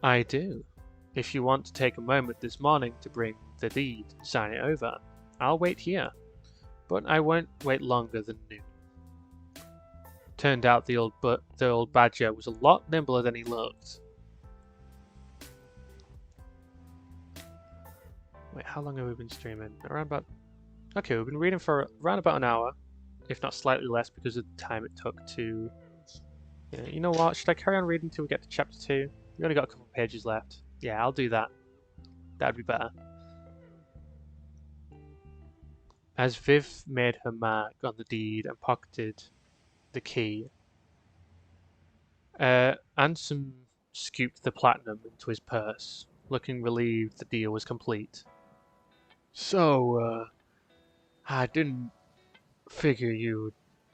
I do. If you want to take a moment this morning to bring the deed and sign it over, I'll wait here. But I won't wait longer than noon. Turned out the old badger was a lot nimbler than he looked. Wait, how long have we been streaming? Around about... Okay, we've been reading for around about an hour, if not slightly less because of the time it took to... Yeah, you know what, should I carry on reading till we get to chapter 2? We've only got a couple of pages left. Yeah, I'll do that. That'd be better. As Viv made her mark on the deed and pocketed the key, Ansem scooped the platinum into his purse, looking relieved the deal was complete. So, I didn't figure you'd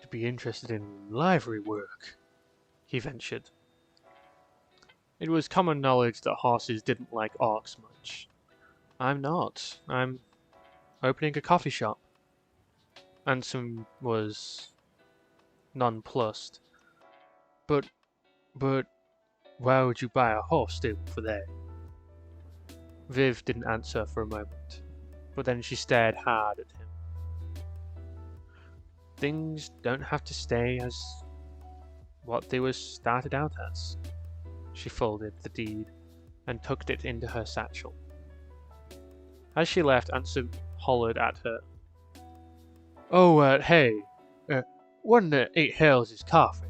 be interested in livery work, he ventured. It was common knowledge that horses didn't like orcs much. I'm not. I'm opening a coffee shop. Ansem was nonplussed. But, why would you buy a horse stable for that? Viv didn't answer for a moment, but then she stared hard at him. Things don't have to stay as what they were started out as. She folded the deed and tucked it into her satchel. As she left, Ansem hollered at her. Oh, hey, what in the 8 hells is coffee?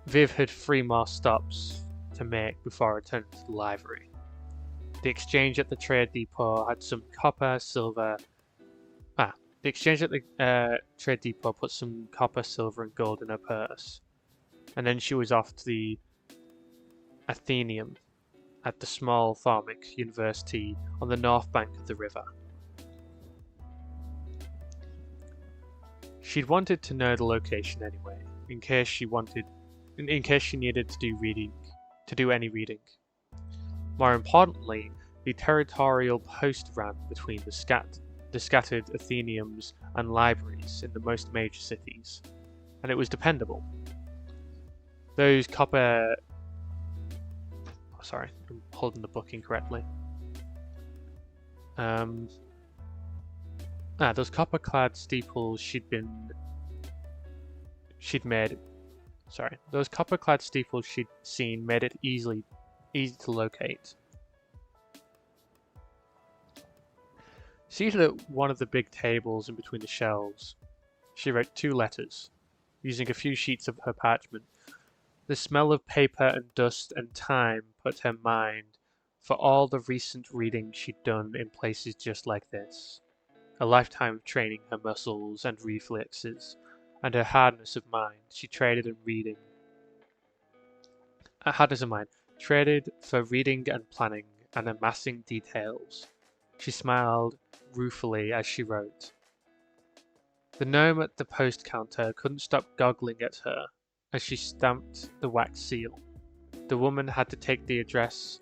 Viv had 3 more stops to make before returning to the library. The exchange at the trade depot had some copper, silver... The exchange at the trade depot put some copper, silver and gold in her purse. And then she was off to the Athenaeum at the small Tharmic University on the north bank of the river. She'd wanted to know the location anyway, in case she needed to do any reading. More importantly, the territorial post ran between the scattered Athenaeums and libraries in the most major cities, and it was dependable. Those copper... Oh, sorry, I'm holding the book incorrectly. Um, those copper-clad steeples those copper-clad steeples she'd seen made it easy to locate. Seated at one of the big tables in between the shelves, she wrote 2 letters, using a few sheets of her parchment. The smell of paper and dust and time put her mind for all the recent reading she'd done in places just like this. A lifetime of training her muscles and reflexes, and her hardness of mind she traded in reading. Hardness of mind traded for reading and planning and amassing details. She smiled ruefully as she wrote. The gnome at the post counter couldn't stop goggling at her as she stamped the wax seal. The woman had to take the addresses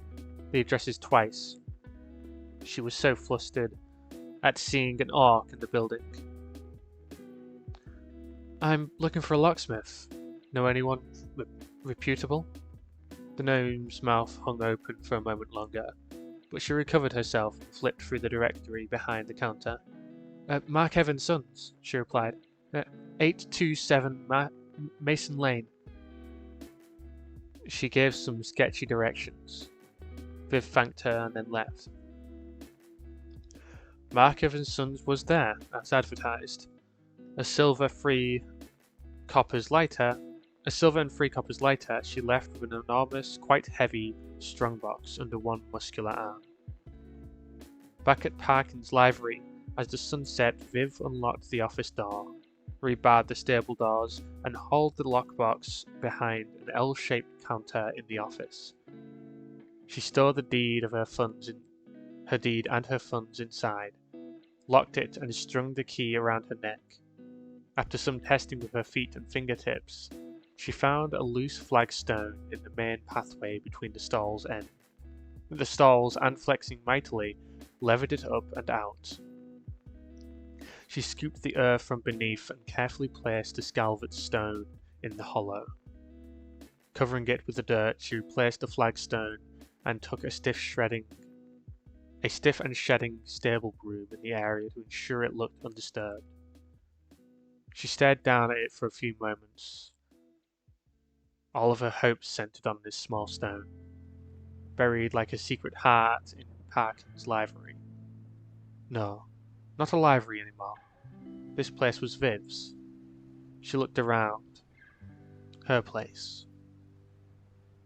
twice. She was so flustered at seeing an orc in the building. I'm looking for a locksmith. Know anyone reputable? The gnome's mouth hung open for a moment longer, but she recovered herself and flipped through the directory behind the counter. Mark Evans' Sons, she replied. 827 Mason Lane. She gave some sketchy directions. Viv thanked her and then left. Mark Evans' Sons was there, as advertised. A silver and 3 coppers later, she left with an enormous, quite heavy, strongbox under one muscular arm. Back at Parkin's library, as the sun set, Viv unlocked the office door, rebarred the stable doors, and hauled the lockbox behind an L-shaped counter in the office. She stored her deed and her funds inside, locked it, and strung the key around her neck. After some testing with her feet and fingertips, she found a loose flagstone in the main pathway between the stalls and flexing mightily, levered it up and out. She scooped the earth from beneath and carefully placed the scalved stone in the hollow. Covering it with the dirt, she replaced the flagstone and took a stiff and shedding stable broom in the area to ensure it looked undisturbed. She stared down at it for a few moments. All of her hopes centered on this small stone, buried like a secret heart in Parkin's library. No, not a library anymore. This place was Viv's. She looked around. Her place.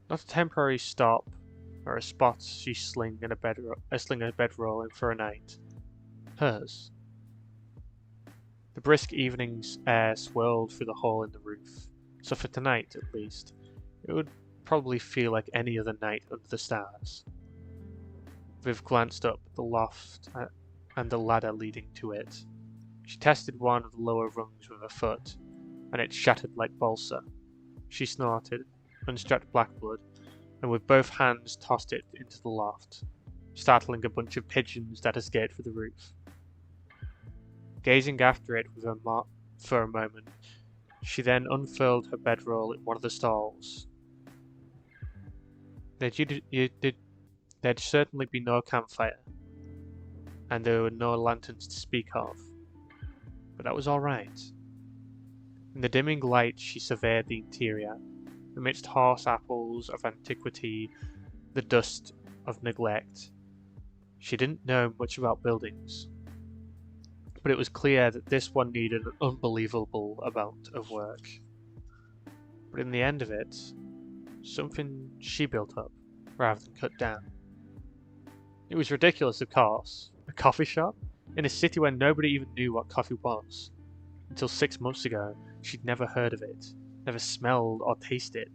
Not a temporary stop or a spot she sling a bedroll in for a night. Hers. The brisk evening's air swirled through the hole in the roof, so for tonight at least, it would probably feel like any other night under the stars. Viv glanced up at the loft and the ladder leading to it. She tested one of the lower rungs with her foot, and it shattered like balsa. She snorted, unstrapped Blackblood, and with both hands tossed it into the loft, startling a bunch of pigeons that escaped through the roof. Gazing after it for a moment, she then unfurled her bedroll in one of the stalls. There'd certainly be no campfire, and there were no lanterns to speak of, but that was all right. In the dimming light, she surveyed the interior. Amidst horse apples of antiquity, the dust of neglect. She didn't know much about buildings, but it was clear that this one needed an unbelievable amount of work. But in the end of it, something she built up, rather than cut down. It was ridiculous, of course. A coffee shop? In a city where nobody even knew what coffee was. Until 6 months ago, she'd never heard of it, never smelled or tasted it.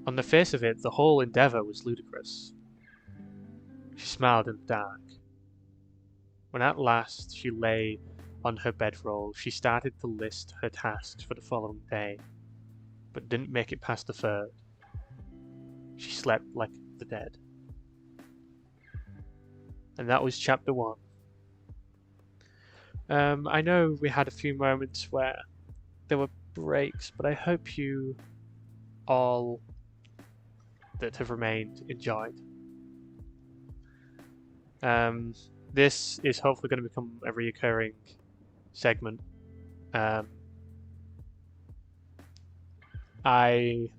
On the face of it, the whole endeavour was ludicrous. She smiled in the dark. When at last she lay on her bedroll, she started to list her tasks for the following day, but didn't make it past the 3rd. She slept like the dead. And that was chapter 1. I know we had a few moments where there were breaks, but I hope you all that have remained enjoyed. This is hopefully going to become a recurring segment. I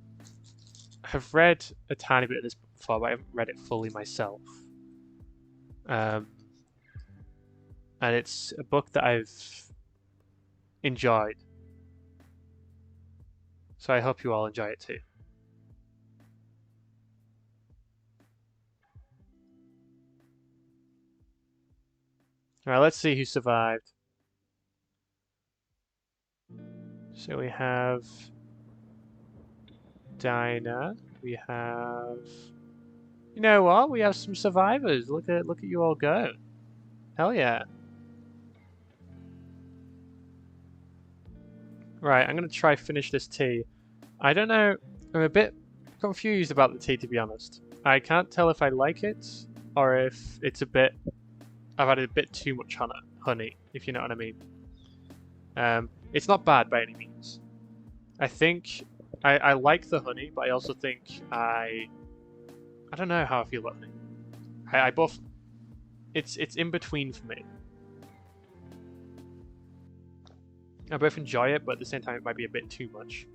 have read a tiny bit of this book before, but I haven't read it fully myself. And it's a book that I've enjoyed. So I hope you all enjoy it too. Alright, let's see who survived. So we have Dinah. We have... You know what? We have some survivors. Look at you all go. Hell yeah. Right, I'm gonna try finish this tea. I don't know. I'm a bit confused about the tea, to be honest. I can't tell if I like it or if it's a bit... I've added a bit too much honey, if you know what I mean. It's not bad by any means. I think I like the honey, but I also think I don't know how I feel about honey. I both it's in between for me. I both enjoy it, but at the same time it might be a bit too much.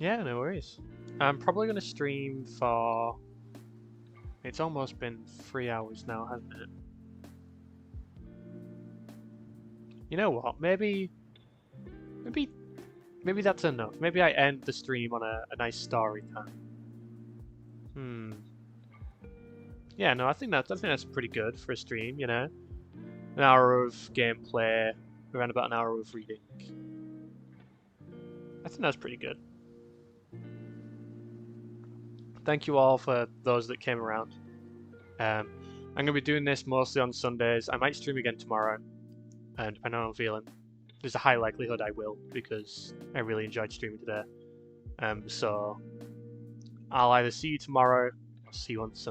Yeah, no worries. I'm probably gonna stream for... It's almost been 3 hours now, hasn't it? You know what? Maybe that's enough. Maybe I end the stream on a nice story time. Yeah, no, I think that's pretty good for a stream, you know? An hour of gameplay, around about an hour of reading. I think that's pretty good. Thank you all for those that came around. I'm going to be doing this mostly on Sundays. I might stream again tomorrow, and depending on how I'm feeling. There's a high likelihood I will, because I really enjoyed streaming today. So I'll either see you tomorrow or see you on Sunday.